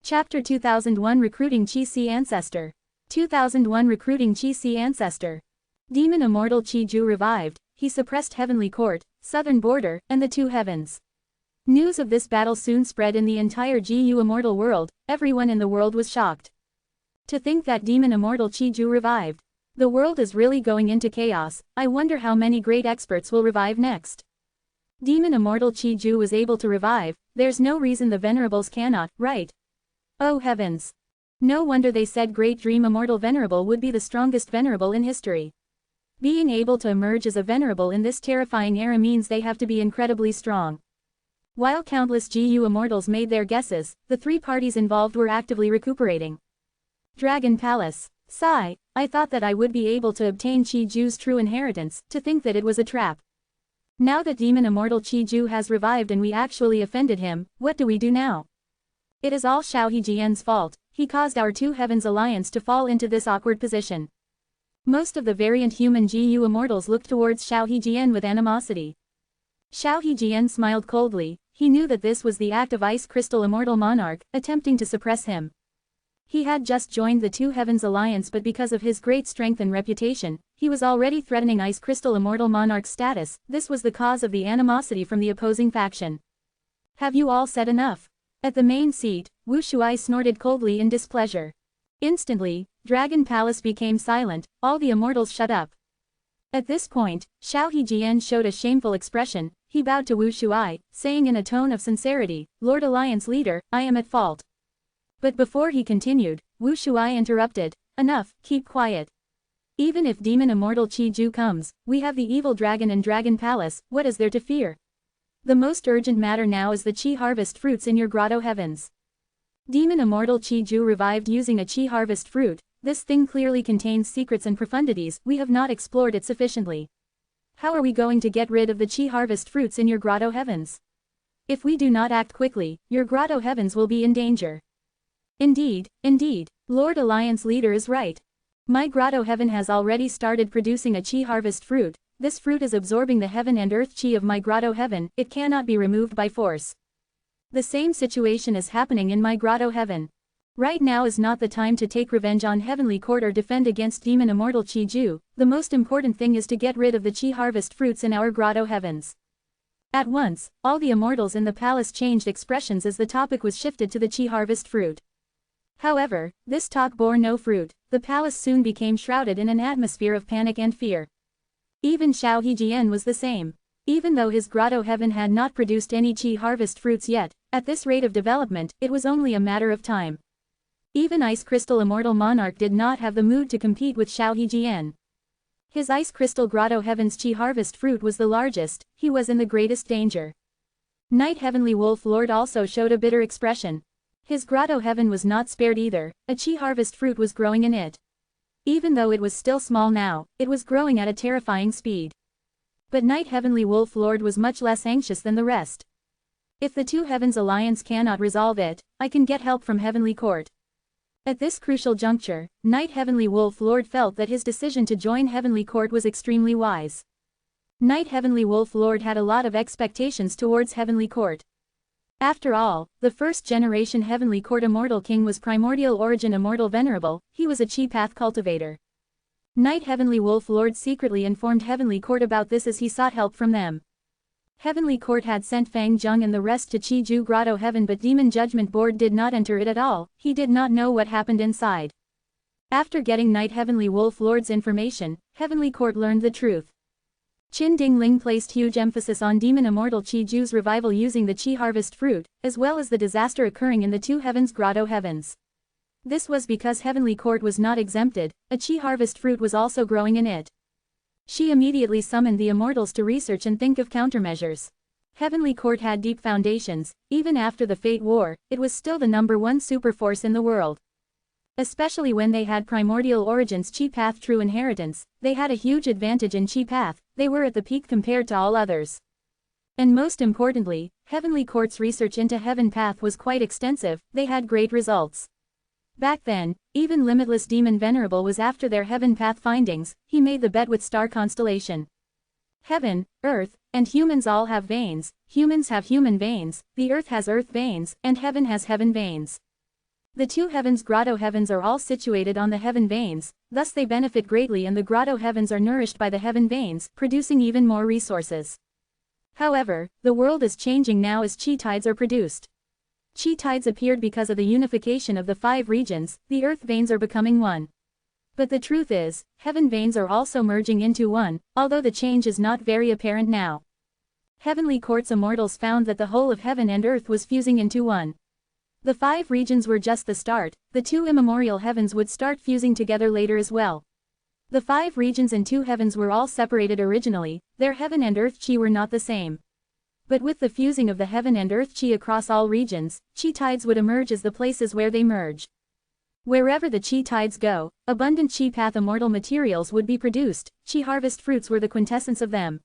Chapter 2001 Recruiting Chi-Si Ancestor. 2001 Recruiting Chi-Si Ancestor. Demon Immortal Chi-Ju revived, he suppressed Heavenly Court, Southern Border, and the two heavens. News of this battle soon spread in the entire GU Immortal world, everyone in the world was shocked. To think that Demon Immortal Chi-Ju revived. The world is really going into chaos, I wonder how many great experts will revive next. Demon Immortal Chi-Ju was able to revive, there's no reason the Venerables cannot, right? Oh heavens! No wonder they said Great Dream Immortal Venerable would be the strongest Venerable in history. Being able to emerge as a Venerable in this terrifying era means they have to be incredibly strong. While countless GU Immortals made their guesses, the three parties involved were actively recuperating. Dragon Palace. Sigh, I thought that I would be able to obtain Chi-Ju's true inheritance, to think that it was a trap. Now that Demon Immortal Chi-Ju has revived and we actually offended him, what do we do now? It is all Xiao Hejian's fault, he caused our Two Heavens alliance to fall into this awkward position. Most of the variant human GU Immortals looked towards Xiao Hejian with animosity. Xiao Hejian smiled coldly, he knew that this was the act of Ice Crystal Immortal Monarch, attempting to suppress him. He had just joined the Two Heavens alliance, but because of his great strength and reputation, he was already threatening Ice Crystal Immortal Monarch's status. This was the cause of the animosity from the opposing faction. Have you all said enough? At the main seat, Wu Shuai snorted coldly in displeasure. Instantly, Dragon Palace became silent, all the immortals shut up. At this point, Xiao Hejian showed a shameful expression, he bowed to Wu Shuai, saying in a tone of sincerity, Lord Alliance Leader, I am at fault. But before he continued, Wu Shuai interrupted, enough, keep quiet. Even if Demon Immortal Chi-Ju comes, we have the Evil Dragon and Dragon Palace, what is there to fear? The most urgent matter now is the Chi Harvest fruits in your grotto heavens. Demon Immortal Chi-Ju revived using a Chi Harvest fruit, this thing clearly contains secrets and profundities, we have not explored it sufficiently. How are we going to get rid of the Chi Harvest fruits in your grotto heavens? If we do not act quickly, your grotto heavens will be in danger. Indeed, Lord Alliance Leader is right. My grotto heaven has already started producing a Chi Harvest fruit. This fruit is absorbing the heaven and earth chi of my grotto heaven, it cannot be removed by force. The same situation is happening in my grotto heaven. Right now is not the time to take revenge on Heavenly Court or defend against Demon Immortal Chi-Ju, the most important thing is to get rid of the Chi Harvest fruits in our grotto heavens. At once, all the immortals in the palace changed expressions as the topic was shifted to the Chi Harvest fruit. However, this talk bore no fruit, the palace soon became shrouded in an atmosphere of panic and fear. Even Xiao Hejian was the same. Even though his grotto heaven had not produced any Chi Harvest fruits yet, at this rate of development, it was only a matter of time. Even Ice Crystal Immortal Monarch did not have the mood to compete with Xiao Hejian. His Ice Crystal Grotto Heaven's Chi Harvest fruit was the largest, he was in the greatest danger. Night Heavenly Wolf Lord also showed a bitter expression. His grotto heaven was not spared either, a Chi Harvest fruit was growing in it. Even though it was still small now, it was growing at a terrifying speed. But Night Heavenly Wolf Lord was much less anxious than the rest. If the Two Heavens Alliance cannot resolve it, I can get help from Heavenly Court. At this crucial juncture, Night Heavenly Wolf Lord felt that his decision to join Heavenly Court was extremely wise. Night Heavenly Wolf Lord had a lot of expectations towards Heavenly Court. After all, the first-generation Heavenly Court Immortal King was Primordial Origin Immortal Venerable, he was a Chi Path cultivator. Night Heavenly Wolf Lord secretly informed Heavenly Court about this as he sought help from them. Heavenly Court had sent Fang Zheng and the rest to Chi-Ju Grotto Heaven, but Demon Judgment Board did not enter it at all, he did not know what happened inside. After getting Night Heavenly Wolf Lord's information, Heavenly Court learned the truth. Qin Dingling placed huge emphasis on Demon Immortal Chi-Ju's revival using the Chi Harvest fruit, as well as the disaster occurring in the Two Heavens Grotto Heavens. This was because Heavenly Court was not exempted, a Chi Harvest fruit was also growing in it. She immediately summoned the immortals to research and think of countermeasures. Heavenly Court had deep foundations, even after the Fate War, it was still the #1 superforce in the world. Especially when they had Primordial Origins Chi Path True Inheritance, they had a huge advantage in Chi Path, they were at the peak compared to all others. And most importantly, Heavenly Court's research into Heaven Path was quite extensive, they had great results. Back then, even Limitless Demon Venerable was after their Heaven Path findings, he made the bet with Star Constellation. Heaven, Earth, and humans all have veins, humans have human veins, the Earth has Earth veins, and Heaven has Heaven veins. The two heavens grotto heavens are all situated on the heaven veins, thus they benefit greatly, and the grotto heavens are nourished by the heaven veins, producing even more resources. However, the world is changing now as chi tides are produced. Chi tides appeared because of the unification of the 5 regions, the earth veins are becoming one. But the truth is, heaven veins are also merging into one, although the change is not very apparent now. Heavenly court's immortals found that the whole of heaven and earth was fusing into one. The 5 regions were just the start, the 2 immemorial heavens would start fusing together later as well. The 5 regions and 2 heavens were all separated originally, their heaven and earth chi were not the same. But with the fusing of the heaven and earth chi across all regions, chi tides would emerge as the places where they merge. Wherever the chi tides go, abundant chi path immortal materials would be produced, chi harvest fruits were the quintessence of them.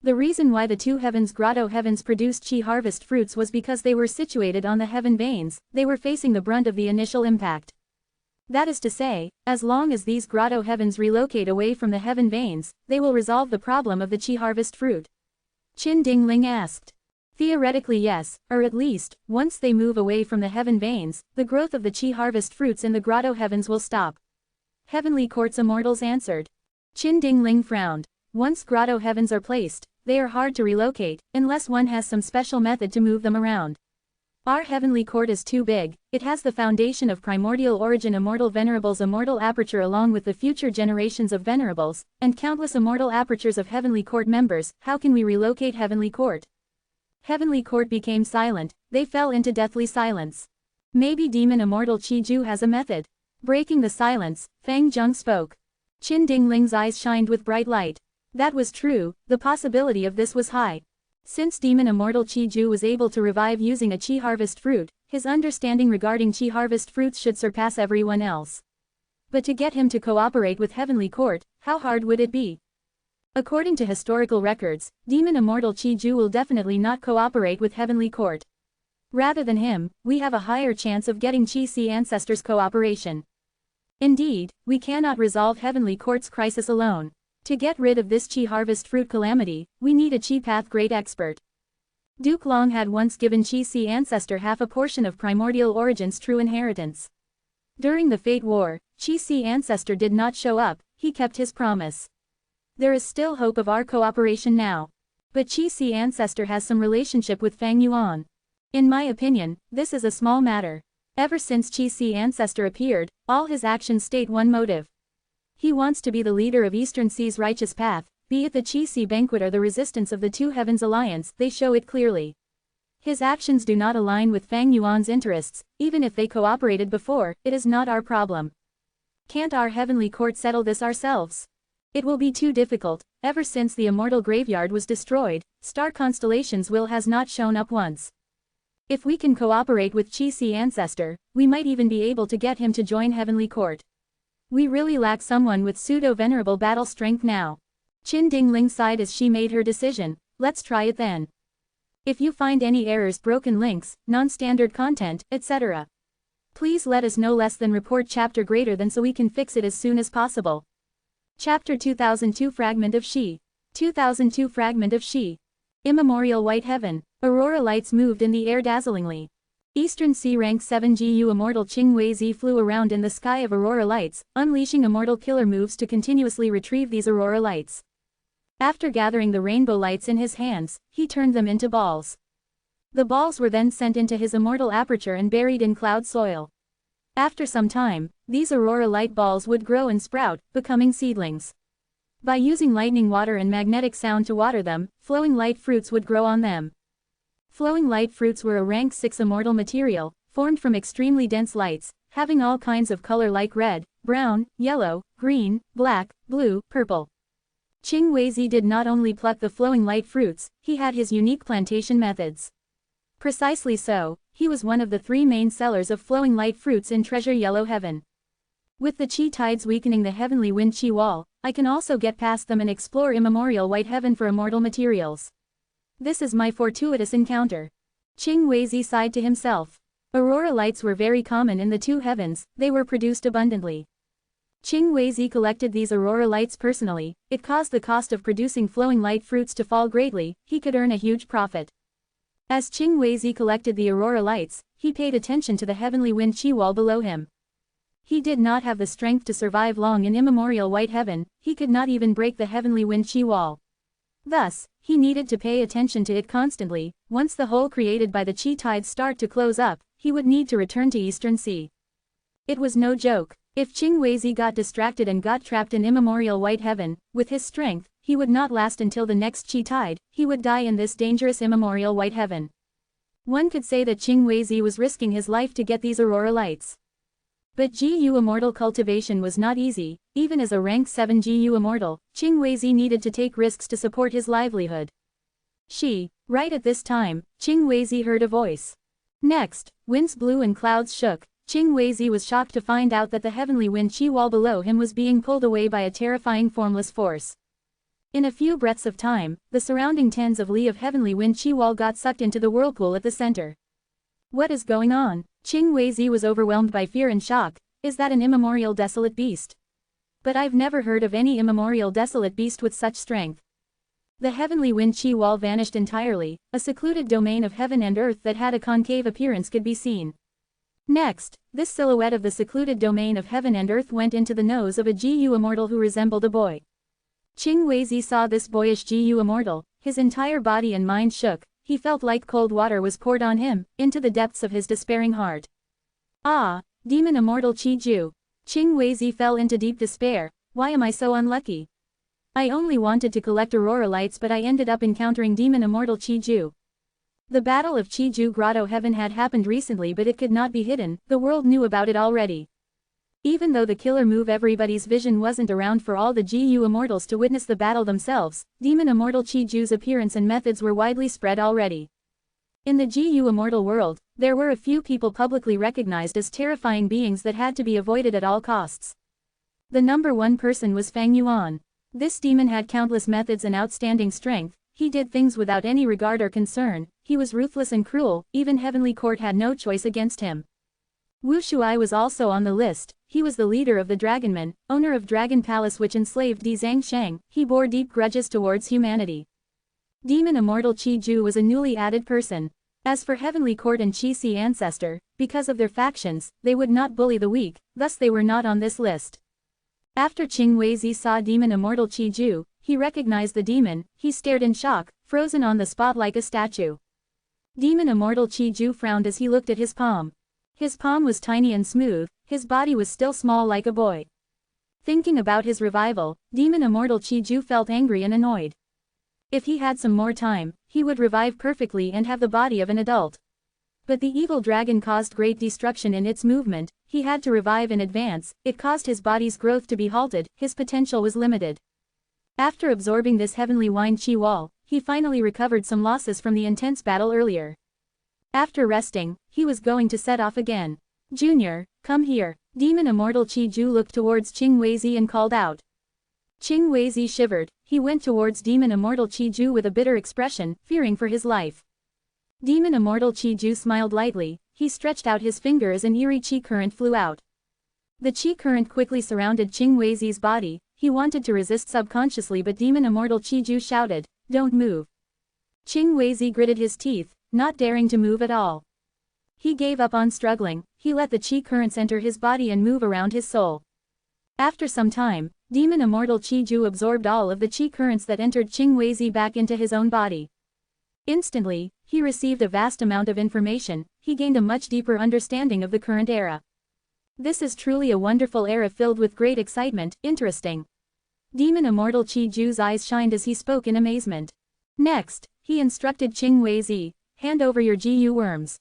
The reason why the 2 heavens grotto heavens produced chi harvest fruits was because they were situated on the heaven veins, they were facing the brunt of the initial impact. That is to say, as long as these grotto heavens relocate away from the heaven veins, they will resolve the problem of the chi harvest fruit. Qin Dingling asked. Theoretically yes, or at least, once they move away from the heaven veins, the growth of the chi harvest fruits in the grotto heavens will stop. Heavenly Court's immortals answered. Qin Dingling frowned. Once grotto heavens are placed, they are hard to relocate, unless one has some special method to move them around. Our heavenly court is too big, it has the foundation of primordial origin Immortal Venerable's immortal aperture along with the future generations of Venerables, and countless immortal apertures of heavenly court members. How can we relocate heavenly court? Heavenly court became silent, they fell into deathly silence. Maybe Demon Immortal Chi Ju has a method. Breaking the silence, Fang Zheng spoke. Qin Dingling's eyes shined with bright light. That was true, the possibility of this was high. Since Demon Immortal Chi Ju was able to revive using a chi harvest fruit, his understanding regarding chi harvest fruits should surpass everyone else. But to get him to cooperate with Heavenly Court, how hard would it be? According to historical records, Demon Immortal Chi Ju will definitely not cooperate with Heavenly Court. Rather than him, we have a higher chance of getting Chi Si ancestors' cooperation. Indeed, we cannot resolve Heavenly Court's crisis alone. To get rid of this chi harvest fruit calamity, we need a chi path great expert. Duke Long had once given Chi Si ancestor half a portion of primordial origin's true inheritance. During the Fate War, Chi Si ancestor did not show up, he kept his promise. There is still hope of our cooperation now. But Chi Si ancestor has some relationship with Fang Yuan. In my opinion, this is a small matter. Ever since Chi Si ancestor appeared, all his actions state one motive. He wants to be the leader of Eastern Sea's righteous path, be it the Chi Si banquet or the resistance of the Two Heavens alliance, they show it clearly. His actions do not align with Fang Yuan's interests, even if they cooperated before, it is not our problem. Can't our heavenly court settle this ourselves? It will be too difficult. Ever since the immortal graveyard was destroyed, star constellations will has not shown up once. If we can cooperate with Chi Si ancestor, we might even be able to get him to join heavenly court. We really lack someone with pseudo-venerable battle strength now. Qin Dingling sighed as she made her decision. Let's try it then. If you find any errors, broken links, non-standard content, etc., please let us know. Less than report chapter greater than so we can fix it as soon as possible. Chapter 2002 Fragment of She. 2002 Fragment of She. Immemorial White Heaven. Aurora lights moved in the air dazzlingly. Eastern Sea Rank 7 GU Immortal Qing Wei-Zi flew around in the sky of aurora lights, unleashing immortal killer moves to continuously retrieve these aurora lights. After gathering the rainbow lights in his hands, he turned them into balls. The balls were then sent into his immortal aperture and buried in cloud soil. After some time, these aurora light balls would grow and sprout, becoming seedlings. By using lightning water and magnetic sound to water them, flowing light fruits would grow on them. Flowing light fruits were a rank 6 immortal material, formed from extremely dense lights, having all kinds of color like red, brown, yellow, green, black, blue, purple. Qing Wei-Zi did not only pluck the flowing light fruits, he had his unique plantation methods. Precisely so, he was one of the 3 main sellers of flowing light fruits in Treasure Yellow Heaven. With the chi tides weakening the heavenly wind chi wall, I can also get past them and explore immemorial White Heaven for immortal materials. This is my fortuitous encounter. Qing Wei-Zi sighed to himself. Aurora lights were very common in the Two Heavens, they were produced abundantly. Qing Wei-Zi collected these aurora lights personally, it caused the cost of producing flowing light fruits to fall greatly, he could earn a huge profit. As Qing Weizi collected the aurora lights, he paid attention to the heavenly wind chi wall below him. He did not have the strength to survive long in immemorial white heaven, he could not even break the heavenly wind chi wall. Thus, he needed to pay attention to it constantly. Once the hole created by the chi tides start to close up, he would need to return to Eastern Sea. It was no joke. If Qing Weizi got distracted and got trapped in immemorial white heaven, with his strength, he would not last until the next chi tide, he would die in this dangerous immemorial white heaven. One could say that Qing Weizi was risking his life to get these aurora lights. But GU Immortal cultivation was not easy. Even as a rank 7 GU Immortal, Qing Weizi needed to take risks to support his livelihood. Right at this time, Qing Weizi heard a voice. Next, winds blew and clouds shook. Qing Weizi was shocked to find out that the heavenly wind chi wall below him was being pulled away by a terrifying formless force. In a few breaths of time, the surrounding tens of li of heavenly wind chi wall got sucked into the whirlpool at the center. What is going on? Qing Weizi was overwhelmed by fear and shock. Is that an immemorial desolate beast? But I've never heard of any immemorial desolate beast with such strength. The heavenly wind chi wall vanished entirely. A secluded domain of heaven and earth that had a concave appearance could be seen. Next, this silhouette of the secluded domain of heaven and earth went into the nose of a GU Immortal who resembled a boy. Qing Weizi saw this boyish GU Immortal, his entire body and mind shook, he felt like cold water was poured on him, into the depths of his despairing heart. Ah, Demon Immortal Qi Ju. Qing Weizi fell into deep despair. Why am I so unlucky? I only wanted to collect aurora lights but I ended up encountering Demon Immortal Qi Ju. The Battle of Qi Ju Grotto Heaven had happened recently but it could not be hidden, the world knew about it already. Even though the killer move everybody's vision wasn't around for all the GU Immortals to witness the battle themselves, Demon Immortal Qi Ju's appearance and methods were widely spread already. In the GU Immortal world, there were a few people publicly recognized as terrifying beings that had to be avoided at all costs. The number one person was Fang Yuan. This demon had countless methods and outstanding strength. He did things without any regard or concern, he was ruthless and cruel, even Heavenly Court had no choice against him. Wu Shuai was also on the list, he was the leader of the Dragonmen, owner of Dragon Palace which enslaved Di Zhangshang, he bore deep grudges towards humanity. Demon Immortal Qi Ju was a newly added person. As for Heavenly Court and Qi Si Ancestor, because of their factions, they would not bully the weak, thus they were not on this list. After Qing Weizi saw Demon Immortal Qi Ju, he recognized the demon, he stared in shock, frozen on the spot like a statue. Demon Immortal Qi Ju frowned as he looked at his palm. His palm was tiny and smooth, his body was still small like a boy. Thinking about his revival, Demon Immortal Qi Ju felt angry and annoyed. If he had some more time, he would revive perfectly and have the body of an adult. But the evil dragon caused great destruction in its movement, he had to revive in advance, it caused his body's growth to be halted, his potential was limited. After absorbing this heavenly wind chi wall, he finally recovered some losses from the intense battle earlier. After resting, he was going to set off again. Junior, come here. Demon Immortal Qi Ju looked towards Qing Weizi and called out. Qing Weizi shivered, he went towards Demon Immortal Qi Ju with a bitter expression, fearing for his life. Demon Immortal Qi Ju smiled lightly, he stretched out his finger as an eerie chi current flew out. The chi current quickly surrounded Qing Weizi's body, he wanted to resist subconsciously but Demon Immortal Qi Ju shouted, don't move. Qing Weizi gritted his teeth, not daring to move at all. He gave up on struggling, he let the chi currents enter his body and move around his soul. After some time, Demon Immortal Qi Ju absorbed all of the chi currents that entered Qing Weizi back into his own body. Instantly, he received a vast amount of information, he gained a much deeper understanding of the current era. This is truly a wonderful era filled with great excitement, interesting. Demon Immortal Qi Ju's eyes shined as he spoke in amazement. Next, he instructed Qing Weizi, hand over your GU worms.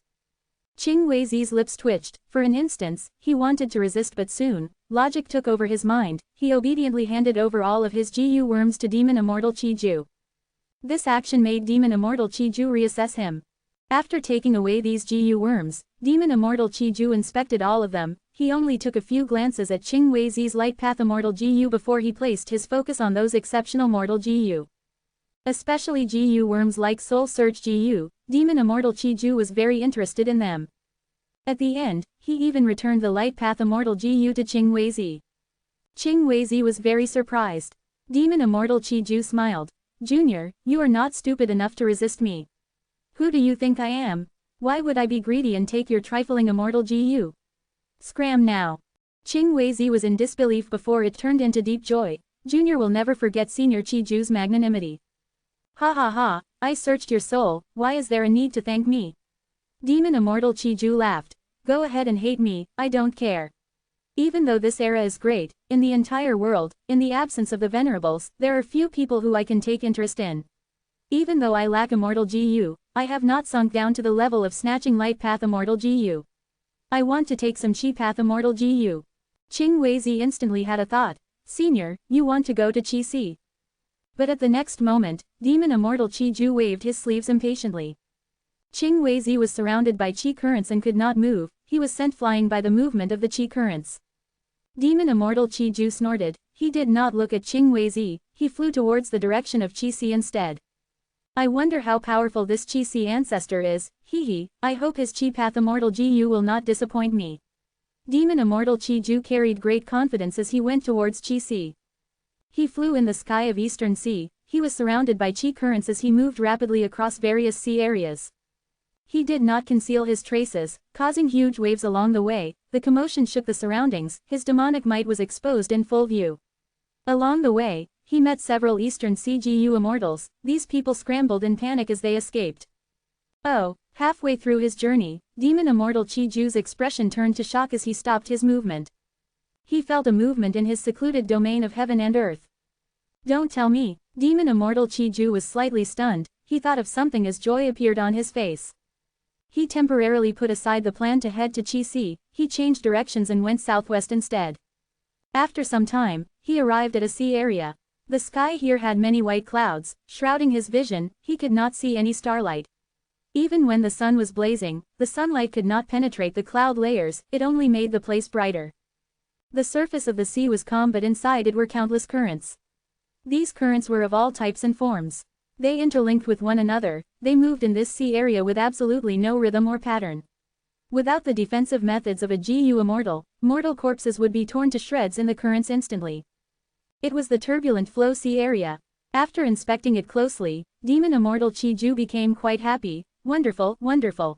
Qing Weizi's lips twitched, for an instant, he wanted to resist but soon, logic took over his mind, he obediently handed over all of his GU worms to Demon Immortal Qi Ju. This action made Demon Immortal Qi Ju reassess him. After taking away these GU worms, Demon Immortal Qi Ju inspected all of them, he only took a few glances at Qing Weizi's Light Path Immortal GU before he placed his focus on those exceptional mortal GU. Especially GU worms like Soul Surge GU, Demon Immortal Qi Ju was very interested in them. At the end, he even returned the Light Path Immortal GU to Qing Weizi. Qing Weizi was very surprised. Demon Immortal Qi Ju smiled. Junior, you are not stupid enough to resist me. Who do you think I am? Why would I be greedy and take your trifling immortal GU? Scram now. Qing Weizi was in disbelief before it turned into deep joy. Junior will never forget Senior Chiju's magnanimity. Ha ha ha, I searched your soul, why is there a need to thank me? Demon Immortal Chiju laughed. Go ahead and hate me, I don't care. Even though this era is great, in the entire world, in the absence of the Venerables, there are few people who I can take interest in. Even though I lack Immortal GU, I have not sunk down to the level of snatching Light Path Immortal GU. I want to take some Chi Path Immortal GU. Qing Weizi instantly had a thought. Senior, you want to go to Chi Si. But at the next moment, Demon Immortal Chiju waved his sleeves impatiently. Qing Weizi was surrounded by Qi currents and could not move, he was sent flying by the movement of the Qi currents. Demon Immortal Chiju snorted, he did not look at Qing Weizi, he flew towards the direction of Chi Si instead. I wonder how powerful this Chi Si ancestor is, hee, I hope his Chi Path Immortal GU will not disappoint me. Demon Immortal Chiju carried great confidence as he went towards Chi Si. He flew in the sky of Eastern Sea, he was surrounded by Qi currents as he moved rapidly across various sea areas. He did not conceal his traces, causing huge waves along the way, the commotion shook the surroundings, his demonic might was exposed in full view. Along the way, he met several Eastern Sea GU immortals, these people scrambled in panic as they escaped. Oh, halfway through his journey, Demon Immortal Chiju's expression turned to shock as he stopped his movement. He felt a movement in his secluded domain of heaven and earth. Don't tell me, Demon Immortal Chiju was slightly stunned, he thought of something as joy appeared on his face. He temporarily put aside the plan to head to Chi Si, he changed directions and went southwest instead. After some time, he arrived at a sea area. The sky here had many white clouds, shrouding his vision, he could not see any starlight. Even when the sun was blazing, the sunlight could not penetrate the cloud layers, it only made the place brighter. The surface of the sea was calm but inside it were countless currents. These currents were of all types and forms. They interlinked with one another, they moved in this sea area with absolutely no rhythm or pattern. Without the defensive methods of a GU immortal, mortal corpses would be torn to shreds in the currents instantly. It was the turbulent flow sea area. After inspecting it closely, Demon Immortal Chiju became quite happy. Wonderful, wonderful.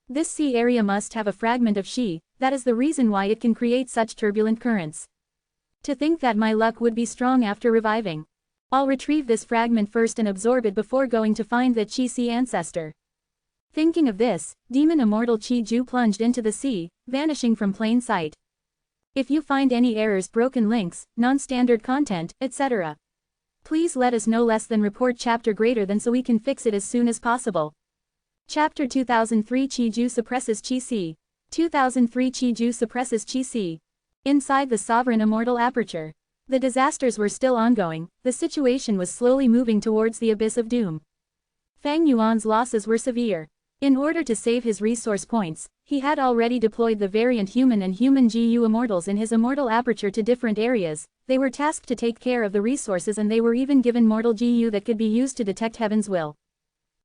This sea area must have a fragment of Shi, that is the reason why it can create such turbulent currents. To think that my luck would be strong after reviving. I'll retrieve this fragment first and absorb it before going to find that Chi Si ancestor. Thinking of this, Demon Immortal Chiju plunged into the sea, vanishing from plain sight. If you find any errors, broken links, non-standard content, etc., please let us know. Less than report chapter greater than so we can fix it as soon as possible. Chapter 2003 Chiju suppresses Chi Si. 2003 Chiju suppresses Chi Si. Inside the Sovereign Immortal Aperture. The disasters were still ongoing, the situation was slowly moving towards the abyss of doom. Fang Yuan's losses were severe. In order to save his resource points, he had already deployed the variant human and human GU immortals in his immortal aperture to different areas, they were tasked to take care of the resources and they were even given mortal GU that could be used to detect heaven's will.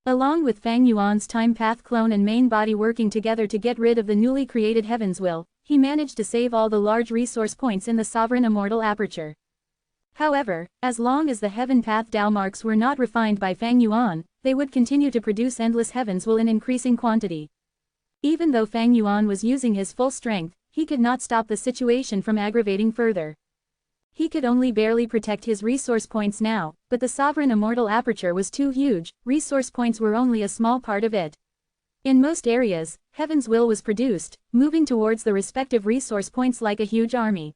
Along with Fang Yuan's time path clone and main body working together to get rid of the newly created heaven's will, he managed to save all the large resource points in the Sovereign Immortal Aperture. However, as long as the heaven path Dao marks were not refined by Fang Yuan, they would continue to produce endless heavens will in increasing quantity. Even though Fang Yuan was using his full strength, he could not stop the situation from aggravating further. He could only barely protect his resource points now, but the Sovereign Immortal Aperture was too huge, resource points were only a small part of it. In most areas, heaven's will was produced, moving towards the respective resource points like a huge army.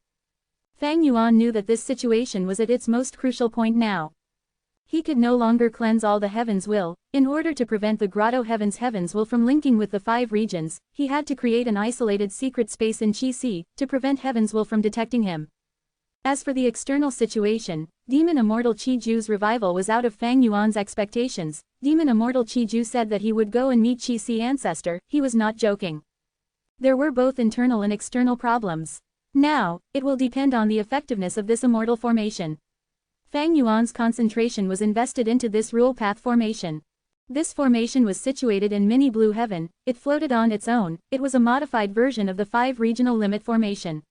Fang Yuan knew that this situation was at its most crucial point now. He could no longer cleanse all the heaven's will. In order to prevent the Grotto heaven's will from linking with the 5 regions, he had to create an isolated secret space in Chi Si, to prevent heaven's will from detecting him. As for the external situation, Demon Immortal Chiju's revival was out of Fang Yuan's expectations. Demon Immortal Chiju said that he would go and meet Chi Si ancestor, he was not joking. There were both internal and external problems. Now, it will depend on the effectiveness of this immortal formation. Fang Yuan's concentration was invested into this rule path formation. This formation was situated in mini blue heaven, it floated on its own, it was a modified version of the 5 regional limit formation.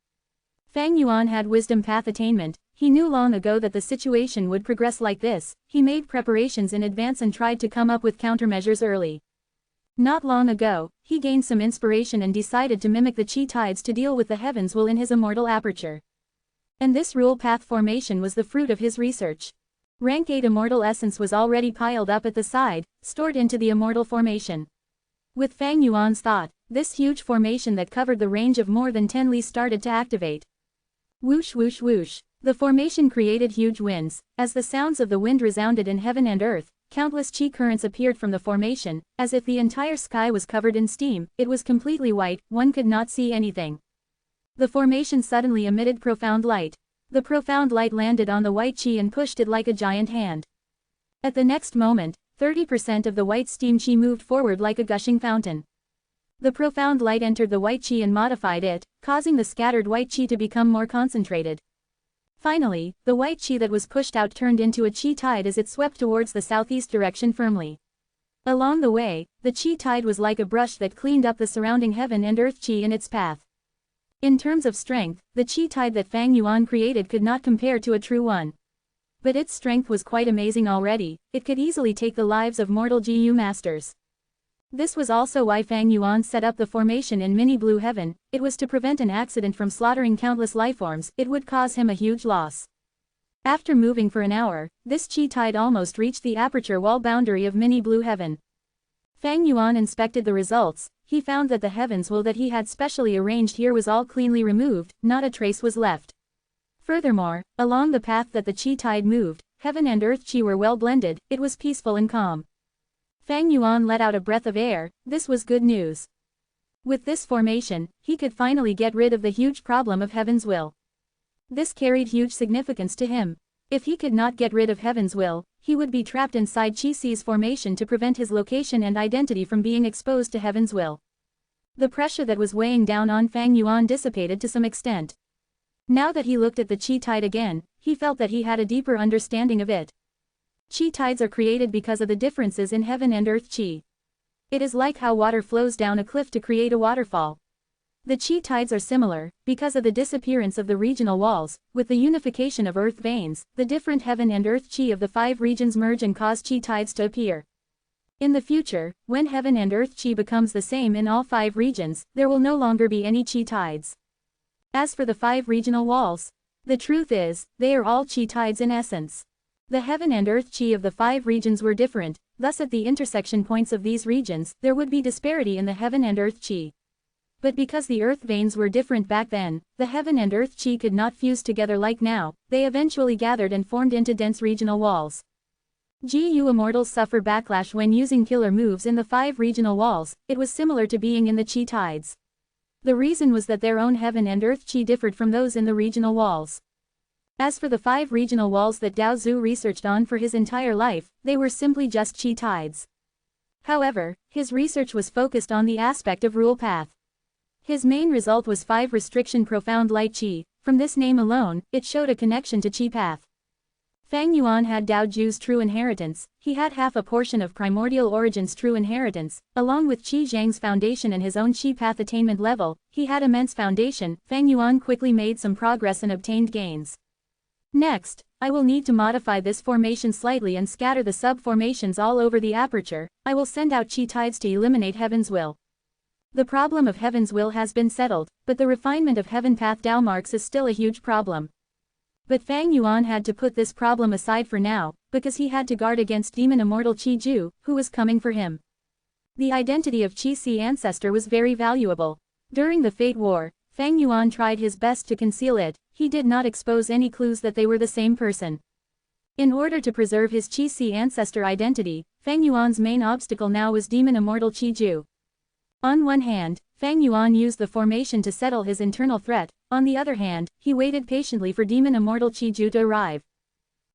Fang Yuan had wisdom path attainment, he knew long ago that the situation would progress like this, he made preparations in advance and tried to come up with countermeasures early. Not long ago, he gained some inspiration and decided to mimic the chi tides to deal with the heavens will in his immortal aperture. And this rule path formation was the fruit of his research. Rank 8 immortal essence was already piled up at the side, stored into the immortal formation. With Fang Yuan's thought, this huge formation that covered the range of more than 10 li started to activate. Whoosh whoosh whoosh. The formation created huge winds. As the sounds of the wind resounded in heaven and earth, countless chi currents appeared from the formation, as if the entire sky was covered in steam. It was completely white, one could not see anything. The formation suddenly emitted profound light. The profound light landed on the white chi and pushed it like a giant hand. At the next moment, 30% of the white steam chi moved forward like a gushing fountain. The profound light entered the white chi and modified it, causing the scattered white chi to become more concentrated. Finally, the white chi that was pushed out turned into a chi tide as it swept towards the southeast direction firmly. Along the way, the chi tide was like a brush that cleaned up the surrounding heaven and earth chi in its path. In terms of strength, the chi tide that Fang Yuan created could not compare to a true one. But its strength was quite amazing already. It could easily take the lives of mortal GU masters. This was also why Fang Yuan set up the formation in mini blue heaven. It was to prevent an accident from slaughtering countless lifeforms. It would cause him a huge loss. After moving for an hour, this chi tide almost reached the aperture wall boundary of mini blue heaven. Fang Yuan inspected the results. He found that the heavens will that he had specially arranged here was all cleanly removed, not a trace was left. Furthermore, along the path that the chi tide moved, heaven and earth chi were well blended. It was peaceful and calm. Fang Yuan let out a breath of air. This was good news. With this formation, he could finally get rid of the huge problem of heaven's will. This carried huge significance to him. If he could not get rid of heaven's will, he would be trapped inside Chi Si's formation to prevent his location and identity from being exposed to heaven's will. The pressure that was weighing down on Fang Yuan dissipated to some extent. Now that he looked at the chi tide again, he felt that he had a deeper understanding of it. Chi tides are created because of the differences in heaven and earth chi. It is like how water flows down a cliff to create a waterfall. The chi tides are similar, because of the disappearance of the regional walls. With the unification of earth veins, the different heaven and earth chi of the 5 regions merge and cause chi tides to appear. In the future, when heaven and earth chi becomes the same in all 5 regions, there will no longer be any chi tides. As for the 5 regional walls, the truth is, they are all chi tides in essence. The heaven and earth chi of the 5 regions were different, thus at the intersection points of these regions, there would be disparity in the heaven and earth chi. But because the earth veins were different back then, the heaven and earth chi could not fuse together like now. They eventually gathered and formed into dense regional walls. GU immortals suffer backlash when using killer moves in the 5 regional walls. It was similar to being in the chi tides. The reason was that their own heaven and earth chi differed from those in the regional walls. As for the 5 regional walls that Dao Zhu researched on for his entire life, they were simply just chi tides. However, his research was focused on the aspect of rule path. His main result was 5 restriction profound light chi. From this name alone, it showed a connection to chi path. Fang Yuan had Dao Zhu's true inheritance. He had half a portion of primordial origin's true inheritance, along with Qi Zhang's foundation and his own chi path attainment level. He had immense foundation. Fang Yuan quickly made some progress and obtained gains. Next, I will need to modify this formation slightly and scatter the sub-formations all over the aperture. I will send out chi tides to eliminate heaven's will. The problem of heaven's will has been settled, but the refinement of heaven path Dao marks is still a huge problem. But Fang Yuan had to put this problem aside for now, because he had to guard against demon immortal Qi Ju, who was coming for him. The identity of Qi Si ancestor was very valuable. During the Fate War, Fang Yuan tried his best to conceal it. He did not expose any clues that they were the same person. In order to preserve his Qi Si ancestor identity, Fang Yuan's main obstacle now was demon immortal Qi Ju. On one hand, Fang Yuan used the formation to settle his internal threat. On the other hand, he waited patiently for demon immortal Qi Ju to arrive.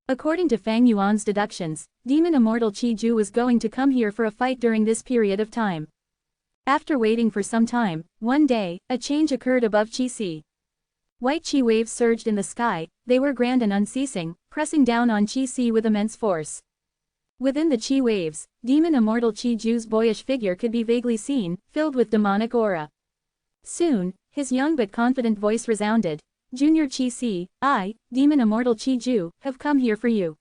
According to Fang Yuan's deductions, demon immortal Qi Ju was going to come here for a fight during this period of time. After waiting for some time, one day, a change occurred above Qi Si. White chi waves surged in the sky. They were grand and unceasing, pressing down on Qi Si with immense force. Within the chi waves, demon immortal Qi Ju's boyish figure could be vaguely seen, filled with demonic aura. Soon, his young but confident voice resounded. Junior Qi Si, I, demon immortal Qi Ju, have come here for you.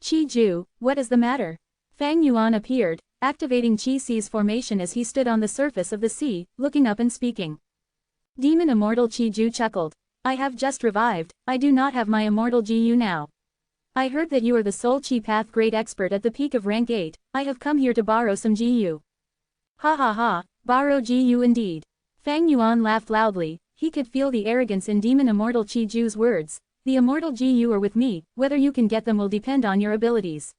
Qi Ju, what is the matter? Fang Yuan appeared. activating Qi Si's formation as he stood on the surface of the sea, looking up and speaking. Demon Immortal Qi Ju chuckled. I have just revived, I do not have my Immortal Gu now. I heard that you are the sole Qi Path Great Expert at the peak of rank 8, I have come here to borrow some Gu. Ha ha ha, borrow Gu indeed. Fang Yuan laughed loudly, he could feel the arrogance in Demon Immortal Qi Ju's words. The Immortal Gu are with me, whether you can get them will depend on your abilities.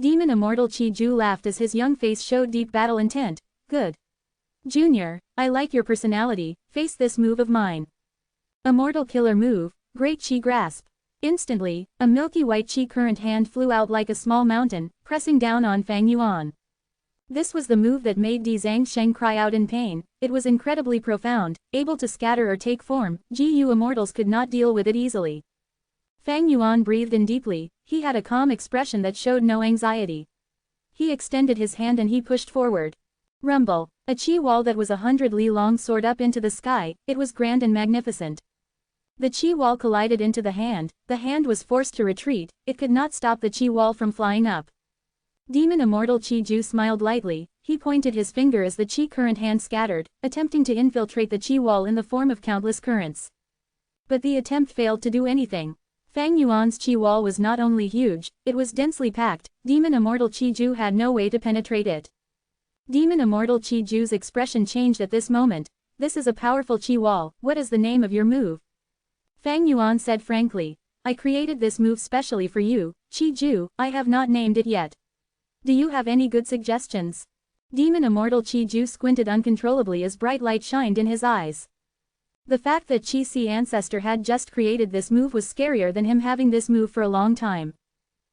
Demon Immortal Qi Ju laughed as his young face showed deep battle intent. Good. Junior, I like your personality, face this move of mine. Immortal Killer Move, Great Qi Grasp. Instantly, a milky white Qi current hand flew out like a small mountain, pressing down on Fang Yuan. This was the move that made Di Zhangsheng cry out in pain. It was incredibly profound, able to scatter or take form. Gu immortals could not deal with it easily. Fang Yuan breathed in deeply, he had a calm expression that showed no anxiety. He extended his hand and he pushed forward. Rumble, a Qi wall that was 100 li long soared up into the sky, it was grand and magnificent. The Qi wall collided into the hand was forced to retreat, it could not stop the Qi wall from flying up. Demon Immortal Qi Ju smiled lightly, he pointed his finger as the Qi current hand scattered, attempting to infiltrate the Qi wall in the form of countless currents. But the attempt failed to do anything. Fang Yuan's Qi wall was not only huge, it was densely packed, Demon Immortal Qi Ju had no way to penetrate it. Demon Immortal Qi Ju's expression changed at this moment. This is a powerful Qi wall, what is the name of your move? Fang Yuan said frankly. I created this move specially for you, Qi Ju, I have not named it yet. Do you have any good suggestions? Demon Immortal Qi Ju squinted uncontrollably as bright light shined in his eyes. The fact that Qi Si ancestor had just created this move was scarier than him having this move for a long time.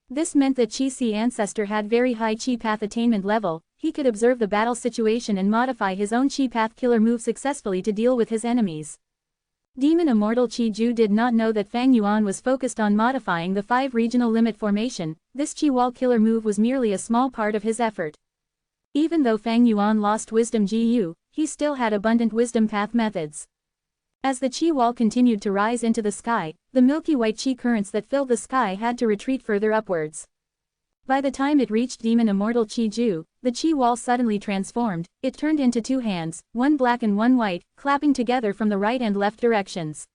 This meant that Qi Si ancestor had very high Qi path attainment level, he could observe the battle situation and modify his own Qi path killer move successfully to deal with his enemies. Demon Immortal Qi Ju did not know that Fang Yuan was focused on modifying the 5 regional limit formation, this Qi wall killer move was merely a small part of his effort. Even though Fang Yuan lost wisdom Gu, he still had abundant wisdom path methods. As the Qi wall continued to rise into the sky, the milky white Qi currents that filled the sky had to retreat further upwards. By the time it reached Demon Immortal Qi Ju, the Qi wall suddenly transformed, it turned into 2 hands, one black and one white, clapping together from the right and left directions.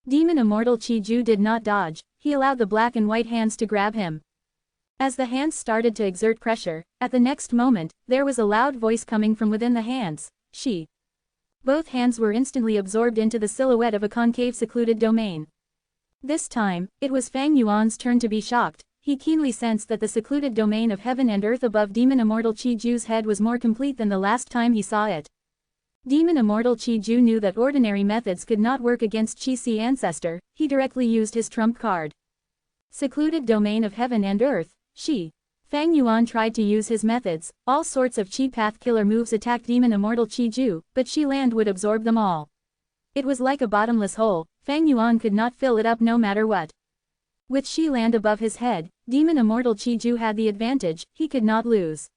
Demon Immortal Qi Ju did not dodge, he allowed the black and white hands to grab him. As the hands started to exert pressure, at the next moment, there was a loud voice coming from within the hands, She. Both hands were instantly absorbed into the silhouette of a concave secluded domain. This time, it was Fang Yuan's turn to be shocked. He keenly sensed that the secluded domain of heaven and earth above Demon Immortal Qi Ju's head was more complete than the last time he saw it. Demon Immortal Qi Ju knew that ordinary methods could not work against Qi Si ancestor, he directly used his trump card. Secluded domain of heaven and earth, Shi. Fang Yuan tried to use his methods, all sorts of Qi path killer moves attacked Demon Immortal Qi Ju, but Qi land would absorb them all. It was like a bottomless hole, Fang Yuan could not fill it up no matter what. With Qi land above his head, Demon Immortal Qi Ju had the advantage, he could not lose.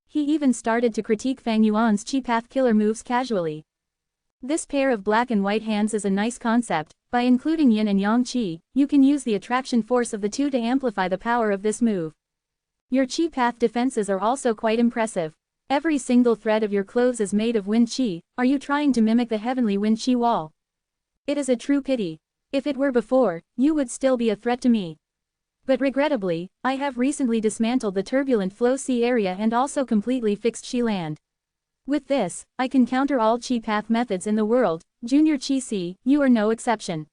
He even started to critique Fang Yuan's Qi path killer moves casually. This pair of black and white hands is a nice concept, by including yin and yang Qi, you can use the attraction force of the two to amplify the power of this move. Your Qi path defenses are also quite impressive. Every single thread of your clothes is made of wind Qi, are you trying to mimic the heavenly wind Qi wall? It is a true pity. If it were before, you would still be a threat to me. But regrettably, I have recently dismantled the turbulent flow sea area and also completely fixed Qi land. With this, I can counter all Qi path methods in the world, Junior Qi Si, you are no exception.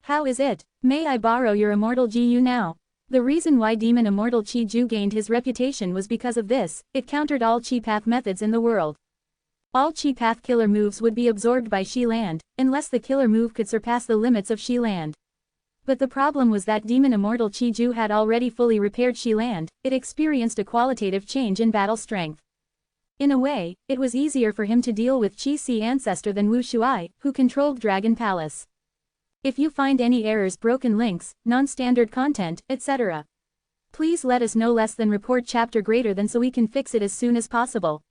How is it? May I borrow your Immortal Gu now? The reason why Demon Immortal Qi Ju gained his reputation was because of this, it countered all Qi path methods in the world. All Qi path killer moves would be absorbed by Qi land, unless the killer move could surpass the limits of Qi land. But the problem was that Demon Immortal Qi Ju had already fully repaired Qi land, it experienced a qualitative change in battle strength. In a way, it was easier for him to deal with Qi Si ancestor than Wu Shuai, who controlled Dragon Palace. If you find any errors, broken links, non-standard content, etc., please let us know. Less than report chapter greater than so we can fix it as soon as possible.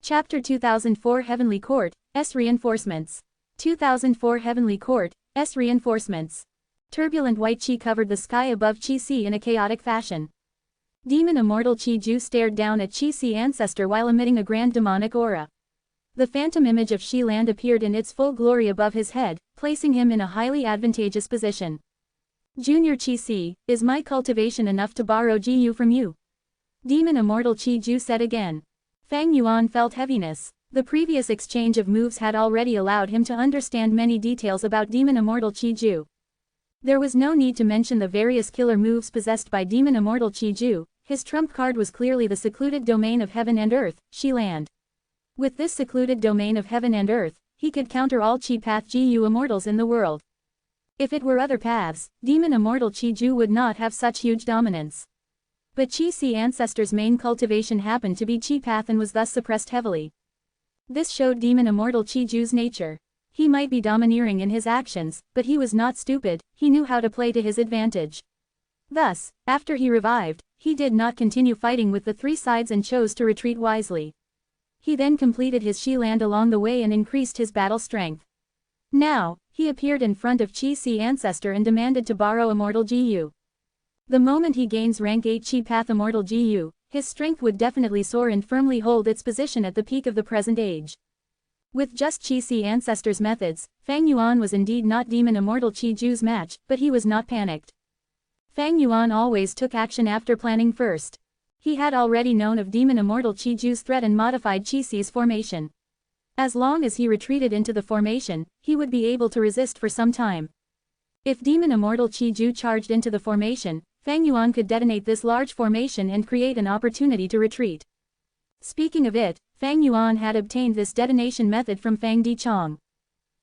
Chapter 2004 Heavenly Court, S Reinforcements. 2004 Heavenly Court, S Reinforcements. Turbulent white Qi covered the sky above Qi Si in a chaotic fashion. Demon Immortal Chi Ju stared down at Chi Si ancestor while emitting a grand demonic aura. The phantom image of Shi Land appeared in its full glory above his head, placing him in a highly advantageous position. Junior Chi Si, is my cultivation enough to borrow Ji from you? Demon Immortal Chi Ju said again. Fang Yuan felt heaviness. The previous exchange of moves had already allowed him to understand many details about Demon Immortal Chi Ju. There was no need to mention the various killer moves possessed by Demon Immortal Chi Ju. His trump card was clearly the secluded domain of heaven and earth, Shi Land. With this secluded domain of heaven and earth, he could counter all Chi Path Gu immortals in the world. If it were other paths, Demon Immortal Chi Ju would not have such huge dominance. But Chi Si ancestor's main cultivation happened to be Chi Path and was thus suppressed heavily. This showed Demon Immortal Chi Ju's nature. He might be domineering in his actions, but he was not stupid, he knew how to play to his advantage. Thus, after he revived, he did not continue fighting with the three sides and chose to retreat wisely. He then completed his Shi Land along the way and increased his battle strength. Now, he appeared in front of Chi Si ancestor and demanded to borrow Immortal Gu. The moment he gains rank 8 Chi Path Immortal Gu, his strength would definitely soar and firmly hold its position at the peak of the present age. With just Chi Si ancestor's methods, Fang Yuan was indeed not Demon Immortal Chi Ju's match, but he was not panicked. Fang Yuan always took action after planning first. He had already known of Demon Immortal Chi Ju's threat and modified Chi Si's formation. As long as he retreated into the formation, he would be able to resist for some time. If Demon Immortal Chi Ju charged into the formation, Fang Yuan could detonate this large formation and create an opportunity to retreat. Speaking of it, Fang Yuan had obtained this detonation method from Fang Dichong.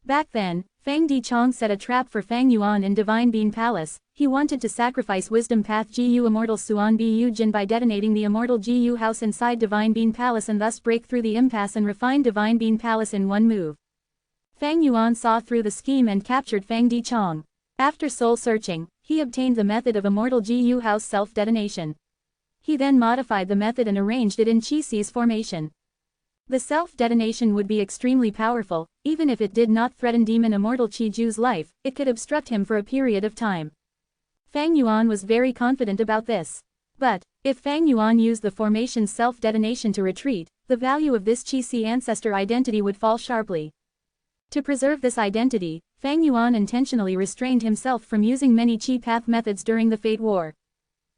Back then, Fang Dichong set a trap for Fang Yuan in Divine Bean Palace. He wanted to sacrifice Wisdom Path Gu Immortal Suan Bu Jin by detonating the Immortal Gu house inside Divine Bean Palace and thus break through the impasse and refine Divine Bean Palace in one move. Fang Yuan saw through the scheme and captured Fang Dichong. After soul searching, he obtained the method of Immortal Gu house self-detonation. He then modified the method and arranged it in Chi Si's formation. The self-detonation would be extremely powerful, even if it did not threaten Demon Immortal Chi Ju's life, it could obstruct him for a period of time. Fang Yuan was very confident about this. But, if Fang Yuan used the formation's self-detonation to retreat, the value of this Chi Si ancestor identity would fall sharply. To preserve this identity, Fang Yuan intentionally restrained himself from using many Chi Path methods during the Fate War.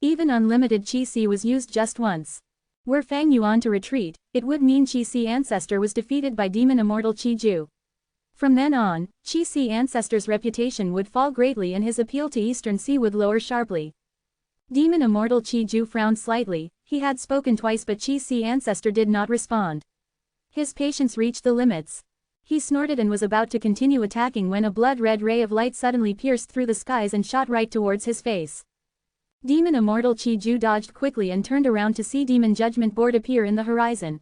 Even unlimited Chi Si was used just once. Were Fang Yuan to retreat, it would mean Chi Si ancestor was defeated by Demon Immortal Chi Ju. From then on, Chi Si ancestor's reputation would fall greatly and his appeal to Eastern Sea would lower sharply. Demon Immortal Chi Ju frowned slightly. He had spoken twice but Chi Si ancestor did not respond. His patience reached the limits. He snorted and was about to continue attacking when a blood-red ray of light suddenly pierced through the skies and shot right towards his face. Demon Immortal Chi Ju dodged quickly and turned around to see Demon Judgment Board appear in the horizon.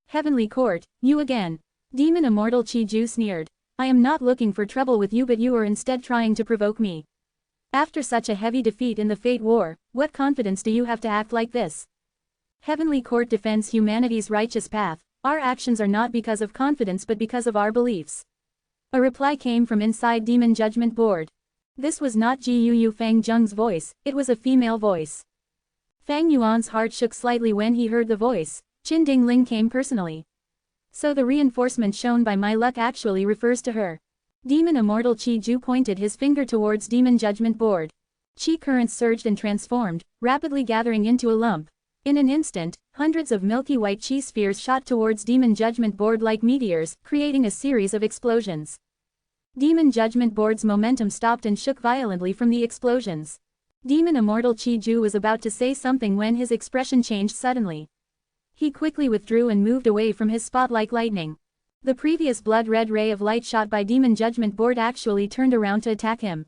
Heavenly Court, you again. Demon Immortal Chi Ju sneered. I am not looking for trouble with you but you are instead trying to provoke me. After such a heavy defeat in the Fate War, what confidence do you have to act like this? Heavenly Court defends humanity's righteous path. Our actions are not because of confidence but because of our beliefs. A reply came from inside Demon Judgment Board. This was not Gu Fang Zheng's voice, it was a female voice. Fang Yuan's heart shook slightly when he heard the voice. Qin Dingling came personally. So the reinforcement shown by my luck actually refers to her. Demon Immortal Chi Ju pointed his finger towards Demon Judgment Board. Chi currents surged and transformed, rapidly gathering into a lump. In an instant, hundreds of milky white chi spheres shot towards Demon Judgment Board like meteors, creating a series of explosions. Demon Judgment Board's momentum stopped and shook violently from the explosions. Demon Immortal Chi Ju was about to say something when his expression changed suddenly. He quickly withdrew and moved away from his spot like lightning. The previous blood-red ray of light shot by Demon Judgment Board actually turned around to attack him.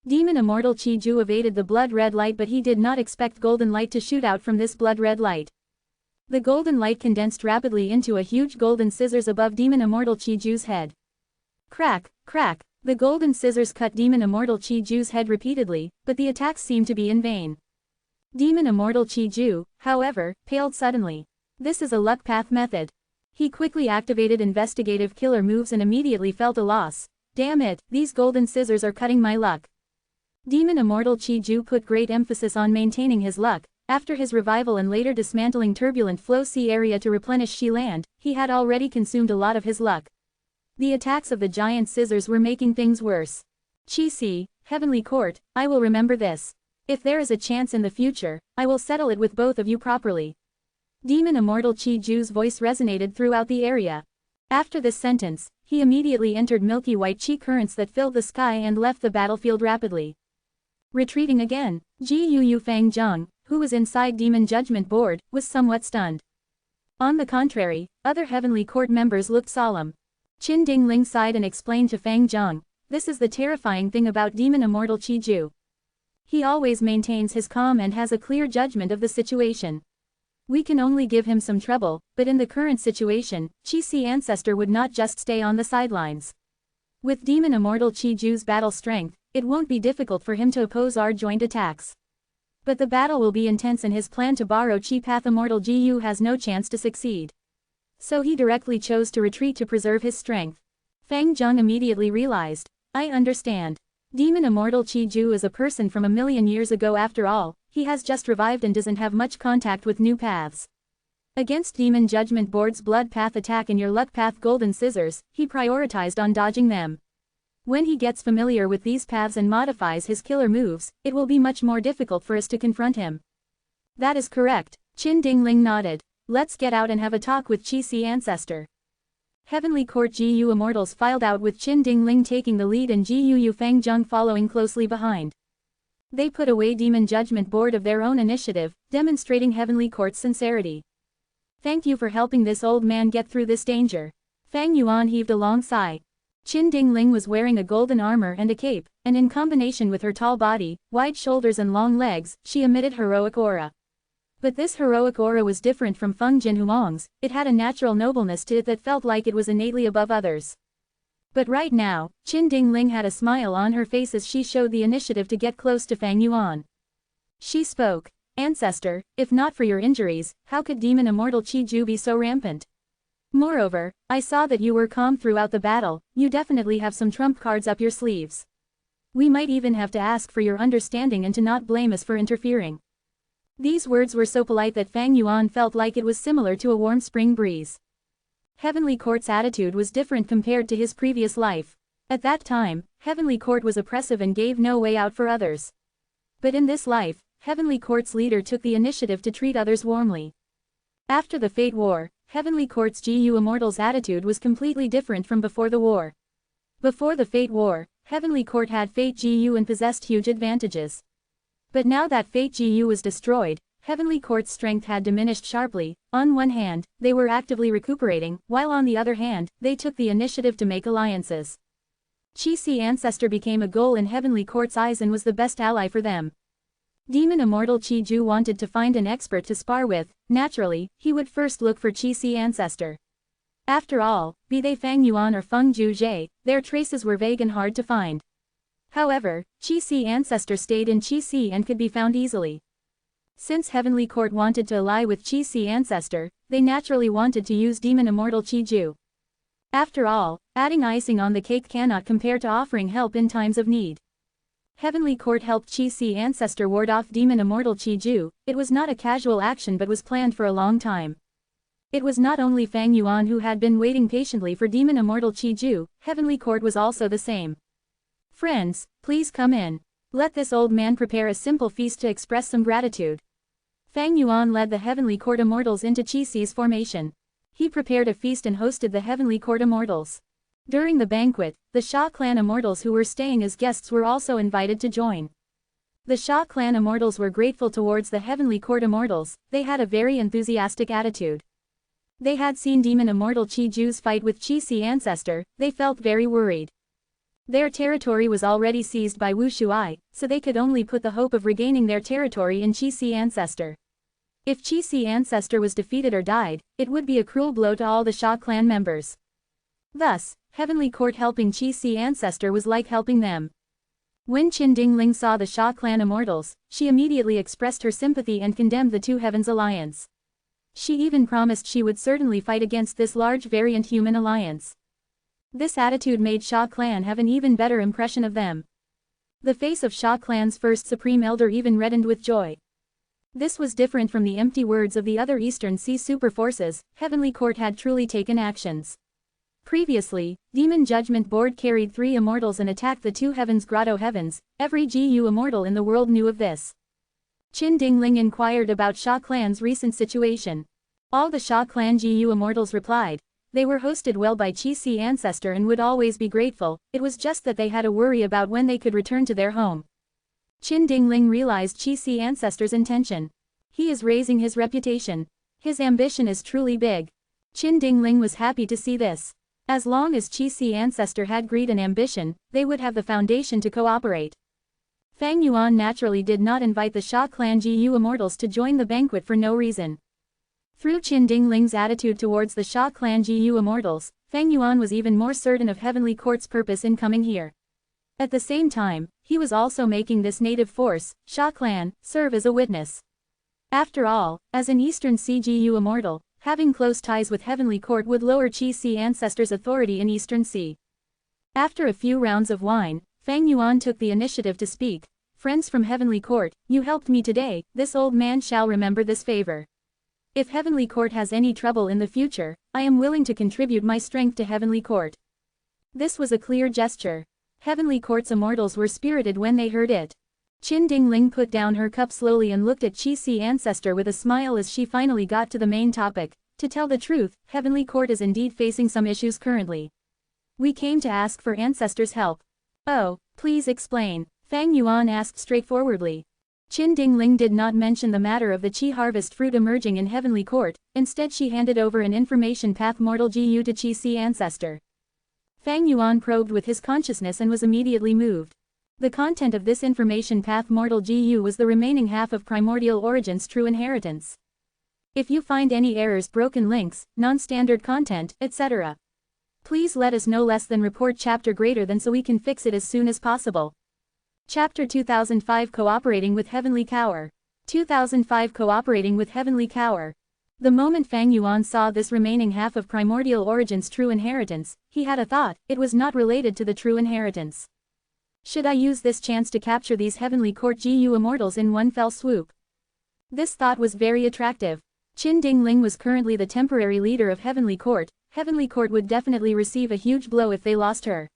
Demon Immortal Chi Ju evaded the blood-red light but he did not expect golden light to shoot out from this blood-red light. The golden light condensed rapidly into a huge golden scissors above Demon Immortal Chi Ju's head. Crack, crack, the golden scissors cut Demon Immortal Chi Ju's head repeatedly, but the attacks seemed to be in vain. Demon Immortal Chi Ju, however, paled suddenly. This is a luck path method. He quickly activated investigative killer moves and immediately felt a loss. Damn it, these golden scissors are cutting my luck. Demon Immortal Chi Ju put great emphasis on maintaining his luck. After his revival and later dismantling turbulent flow sea area to replenish Shi land, he had already consumed a lot of his luck. The attacks of the giant scissors were making things worse. Qi Si, Heavenly Court, I will remember this. If there is a chance in the future, I will settle it with both of you properly. Demon Immortal Qi Ju's voice resonated throughout the area. After this sentence, he immediately entered milky white Qi currents that filled the sky and left the battlefield rapidly. Retreating again, Ji Yu Fang Zheng, who was inside Demon Judgment Board, was somewhat stunned. On the contrary, other Heavenly Court members looked solemn. Qin Dingling sighed and explained to Fang Zheng, this is the terrifying thing about Demon Immortal Qi Ju. He always maintains his calm and has a clear judgment of the situation. We can only give him some trouble, but in the current situation, Qi Si Ancestor would not just stay on the sidelines. With Demon Immortal Qi Ju's battle strength, it won't be difficult for him to oppose our joint attacks. But the battle will be intense and his plan to borrow Qi Path Immortal Ji Yu has no chance to succeed. So he directly chose to retreat to preserve his strength. Fang Zheng immediately realized, I understand. Demon Immortal Qi Ju is a person from a million years ago after all, he has just revived and doesn't have much contact with new paths. Against Demon Judgment Board's Blood Path attack and your Luck Path Golden Scissors, he prioritized on dodging them. When he gets familiar with these paths and modifies his killer moves, it will be much more difficult for us to confront him. That is correct, Qin Dingling nodded. Let's get out and have a talk with Qi Si Ancestor. Heavenly Court Ji Yu Immortals filed out with Qin Dingling taking the lead and Ji Yu Fang Zheng following closely behind. They put away Demon Judgment Board of their own initiative, demonstrating Heavenly Court's sincerity. Thank you for helping this old man get through this danger. Fang Yuan heaved a long sigh. Qin Dingling was wearing a golden armor and a cape, and in combination with her tall body, wide shoulders and long legs, she emitted heroic aura. But this heroic aura was different from Feng Jinhuang's, it had a natural nobleness to it that felt like it was innately above others. But right now, Qin Dingling had a smile on her face as she showed the initiative to get close to Fang Yuan. She spoke, Ancestor, if not for your injuries, how could Demon Immortal Qi Ju be so rampant? Moreover, I saw that you were calm throughout the battle, you definitely have some trump cards up your sleeves. We might even have to ask for your understanding and to not blame us for interfering. These words were so polite that Fang Yuan felt like it was similar to a warm spring breeze. Heavenly Court's attitude was different compared to his previous life. At that time, Heavenly Court was oppressive and gave no way out for others. But in this life, Heavenly Court's leader took the initiative to treat others warmly. After the Fate War, Heavenly Court's GU Immortal's attitude was completely different from before the war. Before the Fate War, Heavenly Court had Fate GU and possessed huge advantages. But now that Fate GU was destroyed, Heavenly Court's strength had diminished sharply. On one hand, they were actively recuperating, while on the other hand, they took the initiative to make alliances. Qi Si Ancestor became a goal in Heavenly Court's eyes and was the best ally for them. Demon Immortal Qi Ju wanted to find an expert to spar with. Naturally, he would first look for Qi Si Ancestor. After all, be they Fang Yuan or Feng Ju Jie, their traces were vague and hard to find. However, Qi Si Ancestor stayed in Qi Si and could be found easily. Since Heavenly Court wanted to ally with Qi Si Ancestor, they naturally wanted to use Demon Immortal Qi Ju. After all, adding icing on the cake cannot compare to offering help in times of need. Heavenly Court helped Qi Si Ancestor ward off Demon Immortal Qi Ju. It was not a casual action but was planned for a long time. It was not only Fang Yuan who had been waiting patiently for Demon Immortal Qi Ju, Heavenly Court was also the same. Friends, please come in. Let this old man prepare a simple feast to express some gratitude. Fang Yuan led the Heavenly Court Immortals into Qi Si's formation. He prepared a feast and hosted the Heavenly Court Immortals. During the banquet, the Sha clan Immortals who were staying as guests were also invited to join. The Sha clan Immortals were grateful towards the Heavenly Court Immortals, they had a very enthusiastic attitude. They had seen Demon Immortal Qi Ju's fight with Qi Si Ancestor, they felt very worried. Their territory was already seized by Wu Shuai, so they could only put the hope of regaining their territory in Qi Si Ancestor. If Qi Si Ancestor was defeated or died, it would be a cruel blow to all the Sha clan members. Thus, Heavenly Court helping Qi Si Ancestor was like helping them. When Qin Dingling saw the Sha clan Immortals, she immediately expressed her sympathy and condemned the Two Heavens alliance. She even promised she would certainly fight against this large variant human alliance. This attitude made Sha clan have an even better impression of them. The face of Sha clan's first supreme elder even reddened with joy. This was different from the empty words of the other Eastern Sea super forces. Heavenly Court had truly taken actions. Previously, Demon Judgment Board carried 3 immortals and attacked the 2 Heavens Grotto Heavens. Every GU immortal in the world knew of this. Qin Dingling inquired about Sha clan's recent situation. All the Sha clan GU immortals replied. They were hosted well by Qi Si ancestor and would always be grateful. It was just that they had a worry about when they could return to their home. Qin Dingling realized Qi Si ancestor's intention. He is raising his reputation. His ambition is truly big. Qin Dingling was happy to see this. As long as Qi Si ancestor had greed and ambition, they would have the foundation to cooperate. Fang Yuan naturally did not invite the Sha clan GU immortals to join the banquet for no reason. Through Qin Dingling's attitude towards the Sha clan GU immortals, Fang Yuan was even more certain of Heavenly Court's purpose in coming here. At the same time, he was also making this native force, Sha clan, serve as a witness. After all, as an Eastern Sea GU immortal, having close ties with Heavenly Court would lower Qi Si ancestor's authority in Eastern Sea. After a few rounds of wine, Fang Yuan took the initiative to speak. Friends from Heavenly Court, you helped me today, this old man shall remember this favor. If Heavenly Court has any trouble in the future, I am willing to contribute my strength to Heavenly Court. This was a clear gesture. Heavenly Court's immortals were spirited when they heard it. Qin Dingling put down her cup slowly and looked at Qi Si ancestor with a smile as she finally got to the main topic. To tell the truth, Heavenly Court is indeed facing some issues currently. We came to ask for ancestors' help. Oh, please explain, Fang Yuan asked straightforwardly. Qin Dingling did not mention the matter of the Qi harvest fruit emerging in Heavenly Court, instead she handed over an information path mortal GU to Qi Si ancestor. Fang Yuan probed with his consciousness and was immediately moved. The content of this information path mortal GU was the remaining half of primordial origin's true inheritance. If you find any errors, broken links, non-standard content, etc., please let us know. Less than report chapter greater than so we can fix it as soon as possible. Chapter 2005 Cooperating with Heavenly Cower. 2005 Cooperating with Heavenly Cower. The moment Fang Yuan saw this remaining half of primordial origin's true inheritance, he had a thought. It was not related to the true inheritance. Should I use this chance to capture these Heavenly Court GU immortals in one fell swoop? This thought was very attractive. Qin Dingling was currently the temporary leader of Heavenly Court. Heavenly Court would definitely receive a huge blow if they lost her.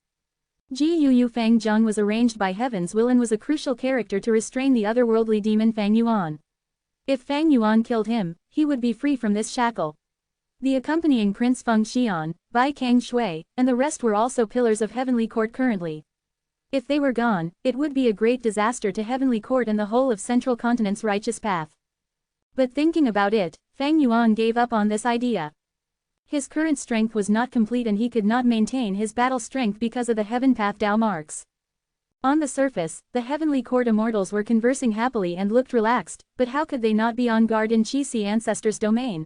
GU Fang Zheng was arranged by Heaven's will and was a crucial character to restrain the otherworldly demon Fang Yuan. If Fang Yuan killed him, he would be free from this shackle. The accompanying Prince Feng Xian, Bai Kang Shui, and the rest were also pillars of Heavenly Court currently. If they were gone, it would be a great disaster to Heavenly Court and the whole of Central Continent's righteous path. But thinking about it, Fang Yuan gave up on this idea. His current strength was not complete and he could not maintain his battle strength because of the Heaven Path Dao marks. On the surface, the Heavenly Court immortals were conversing happily and looked relaxed, but how could they not be on guard in Qi Si ancestor's domain?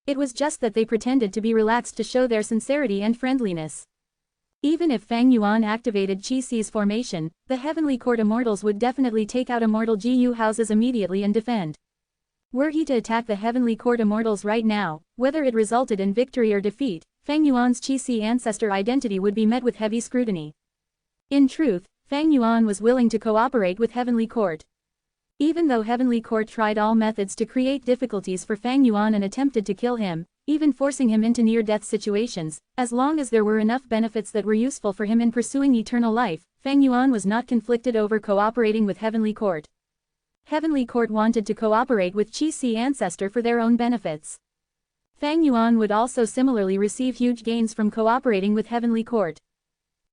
It was just that they pretended to be relaxed to show their sincerity and friendliness. Even if Fang Yuan activated Qi Si's formation, the Heavenly Court immortals would definitely take out immortal GU houses immediately and defend. Were he to attack the Heavenly Court immortals right now, whether it resulted in victory or defeat, Fang Yuan's Qi Si ancestor identity would be met with heavy scrutiny. In truth, Fang Yuan was willing to cooperate with Heavenly Court. Even though Heavenly Court tried all methods to create difficulties for Fang Yuan and attempted to kill him, even forcing him into near-death situations, as long as there were enough benefits that were useful for him in pursuing eternal life, Fang Yuan was not conflicted over cooperating with Heavenly Court. Heavenly Court wanted to cooperate with Qi Si ancestor for their own benefits. Fang Yuan would also similarly receive huge gains from cooperating with Heavenly Court.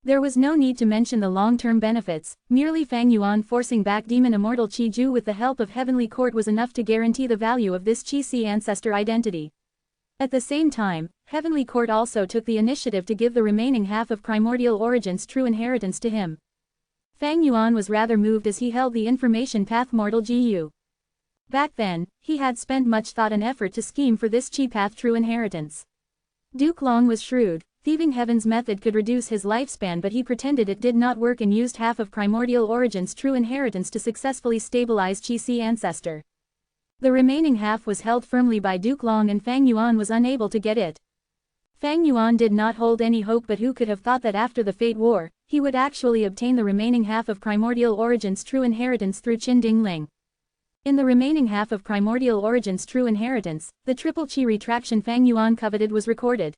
There was no need to mention the long-term benefits, merely Fang Yuan forcing back Demon Immortal Qi Ju with the help of Heavenly Court was enough to guarantee the value of this Qi Si ancestor identity. At the same time, Heavenly Court also took the initiative to give the remaining half of primordial origin's true inheritance to him. Fang Yuan was rather moved as he held the information path mortal GU. Back then, he had spent much thought and effort to scheme for this Qi path true inheritance. Duke Long was shrewd. Thieving Heaven's method could reduce his lifespan, but he pretended it did not work and used half of primordial origin's true inheritance to successfully stabilize Qi Si ancestor. The remaining half was held firmly by Duke Long and Fang Yuan was unable to get it. Fang Yuan did not hold any hope, but who could have thought that after the Fate War, he would actually obtain the remaining half of primordial origin's true inheritance through Qin Dingling. In the remaining half of Primordial Origin's true inheritance, the triple chi retraction Fang Yuan coveted was recorded.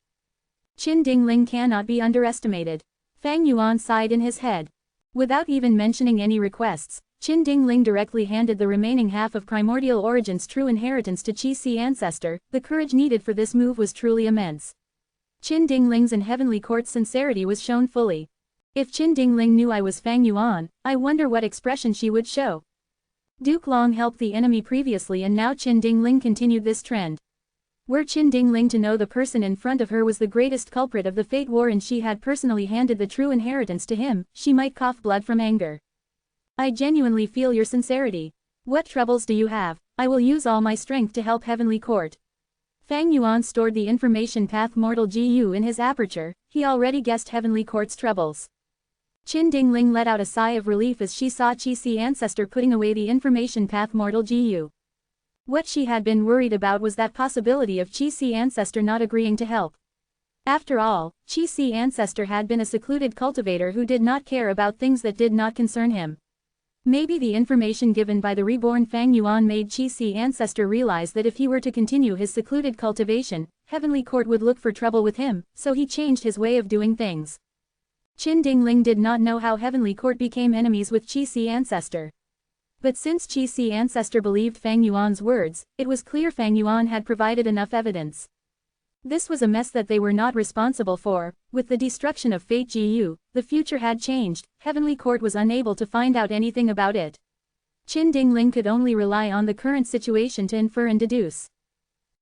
Qin Dingling cannot be underestimated. Fang Yuan sighed in his head. Without even mentioning any requests, Qin Dingling directly handed the remaining half of Primordial Origin's true inheritance to Qi Si ancestor. The courage needed for this move was truly immense. Qin Dingling's and Heavenly Court's sincerity was shown fully. If Qin Dingling knew I was Fang Yuan, I wonder what expression she would show. Duke Long helped the enemy previously and now Qin Dingling continued this trend. Were Qin Dingling to know the person in front of her was the greatest culprit of the Fate War and she had personally handed the true inheritance to him, she might cough blood from anger. I genuinely feel your sincerity. What troubles do you have? I will use all my strength to help Heavenly Court. Fang Yuan stored the information path Mortal GU in his aperture, he already guessed Heavenly Court's troubles. Qin Dingling let out a sigh of relief as she saw Qi Si ancestor putting away the information path Mortal GU. What she had been worried about was that possibility of Qi Si ancestor not agreeing to help. After all, Qi Si ancestor had been a secluded cultivator who did not care about things that did not concern him. Maybe the information given by the reborn Fang Yuan made Qi Si ancestor realize that if he were to continue his secluded cultivation, Heavenly Court would look for trouble with him, so he changed his way of doing things. Qin Dingling did not know how Heavenly Court became enemies with Qi Si ancestor. But since Qi Si ancestor believed Fang Yuan's words, it was clear Fang Yuan had provided enough evidence. This was a mess that they were not responsible for. With the destruction of Fate GU, the future had changed. Heavenly Court was unable to find out anything about it. Qin Dingling could only rely on the current situation to infer and deduce.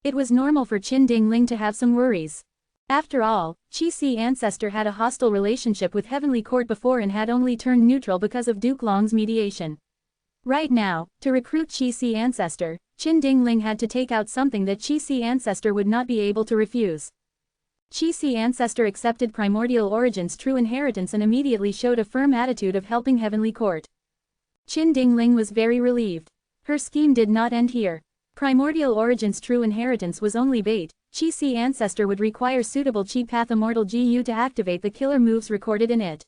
It was normal for Qin Dingling to have some worries. After all, Qi Si ancestor had a hostile relationship with Heavenly Court before and had only turned neutral because of Duke Long's mediation. Right now, to recruit Qi Si ancestor, Qin Dingling had to take out something that Qi Si ancestor would not be able to refuse. Qi Si ancestor accepted Primordial Origin's true inheritance and immediately showed a firm attitude of helping Heavenly Court. Qin Dingling was very relieved. Her scheme did not end here. Primordial Origin's true inheritance was only bait. Qi Si ancestor would require suitable Chi Path Immortal GU to activate the killer moves recorded in it.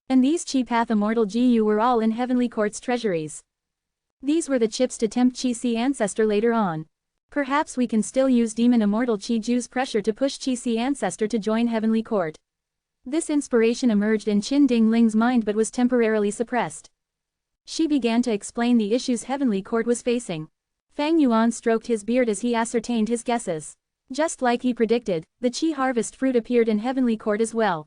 And these Chi Path Immortal GU were all in Heavenly Court's treasuries. These were the chips to tempt Qi Si ancestor later on. Perhaps we can still use Demon Immortal Chi Ju's pressure to push Qi Si ancestor to join Heavenly Court. This inspiration emerged in Qin Dingling's mind but was temporarily suppressed. She began to explain the issues Heavenly Court was facing. Fang Yuan stroked his beard as he ascertained his guesses. Just like he predicted, the Qi harvest fruit appeared in Heavenly Court as well.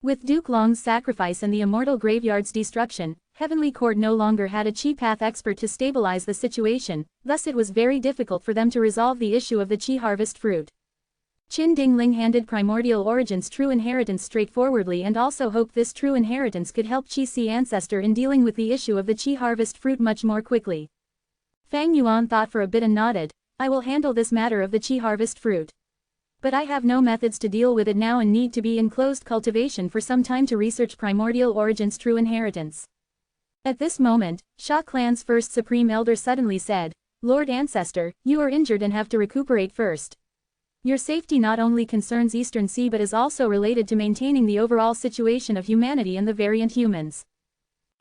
With Duke Long's sacrifice and the Immortal Graveyard's destruction, Heavenly Court no longer had a Qi Path expert to stabilize the situation, thus it was very difficult for them to resolve the issue of the Qi harvest fruit. Qin Dingling handed Primordial Origin's true inheritance straightforwardly and also hoped this true inheritance could help Qi Si ancestor in dealing with the issue of the Qi harvest fruit much more quickly. Fang Yuan thought for a bit and nodded. I will handle this matter of the Qi harvest fruit. But I have no methods to deal with it now and need to be in closed cultivation for some time to research Primordial Origin's true inheritance. At this moment, Sha Clan's first Supreme Elder suddenly said, Lord Ancestor, you are injured and have to recuperate first. Your safety not only concerns Eastern Sea but is also related to maintaining the overall situation of humanity and the variant humans.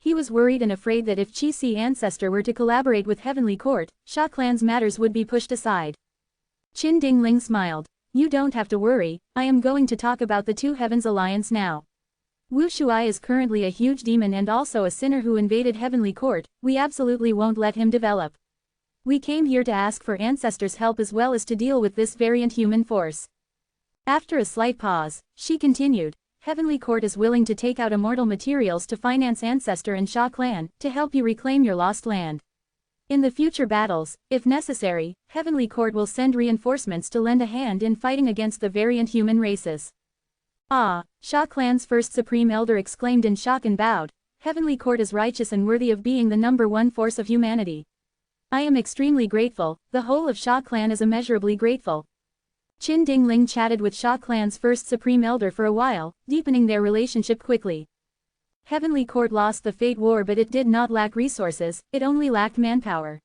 He was worried and afraid that if Qi Si ancestor were to collaborate with Heavenly Court, Sha Clan's matters would be pushed aside. Qin Dingling smiled. You don't have to worry, I am going to talk about the Two Heavens Alliance now. Wu Shuai is currently a huge demon and also a sinner who invaded Heavenly Court, we absolutely won't let him develop. We came here to ask for Ancestor's help as well as to deal with this variant human force. After a slight pause, she continued, Heavenly Court is willing to take out immortal materials to finance Ancestor and Sha Clan, to help you reclaim your lost land. In the future battles, if necessary, Heavenly Court will send reinforcements to lend a hand in fighting against the variant human races. Ah, Sha Clan's first Supreme Elder exclaimed in shock and bowed, Heavenly Court is righteous and worthy of being the #1 force of humanity. I am extremely grateful, the whole of Sha Clan is immeasurably grateful. Qin Dingling chatted with Sha Clan's first Supreme Elder for a while, deepening their relationship quickly. Heavenly Court lost the Fate War but it did not lack resources, it only lacked manpower.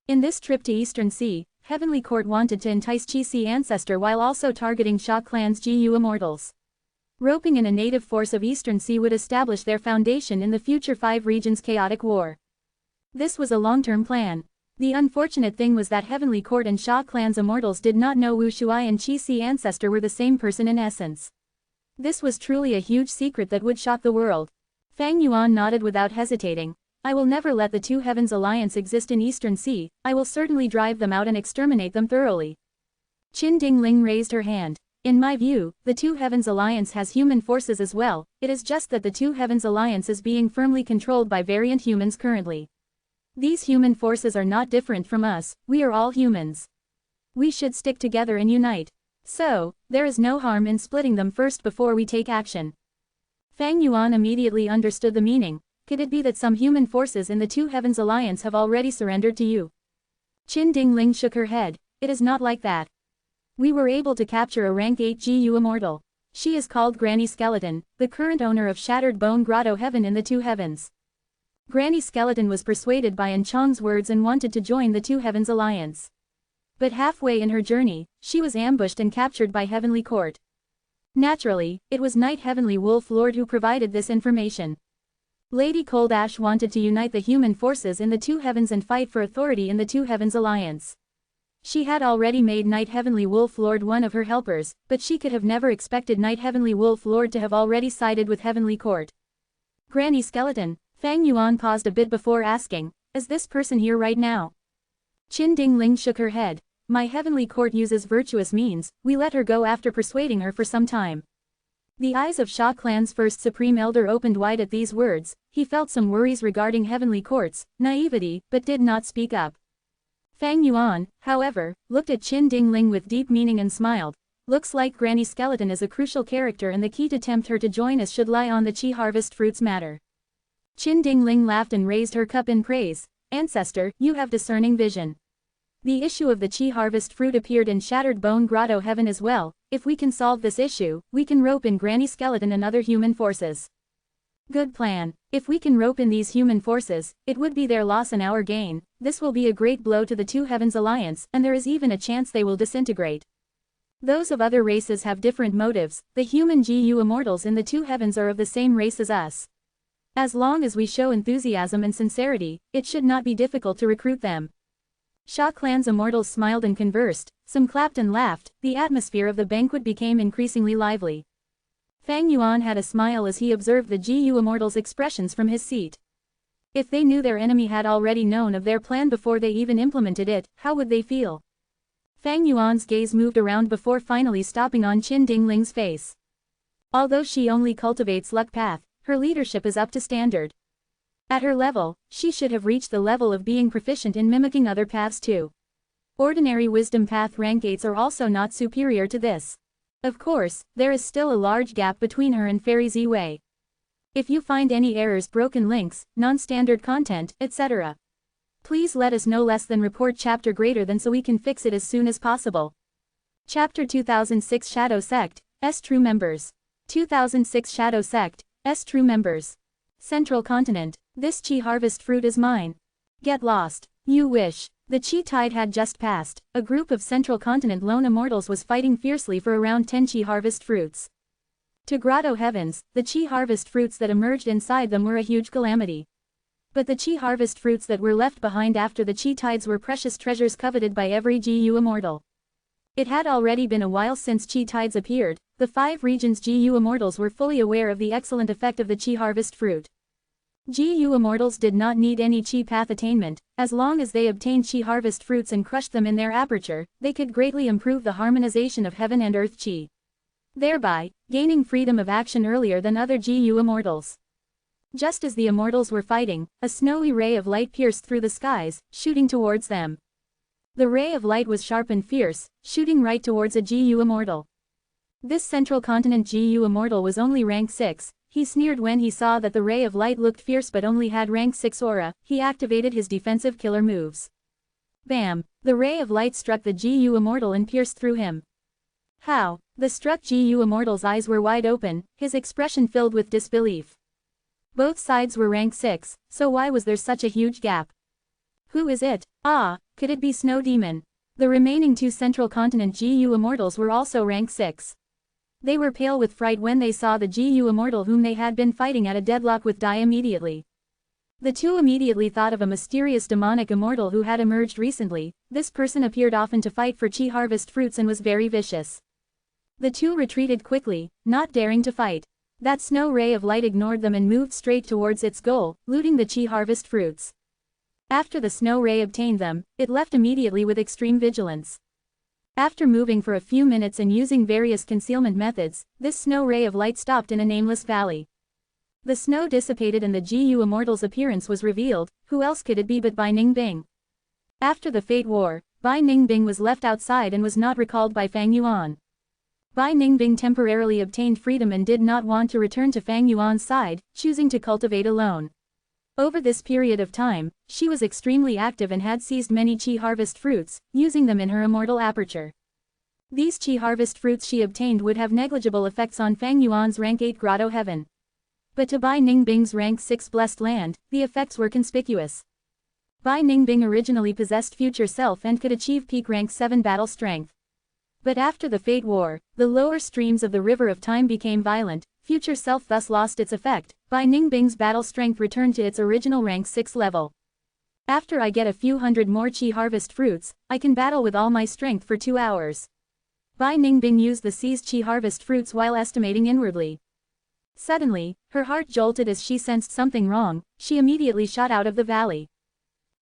In this trip to Eastern Sea, Heavenly Court wanted to entice Qi Si ancestor while also targeting Sha Clan's GU Immortals. Roping in a native force of Eastern Sea would establish their foundation in the future 5 regions chaotic war. This was a long-term plan. The unfortunate thing was that Heavenly Court and Sha clan's immortals did not know Wu Shuai and Qi Si ancestor were the same person in essence. This was truly a huge secret that would shock the world. Fang Yuan nodded without hesitating. I will never let the Two Heavens Alliance exist in Eastern Sea, I will certainly drive them out and exterminate them thoroughly. Qin Dingling raised her hand. In my view, the Two Heavens Alliance has human forces as well, it is just that the Two Heavens Alliance is being firmly controlled by variant humans currently. These human forces are not different from us, we are all humans. We should stick together and unite. So, there is no harm in splitting them first before we take action. Fang Yuan immediately understood the meaning. Could it be that some human forces in the Two Heavens Alliance have already surrendered to you? Qin Dingling shook her head. It is not like that. We were able to capture a rank 8 GU Immortal. She is called Granny Skeleton, the current owner of Shattered Bone Grotto Heaven in the Two Heavens. Granny Skeleton was persuaded by An Chang's words and wanted to join the Two Heavens Alliance. But halfway in her journey, she was ambushed and captured by Heavenly Court. Naturally, it was Knight Heavenly Wolf Lord who provided this information. Lady Cold Ash wanted to unite the human forces in the Two Heavens and fight for authority in the Two Heavens Alliance. She had already made Knight Heavenly Wolf Lord one of her helpers, but she could have never expected Knight Heavenly Wolf Lord to have already sided with Heavenly Court. Granny Skeleton, Fang Yuan paused a bit before asking, is this person here right now? Qin Dingling shook her head. My Heavenly Court uses virtuous means, we let her go after persuading her for some time. The eyes of Sha clan's first Supreme Elder opened wide at these words, he felt some worries regarding Heavenly Court's naivety, but did not speak up. Fang Yuan, however, looked at Qin Dingling with deep meaning and smiled. Looks like Granny Skeleton is a crucial character and the key to tempt her to join us should lie on the Qi Harvest Fruits matter. Qin Dingling laughed and raised her cup in praise. Ancestor, you have discerning vision. The issue of the Qi Harvest Fruit appeared in Shattered Bone Grotto Heaven as well. If we can solve this issue, we can rope in Granny Skeleton and other human forces. Good plan. If we can rope in these human forces, it would be their loss and our gain. This will be a great blow to the Two Heavens Alliance, and there is even a chance they will disintegrate. Those of other races have different motives, the human GU Immortals in the Two Heavens are of the same race as us. As long as we show enthusiasm and sincerity, it should not be difficult to recruit them. Sha clan's immortals smiled and conversed, some clapped and laughed, the atmosphere of the banquet became increasingly lively. Fang Yuan had a smile as he observed the GU Immortals' expressions from his seat. If they knew their enemy had already known of their plan before they even implemented it, how would they feel? Fang Yuan's gaze moved around before finally stopping on Qin Dingling's face. Although she only cultivates luck path, her leadership is up to standard. At her level, she should have reached the level of being proficient in mimicking other paths too. Ordinary wisdom path rank 8s are also not superior to this. Of course, there is still a large gap between her and Fairy Ziwei. If you find any errors, broken links, non-standard content, etc., please let us know. Less than report chapter greater than so we can fix it as soon as possible. Chapter 2006 Shadow Sect, S True Members. 2006 Shadow Sect, S True Members. Central Continent. This Qi Harvest Fruit is mine. Get lost. You wish. The Qi Tide had just passed. A group of Central Continent lone immortals was fighting fiercely for around 10 Qi Harvest Fruits. To Grotto Heavens, the Qi Harvest Fruits that emerged inside them were a huge calamity. But the Qi Harvest Fruits that were left behind after the Qi Tides were precious treasures coveted by every GU Immortal. It had already been a while since Qi Tides appeared. The 5 regions GU Immortals were fully aware of the excellent effect of the Qi Harvest Fruit. GU Immortals did not need any Qi path attainment, as long as they obtained Qi Harvest Fruits and crushed them in their aperture, they could greatly improve the harmonization of heaven and earth Qi, thereby gaining freedom of action earlier than other GU Immortals. Just as the Immortals were fighting, a snowy ray of light pierced through the skies, shooting towards them. The ray of light was sharp and fierce, shooting right towards a GU Immortal. This Central Continent GU Immortal was only rank 6, he sneered when he saw that the ray of light looked fierce but only had rank 6 aura. He activated his defensive killer moves. Bam! The ray of light struck the GU Immortal and pierced through him. How? The struck GU Immortal's eyes were wide open, his expression filled with disbelief. Both sides were rank 6, so why was there such a huge gap? Who is it? Ah, could it be Snow Demon? The remaining 2 Central Continent GU Immortals were also rank 6. They were pale with fright when they saw the GU Immortal whom they had been fighting at a deadlock with die immediately. The two immediately thought of a mysterious demonic immortal who had emerged recently. This person appeared often to fight for chi harvest fruits and was very vicious. The two retreated quickly, not daring to fight. That snow ray of light ignored them and moved straight towards its goal, looting the chi harvest fruits. After the snow ray obtained them, it left immediately with extreme vigilance. After moving for a few minutes and using various concealment methods, this snow ray of light stopped in a nameless valley. The snow dissipated and the Gu Immortal's appearance was revealed. Who else could it be but Bai Ningbing? After the Fate War, Bai Ningbing was left outside and was not recalled by Fang Yuan. Bai Ningbing temporarily obtained freedom and did not want to return to Fang Yuan's side, choosing to cultivate alone. Over this period of time, she was extremely active and had seized many chi harvest fruits, using them in her immortal aperture. These chi harvest fruits she obtained would have negligible effects on Fang Yuan's rank 8 grotto heaven. But to Bai Ningbing's rank 6 blessed land, the effects were conspicuous. Bai Ningbing originally possessed future self and could achieve peak rank 7 battle strength. But after the Fate War, the lower streams of the River of Time became violent, future self thus lost its effect. Bai Ningbing's battle strength returned to its original rank 6 level. After I get a few hundred more chi harvest fruits, I can battle with all my strength for 2 hours. Bai Ningbing used the seized chi harvest fruits while estimating inwardly. Suddenly, her heart jolted as she sensed something wrong. She immediately shot out of the valley.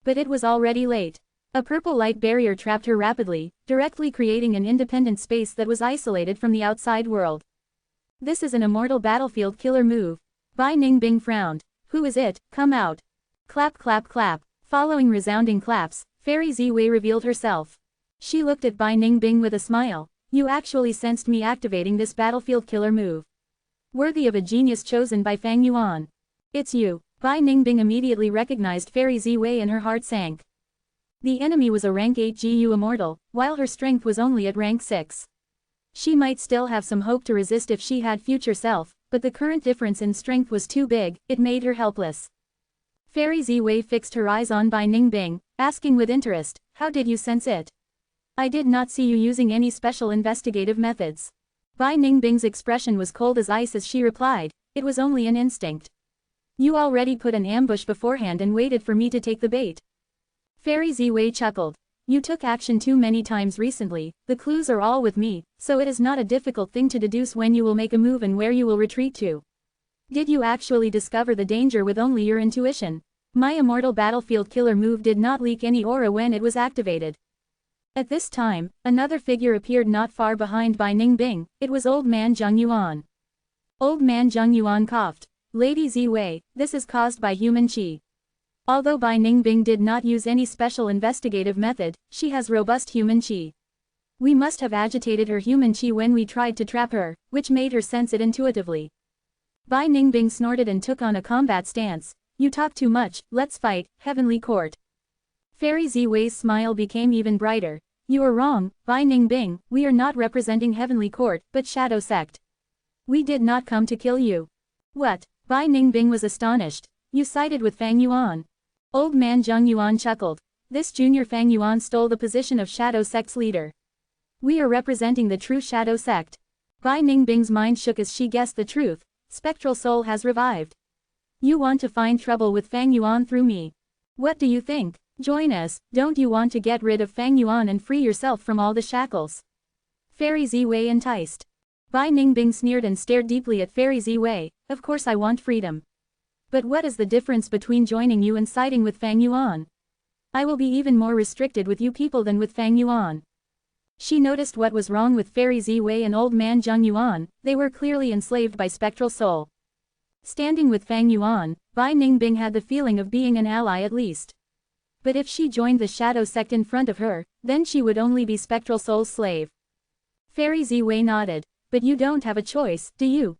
But it was already late. A purple light barrier trapped her rapidly, directly creating an independent space that was isolated from the outside world. This is an immortal battlefield killer move. Bai Ningbing frowned. Who is it? Come out. Clap clap clap. Following resounding claps, Fairy Ziwei revealed herself. She looked at Bai Ningbing with a smile. You actually sensed me activating this battlefield killer move. Worthy of a genius chosen by Fang Yuan. It's you. Bai Ningbing immediately recognized Fairy Ziwei and her heart sank. The enemy was a rank 8 Gu Immortal, while her strength was only at rank 6. She might still have some hope to resist if she had future self, but the current difference in strength was too big. It made her helpless. Fairy Ziwei fixed her eyes on Bai Ningbing, asking with interest, how did you sense it? I did not see you using any special investigative methods. Bai Ningbing's expression was cold as ice as she replied, it was only an instinct. You already put an ambush beforehand and waited for me to take the bait. Fairy Ziwei chuckled. You took action too many times recently. The clues are all with me, so it is not a difficult thing to deduce when you will make a move and where you will retreat to. Did you actually discover the danger with only your intuition? My immortal battlefield killer move did not leak any aura when it was activated. At this time, another figure appeared not far behind Bai Ningbing. It was Old Man Zheng Yuan. Old Man Zheng Yuan coughed. Lady Ziwei, this is caused by human qi. Although Bai Ningbing did not use any special investigative method, she has robust human qi. We must have agitated her human qi when we tried to trap her, which made her sense it intuitively. Bai Ningbing snorted and took on a combat stance. You talk too much, let's fight, Heavenly Court. Fairy Ziwei's smile became even brighter. You are wrong, Bai Ningbing, we are not representing Heavenly Court, but Shadow Sect. We did not come to kill you. What? Bai Ningbing was astonished. You sided with Fang Yuan. Old Man Zheng Yuan chuckled. This junior Fang Yuan stole the position of Shadow Sect's leader. We are representing the true Shadow Sect. Bai Ningbing's mind shook as she guessed the truth. Spectral soul has revived. You want to find trouble with Fang Yuan through me. What do you think? Join us, don't you want to get rid of Fang Yuan and free yourself from all the shackles? Fairy Ziwei enticed. Bai Ningbing sneered and stared deeply at Fairy Ziwei. Of course I want freedom. But what is the difference between joining you and siding with Fang Yuan? I will be even more restricted with you people than with Fang Yuan. She noticed what was wrong with Fairy Ziwei and Old Man Zheng Yuan. They were clearly enslaved by spectral soul. Standing with Fang Yuan, Bai Ningbing had the feeling of being an ally at least. But if she joined the Shadow Sect in front of her, then she would only be spectral soul's slave. Fairy Ziwei nodded. But you don't have a choice, do you?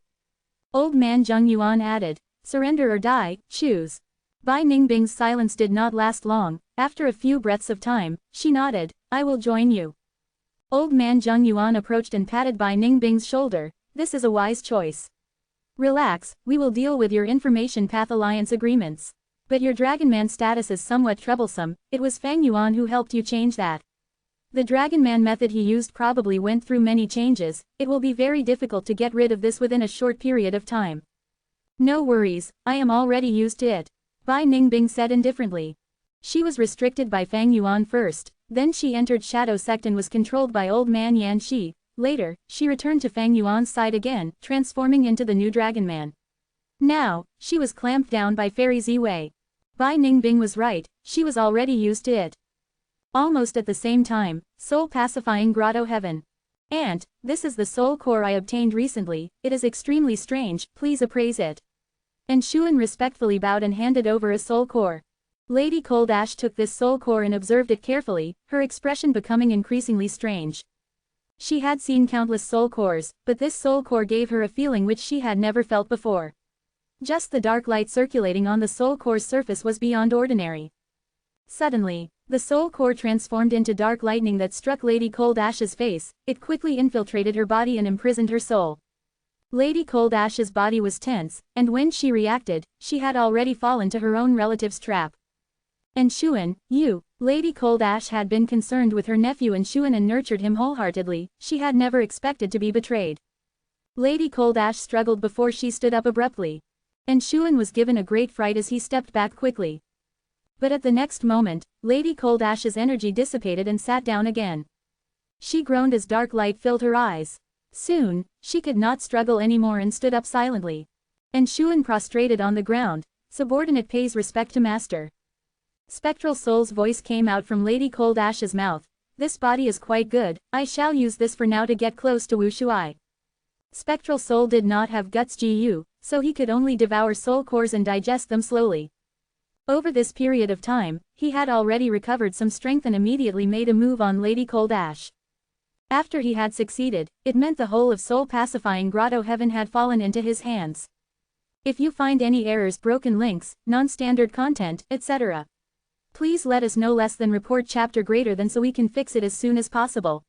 Old Man Zheng Yuan added. Surrender or die, choose. Bai Ningbing's silence did not last long. After a few breaths of time, she nodded. I will join you. Old Man Zheng Yuan approached and patted Bai Ningbing's shoulder. This is a wise choice. Relax, we will deal with your information path alliance agreements. But your Dragonman status is somewhat troublesome. It was Fang Yuan who helped you change that. The Dragonman method he used probably went through many changes. It will be very difficult to get rid of this within a short period of time. No worries, I am already used to it. Bai Ningbing said indifferently. She was restricted by Fang Yuan first, then she entered Shadow Sect and was controlled by Old Man Yan Shi. Later, she returned to Fang Yuan's side again, transforming into the new Dragon Man. Now, she was clamped down by Fairy Ziwei. Bai Ningbing was right, she was already used to it. Almost at the same time, soul pacifying grotto heaven. Aunt, this is the soul core I obtained recently, it is extremely strange, please appraise it. And Shuan respectfully bowed and handed over a soul core. Lady Cold Ash took this soul core and observed it carefully, her expression becoming increasingly strange. She had seen countless soul cores, but this soul core gave her a feeling which she had never felt before. Just the dark light circulating on the soul core's surface was beyond ordinary. Suddenly, the soul core transformed into dark lightning that struck Lady Cold Ash's face. It quickly infiltrated her body and imprisoned her soul. Lady Cold Ash's body was tense, and when she reacted, she had already fallen to her own relative's trap. And Shuan, Lady Cold Ash had been concerned with her nephew and Shuan and nurtured him wholeheartedly. She had never expected to be betrayed. Lady Cold Ash struggled before she stood up abruptly. And Shuan was given a great fright as he stepped back quickly. But at the next moment, Lady Cold Ash's energy dissipated and sat down again. She groaned as dark light filled her eyes. Soon, she could not struggle anymore and stood up silently. And Shuan prostrated on the ground. Subordinate pays respect to master. Spectral Soul's voice came out from Lady Cold Ash's mouth. This body is quite good, I shall use this for now to get close to Wu Shuai. Spectral Soul did not have guts GU, so he could only devour soul cores and digest them slowly. Over this period of time, he had already recovered some strength and immediately made a move on Lady Cold Ash. After he had succeeded, it meant the whole of soul pacifying grotto heaven had fallen into his hands. If you find any errors, broken links, non-standard content, etc., please let us know. Less than report chapter greater than so we can fix it as soon as possible.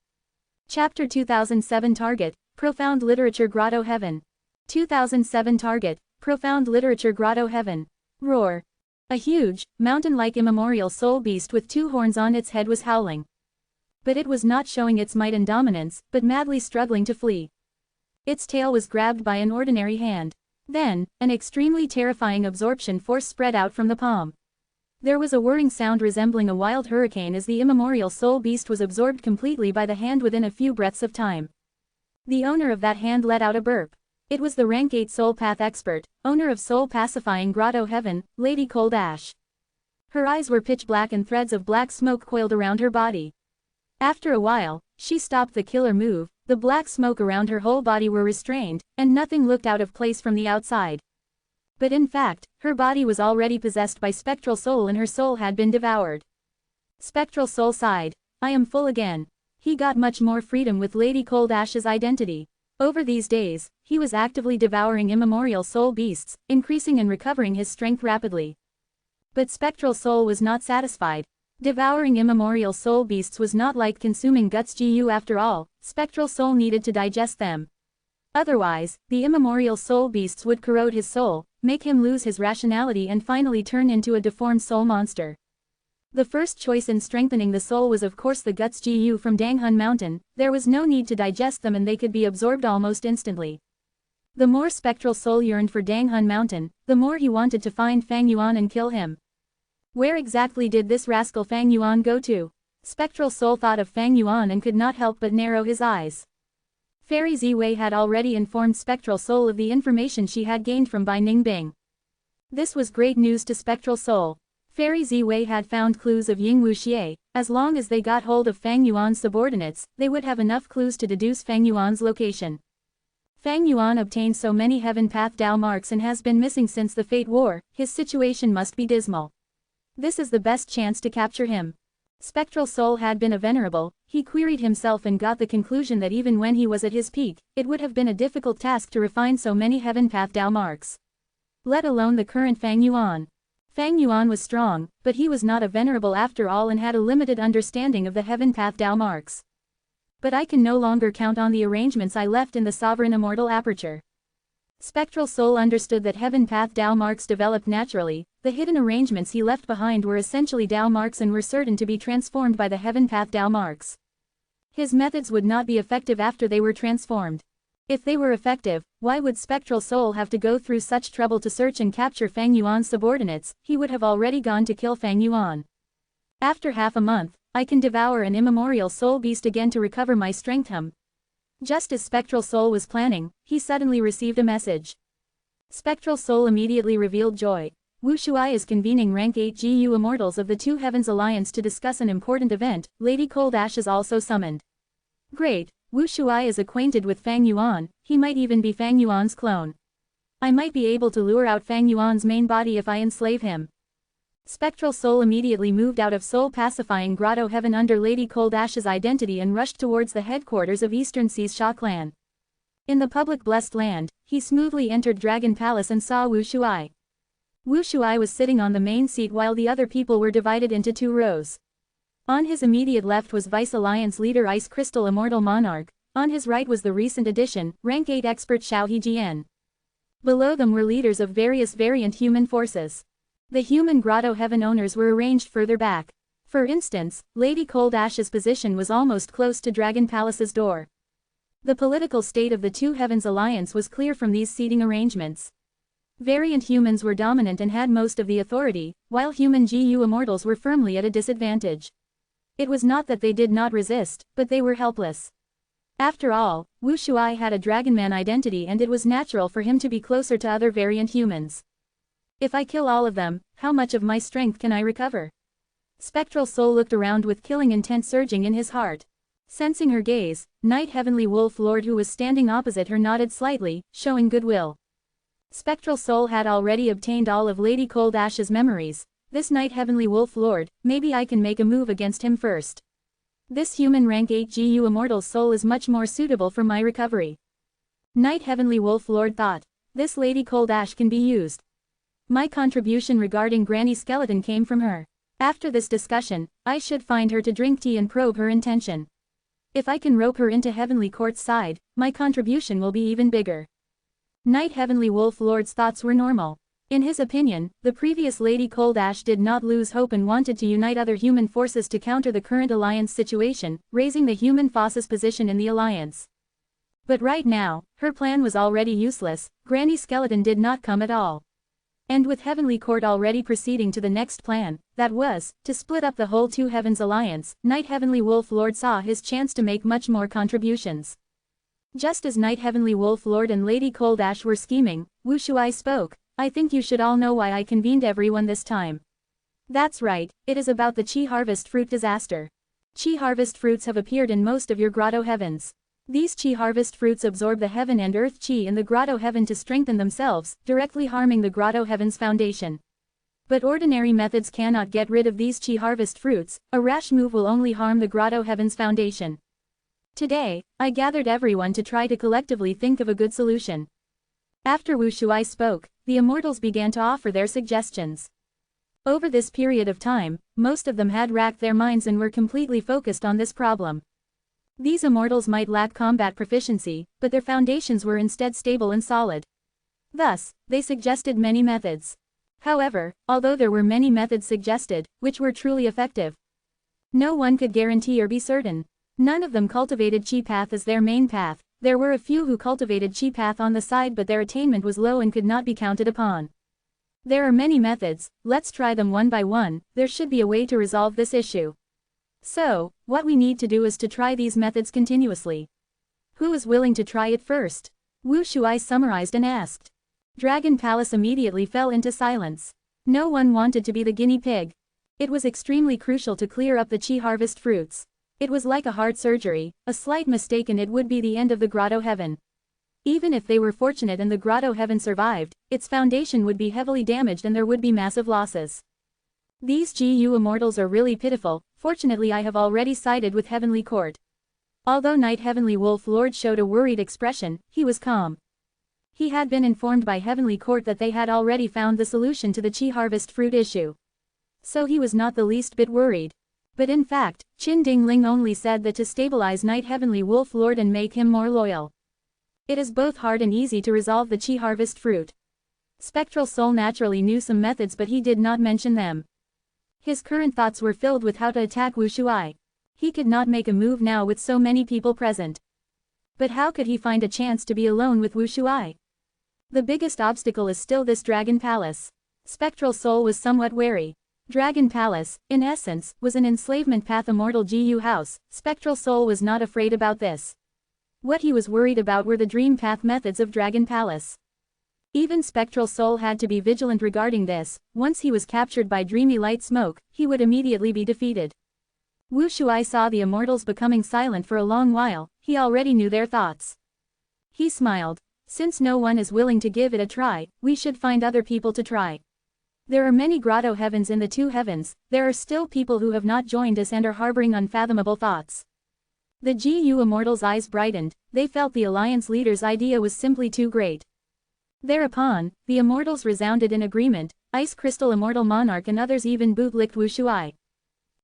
Chapter 2007 Target, Profound Literature Grotto Heaven. 2007 Target, Profound Literature Grotto Heaven. Roar. A huge, mountain-like immemorial soul beast with two horns on its head was howling. But it was not showing its might and dominance, but madly struggling to flee. Its tail was grabbed by an ordinary hand. Then, an extremely terrifying absorption force spread out from the palm. There was a whirring sound resembling a wild hurricane as the immemorial soul beast was absorbed completely by the hand within a few breaths of time. The owner of that hand let out a burp. It was the rank 8 soul path expert, owner of soul pacifying grotto heaven, Lady Cold Ash. Her eyes were pitch black and threads of black smoke coiled around her body. After a while, she stopped the killer move. The black smoke around her whole body were restrained, and nothing looked out of place from the outside. But in fact, her body was already possessed by Spectral Soul and her soul had been devoured. Spectral Soul sighed. I am full again. He got much more freedom with Lady Cold Ash's identity. Over these days, he was actively devouring immemorial soul beasts, increasing and recovering his strength rapidly. But Spectral Soul was not satisfied. Devouring immemorial soul beasts was not like consuming guts GU after all. Spectral Soul needed to digest them. Otherwise, the immemorial soul beasts would corrode his soul, make him lose his rationality and finally turn into a deformed soul monster. The first choice in strengthening the soul was of course the guts GU from Danghun Mountain. There was no need to digest them and they could be absorbed almost instantly. The more Spectral Soul yearned for Danghun Mountain, the more he wanted to find Fang Yuan and kill him. Where exactly did this rascal Fang Yuan go to? Spectral Soul thought of Fang Yuan and could not help but narrow his eyes. Fairy Ziwei had already informed Spectral Soul of the information she had gained from Bai Ningbing. This was great news to Spectral Soul. Fairy Ziwei had found clues of Ying Wuxie. As long as they got hold of Fang Yuan's subordinates, they would have enough clues to deduce Fang Yuan's location. Fang Yuan obtained so many Heaven Path Dao marks and has been missing since the Fate War. His situation must be dismal. This is the best chance to capture him. Spectral Soul had been a Venerable. He queried himself and got the conclusion that even when he was at his peak, it would have been a difficult task to refine so many Heaven Path Dao marks. Let alone the current Fang Yuan. Fang Yuan was strong, but he was not a Venerable after all and had a limited understanding of the Heaven Path Dao marks. But I can no longer count on the arrangements I left in the Sovereign Immortal Aperture. Spectral Soul understood that Heaven Path Dao marks developed naturally. The hidden arrangements he left behind were essentially Dao marks and were certain to be transformed by the Heaven Path Dao marks. His methods would not be effective after they were transformed. If they were effective, why would Spectral Soul have to go through such trouble to search and capture Fang Yuan's subordinates? He would have already gone to kill Fang Yuan. After half a month, I can devour an immemorial soul beast again to recover my strength. Just as Spectral Soul was planning, he suddenly received a message. Spectral Soul immediately revealed joy. Wu Shuai is convening rank 8 GU Immortals of the Two Heavens Alliance to discuss an important event. Lady Cold Ash is also summoned. Great, Wu Shuai is acquainted with Fang Yuan, he might even be Fang Yuan's clone. I might be able to lure out Fang Yuan's main body if I enslave him. Spectral Soul immediately moved out of Soul Pacifying Grotto Heaven under Lady Cold Ash's identity and rushed towards the headquarters of Eastern Sea's Sha clan. In the public blessed land, he smoothly entered Dragon Palace and saw Wu Shuai. Wu Shuai was sitting on the main seat while the other people were divided into 2 rows. On his immediate left was Vice Alliance leader Ice Crystal Immortal Monarch, on his right was the recent addition, rank 8 expert Xiao Hejian. Below them were leaders of various variant human forces. The human Grotto Heaven owners were arranged further back. For instance, Lady Cold Ash's position was almost close to Dragon Palace's door. The political state of the Two Heavens Alliance was clear from these seating arrangements. Variant humans were dominant and had most of the authority, while human GU Immortals were firmly at a disadvantage. It was not that they did not resist, but they were helpless. After all, Wu Shuai had a Dragonman identity and it was natural for him to be closer to other variant humans. If I kill all of them, how much of my strength can I recover? Spectral Soul looked around with killing intent surging in his heart. Sensing her gaze, Night Heavenly Wolf Lord who was standing opposite her nodded slightly, showing goodwill. Spectral Soul had already obtained all of Lady Cold Ash's memories. This Night Heavenly Wolf Lord, maybe I can make a move against him first. This human rank 8 GU Immortal soul is much more suitable for my recovery. Night Heavenly Wolf Lord thought. This Lady Cold Ash can be used. My contribution regarding Granny Skeleton came from her. After this discussion, I should find her to drink tea and probe her intention. If I can rope her into Heavenly Court's side, my contribution will be even bigger. Night Heavenly Wolf Lord's thoughts were normal. In his opinion, the previous Lady Cold Ash did not lose hope and wanted to unite other human forces to counter the current alliance situation, raising the human forces position in the alliance. But right now, her plan was already useless. Granny Skeleton did not come at all. And with Heavenly Court already proceeding to the next plan, that was, to split up the whole Two Heavens Alliance, Night Heavenly Wolf Lord saw his chance to make much more contributions. Just as Night Heavenly Wolf Lord and Lady Cold Ash were scheming, Wu Shuai spoke. I think you should all know why I convened everyone this time. That's right, it is about the Chi Harvest Fruit disaster. Chi Harvest Fruits have appeared in most of your Grotto Heavens. These Chi Harvest Fruits absorb the Heaven and Earth Chi in the Grotto Heaven to strengthen themselves, directly harming the Grotto Heaven's foundation. But ordinary methods cannot get rid of these Chi Harvest Fruits. A rash move will only harm the Grotto Heaven's foundation. Today, I gathered everyone to try to collectively think of a good solution. After Wu Shuai spoke, the Immortals began to offer their suggestions. Over this period of time, most of them had racked their minds and were completely focused on this problem. These Immortals might lack combat proficiency, but their foundations were instead stable and solid. Thus, they suggested many methods. However, although there were many methods suggested, which were truly effective, no one could guarantee or be certain. None of them cultivated Chi Path as their main path. There were a few who cultivated Chi Path on the side but their attainment was low and could not be counted upon. There are many methods, let's try them one by one. There should be a way to resolve this issue. So, what we need to do is to try these methods continuously. Who is willing to try it first? Wu Shuai summarized and asked. Dragon Palace immediately fell into silence. No one wanted to be the guinea pig. It was extremely crucial to clear up the Chi Harvest Fruits. It was like a heart surgery, a slight mistake and it would be the end of the Grotto Heaven. Even if they were fortunate and the Grotto Heaven survived, its foundation would be heavily damaged and there would be massive losses. These GU Immortals are really pitiful. Fortunately I have already sided with Heavenly Court. Although Night Heavenly Wolf Lord showed a worried expression, he was calm. He had been informed by Heavenly Court that they had already found the solution to the Chi Harvest Fruit issue. So he was not the least bit worried. But in fact, Qin Dingling only said that to stabilize Night Heavenly Wolf Lord and make him more loyal. It is both hard and easy to resolve the Chi Harvest Fruit. Spectral Soul naturally knew some methods but he did not mention them. His current thoughts were filled with how to attack Wu Shuai. He could not make a move now with so many people present. But how could he find a chance to be alone with Wu Shuai? The biggest obstacle is still this Dragon Palace. Spectral Soul was somewhat wary. Dragon Palace, in essence, was an enslavement path Immortal GU house. Spectral Soul was not afraid about this. What he was worried about were the dream path methods of Dragon Palace. Even Spectral Soul had to be vigilant regarding this. Once he was captured by dreamy light smoke, he would immediately be defeated. Wu Shuai saw the immortals becoming silent for a long while. He already knew their thoughts. He smiled. Since no one is willing to give it a try, we should find other people to try. There are many grotto heavens in the two heavens. There are still people who have not joined us and are harboring unfathomable thoughts. The GU immortals' eyes brightened. They felt the alliance leader's idea was simply too great. Thereupon, the immortals resounded in agreement. Ice Crystal Immortal Monarch and others even bootlicked Wu Shuai.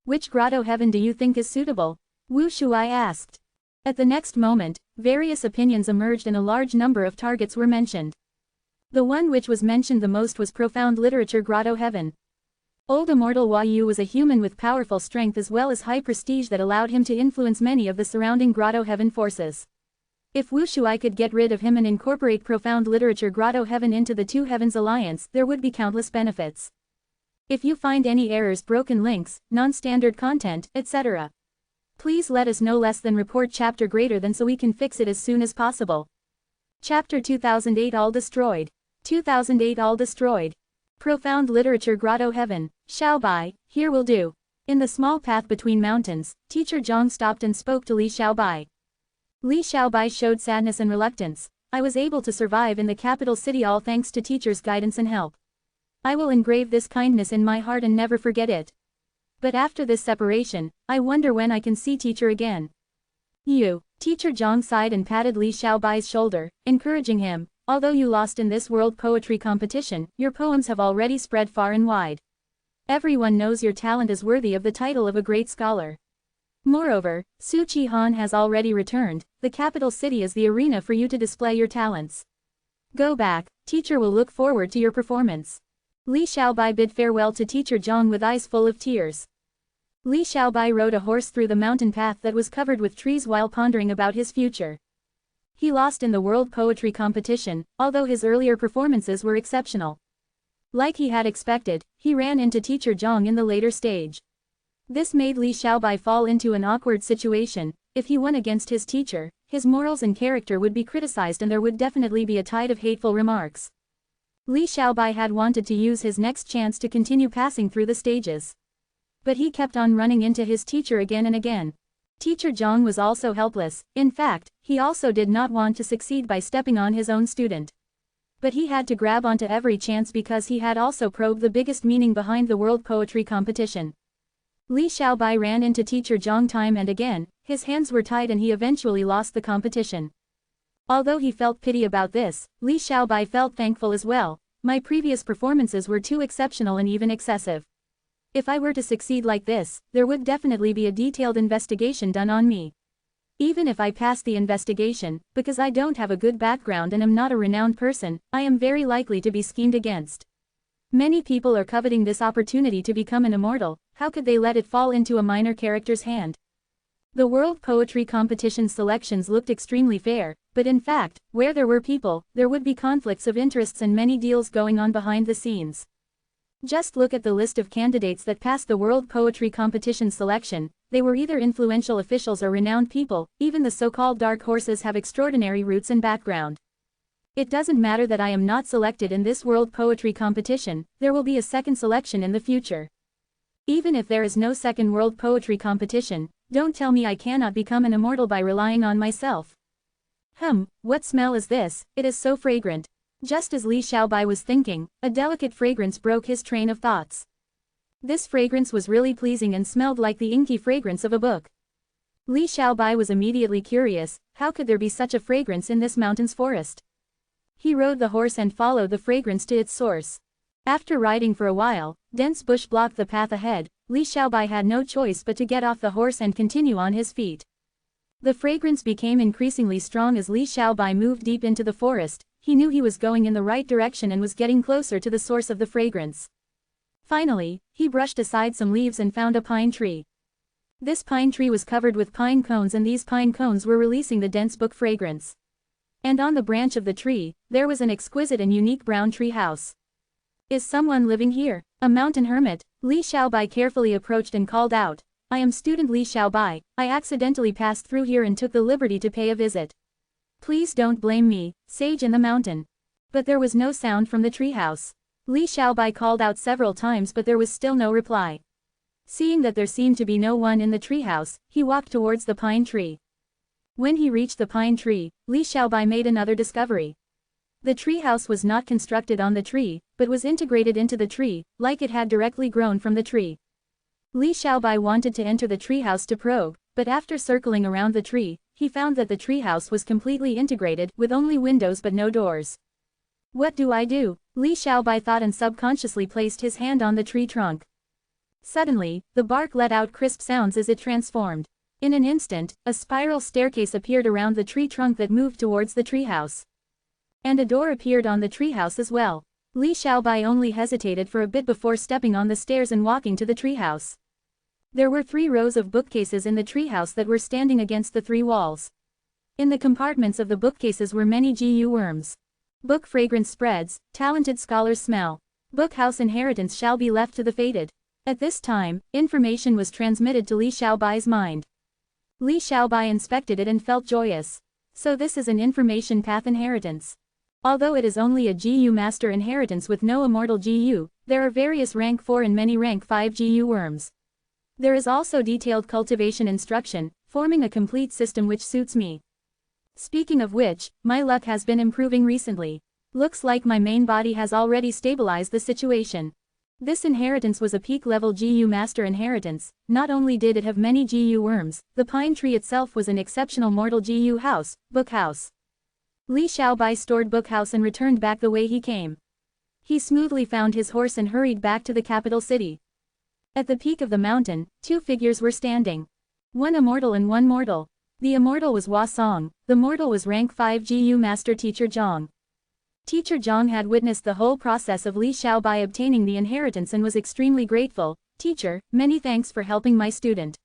Which grotto heaven do you think is suitable? Wu Shuai asked. At the next moment, various opinions emerged and a large number of targets were mentioned. The one which was mentioned the most was Profound Literature Grotto Heaven. Old Immortal Yu was a human with powerful strength as well as high prestige that allowed him to influence many of the surrounding Grotto Heaven forces. If Wu Shuai could get rid of him and incorporate Profound Literature Grotto Heaven into the Two Heavens Alliance, there would be countless benefits. If you find any errors, broken links, non-standard content, etc., please let us know. Less than report chapter greater than so we can fix it as soon as possible. Chapter 2008 All Destroyed. 2008 All Destroyed. Profound Literature Grotto Heaven. Xiaobai, here will do. In the small path between mountains, Teacher Zhang stopped and spoke to Li Xiaobai. Li Xiaobai showed sadness and reluctance. I was able to survive in the capital city all thanks to teacher's guidance and help. I will engrave this kindness in my heart and never forget it. But after this separation, I wonder when I can see teacher again. Teacher Zhang sighed and patted Li Xiaobai's shoulder, encouraging him. Although you lost in this world poetry competition, your poems have already spread far and wide. Everyone knows your talent is worthy of the title of a great scholar. Moreover, Su Qi Han has already returned. The capital city is the arena for you to display your talents. Go back, teacher will look forward to your performance. Li Xiaobai bid farewell to Teacher Zhang with eyes full of tears. Li Xiaobai rode a horse through the mountain path that was covered with trees while pondering about his future. He lost in the world poetry competition, although his earlier performances were exceptional. Like he had expected, he ran into Teacher Zhang in the later stage. This made Li Xiaobai fall into an awkward situation. If he won against his teacher, his morals and character would be criticized and there would definitely be a tide of hateful remarks. Li Xiaobai had wanted to use his next chance to continue passing through the stages. But he kept on running into his teacher again and again. Teacher Zhang was also helpless. In fact, he also did not want to succeed by stepping on his own student. But he had to grab onto every chance because he had also probed the biggest meaning behind the world poetry competition. Li Xiaobai ran into Teacher Zhang time and again. His hands were tied and he eventually lost the competition. Although he felt pity about this, Li Xiaobai felt thankful as well. My previous performances were too exceptional and even excessive. If I were to succeed like this, there would definitely be a detailed investigation done on me. Even if I pass the investigation, because I don't have a good background and am not a renowned person, I am very likely to be schemed against. Many people are coveting this opportunity to become an immortal. How could they let it fall into a minor character's hand? The world poetry competition selections looked extremely fair, but in fact, where there were people, there would be conflicts of interests and many deals going on behind the scenes. Just look at the list of candidates that passed the world poetry competition selection. They were either influential officials or renowned people. Even the so-called dark horses have extraordinary roots and background. It doesn't matter that I am not selected in this world poetry competition, there will be a second selection in the future. Even if there is no second world poetry competition, don't tell me I cannot become an immortal by relying on myself. What smell is this? It is so fragrant. Just as Li Xiaobai was thinking, a delicate fragrance broke his train of thoughts. This fragrance was really pleasing and smelled like the inky fragrance of a book. Li Xiaobai was immediately curious. How could there be such a fragrance in this mountain's forest? He rode the horse and followed the fragrance to its source. After riding for a while, dense bush blocked the path ahead. Li Xiaobai had no choice but to get off the horse and continue on his feet. The fragrance became increasingly strong as Li Xiaobai moved deep into the forest. He knew he was going in the right direction and was getting closer to the source of the fragrance. Finally, he brushed aside some leaves and found a pine tree. This pine tree was covered with pine cones, and these pine cones were releasing the dense book fragrance. And on the branch of the tree, there was an exquisite and unique brown tree house. Is someone living here? A mountain hermit? Li Xiaobai carefully approached and called out. I am student Li Xiaobai. I accidentally passed through here and took the liberty to pay a visit. Please don't blame me, sage in the mountain. But there was no sound from the treehouse. Li Xiaobai called out several times, but there was still no reply. Seeing that there seemed to be no one in the treehouse, he walked towards the pine tree. When he reached the pine tree, Li Xiaobai made another discovery. The treehouse was not constructed on the tree, but was integrated into the tree, like it had directly grown from the tree. Li Xiaobai wanted to enter the treehouse to probe, but after circling around the tree, he found that the treehouse was completely integrated, with only windows but no doors. What do I do? Li Xiaobai thought and subconsciously placed his hand on the tree trunk. Suddenly, the bark let out crisp sounds as it transformed. In an instant, a spiral staircase appeared around the tree trunk that moved towards the treehouse. And a door appeared on the treehouse as well. Li Xiaobai only hesitated for a bit before stepping on the stairs and walking to the treehouse. There were 3 rows of bookcases in the treehouse that were standing against the 3 walls. In the compartments of the bookcases were many GU worms. Book fragrance spreads, talented scholars smell. Book house inheritance shall be left to the fated. At this time, information was transmitted to Li Xiaobai's mind. Li Xiaobai inspected it and felt joyous. So this is an information path inheritance. Although it is only a GU master inheritance with no immortal GU, there are various rank 4 and many rank 5 GU worms. There is also detailed cultivation instruction, forming a complete system which suits me. Speaking of which, my luck has been improving recently. Looks like my main body has already stabilized the situation. This inheritance was a peak-level GU master inheritance. Not only did it have many GU worms, the pine tree itself was an exceptional mortal GU house, book house. Li Xiaobai stored book house and returned back the way he came. He smoothly found his horse and hurried back to the capital city. At the peak of the mountain, 2 figures were standing. One immortal and one mortal. The immortal was Hua Song, the mortal was rank 5 GU master Teacher Zhang. Teacher Zhang had witnessed the whole process of Li Xiaobai obtaining the inheritance and was extremely grateful. Teacher, many thanks for helping my student.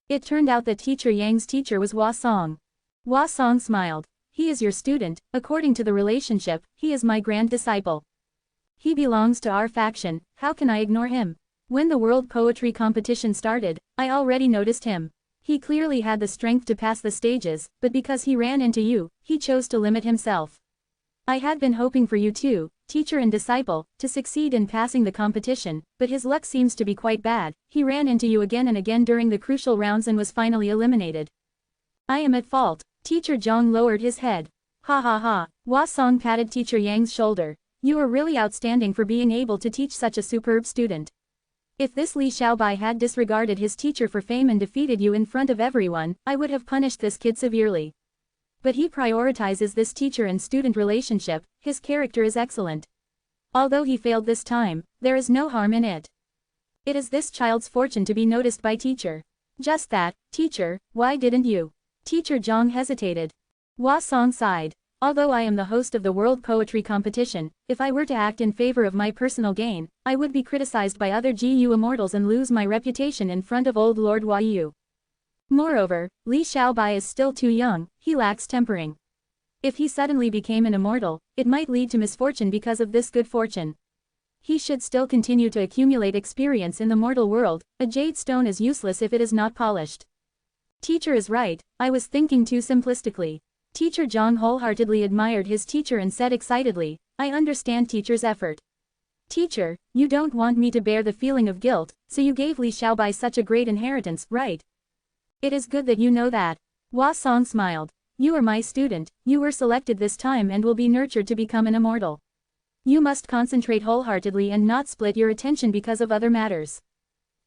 It turned out that Teacher Yang's teacher was Hua Song. Hua Song smiled. He is your student, according to the relationship, he is my grand disciple. He belongs to our faction, how can I ignore him? When the World Poetry Competition started, I already noticed him. He clearly had the strength to pass the stages, but because he ran into you, he chose to limit himself. I had been hoping for you too, teacher and disciple, to succeed in passing the competition, but his luck seems to be quite bad. He ran into you again and again during the crucial rounds and was finally eliminated. I am at fault. Teacher Zhang lowered his head. Ha ha ha. Hua Song patted Teacher Yang's shoulder. You are really outstanding for being able to teach such a superb student. If this Li Xiaobai had disregarded his teacher for fame and defeated you in front of everyone, I would have punished this kid severely. But he prioritizes this teacher and student relationship, his character is excellent. Although he failed this time, there is no harm in it. It is this child's fortune to be noticed by teacher. Just that, teacher, why didn't you? Teacher Zhang hesitated. Hua Song sighed. Although I am the host of the World Poetry Competition, if I were to act in favor of my personal gain, I would be criticized by other GU immortals and lose my reputation in front of old Lord Hua Yu. Moreover, Li Xiaobai is still too young, he lacks tempering. If he suddenly became an immortal, it might lead to misfortune because of this good fortune. He should still continue to accumulate experience in the mortal world. A jade stone is useless if it is not polished. Teacher is right, I was thinking too simplistically. Teacher Zhang wholeheartedly admired his teacher and said excitedly, I understand teacher's effort. Teacher, you don't want me to bear the feeling of guilt, so you gave Li Xiaobai such a great inheritance, right? It is good that you know that. Hua Song smiled. You are my student, you were selected this time and will be nurtured to become an immortal. You must concentrate wholeheartedly and not split your attention because of other matters.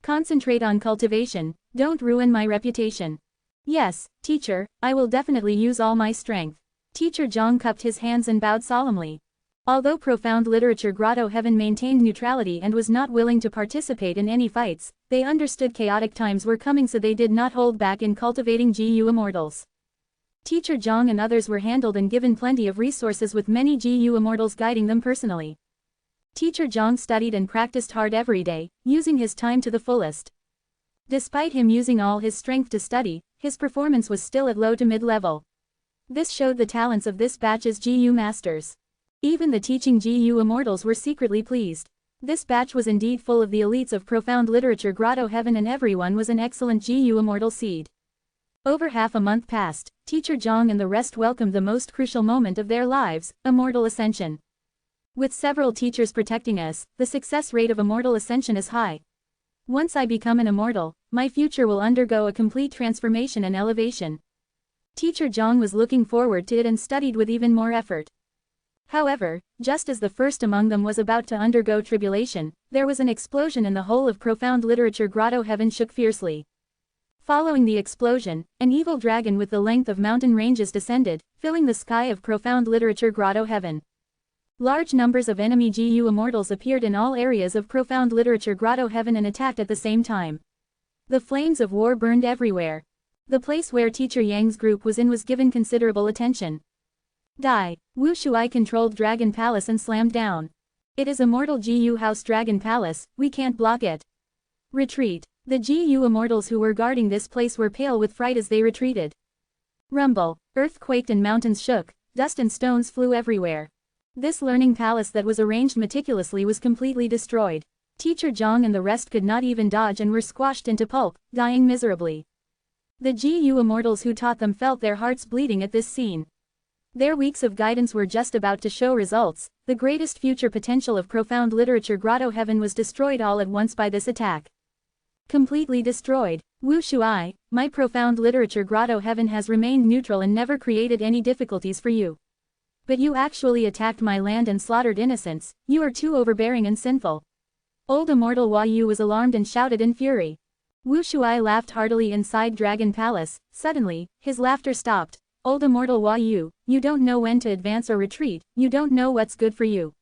Concentrate on cultivation, don't ruin my reputation. Yes, teacher, I will definitely use all my strength. Teacher Zhang cupped his hands and bowed solemnly. Although Profound Literature Grotto Heaven maintained neutrality and was not willing to participate in any fights, they understood chaotic times were coming, so they did not hold back in cultivating GU immortals. Teacher Zhang and others were handled and given plenty of resources with many GU immortals guiding them personally. Teacher Zhang studied and practiced hard every day, using his time to the fullest. Despite him using all his strength to study, his performance was still at low to mid-level. This showed the talents of this batch's GU masters. Even the teaching GU immortals were secretly pleased. This batch was indeed full of the elites of profound literature Grotto Heaven, and everyone was an excellent GU immortal seed. Over half a month passed, Teacher Zhang and the rest welcomed the most crucial moment of their lives, Immortal Ascension. With several teachers protecting us, the success rate of Immortal Ascension is high. Once I become an immortal, my future will undergo a complete transformation and elevation. Teacher Zhang was looking forward to it and studied with even more effort. However, just as the first among them was about to undergo tribulation, there was an explosion and the whole of profound literature Grotto Heaven shook fiercely. Following the explosion, an evil dragon with the length of mountain ranges descended, filling the sky of profound literature Grotto Heaven. Large numbers of enemy GU immortals appeared in all areas of profound literature Grotto Heaven and attacked at the same time. The flames of war burned everywhere. The place where Teacher Yang's group was in was given considerable attention. Die. Wu Shuai controlled Dragon Palace and slammed down. It is Immortal GU House Dragon Palace, we can't block it. Retreat. The GU immortals who were guarding this place were pale with fright as they retreated. Rumble. Earth quaked and mountains shook, dust and stones flew everywhere. This learning palace that was arranged meticulously was completely destroyed. Teacher Zhang and the rest could not even dodge and were squashed into pulp, dying miserably. The GU immortals who taught them felt their hearts bleeding at this scene. Their weeks of guidance were just about to show results. The greatest future potential of profound literature Grotto Heaven was destroyed all at once by this attack. Completely destroyed. Wu Shuai, my profound literature Grotto Heaven has remained neutral and never created any difficulties for you. But you actually attacked my land and slaughtered innocents, you are too overbearing and sinful. Old Immortal Hua Yu was alarmed and shouted in fury. Wu Shuai laughed heartily inside Dragon Palace. Suddenly, his laughter stopped. Old Immortal Hua Yu, you don't know when to advance or retreat, you don't know what's good for you.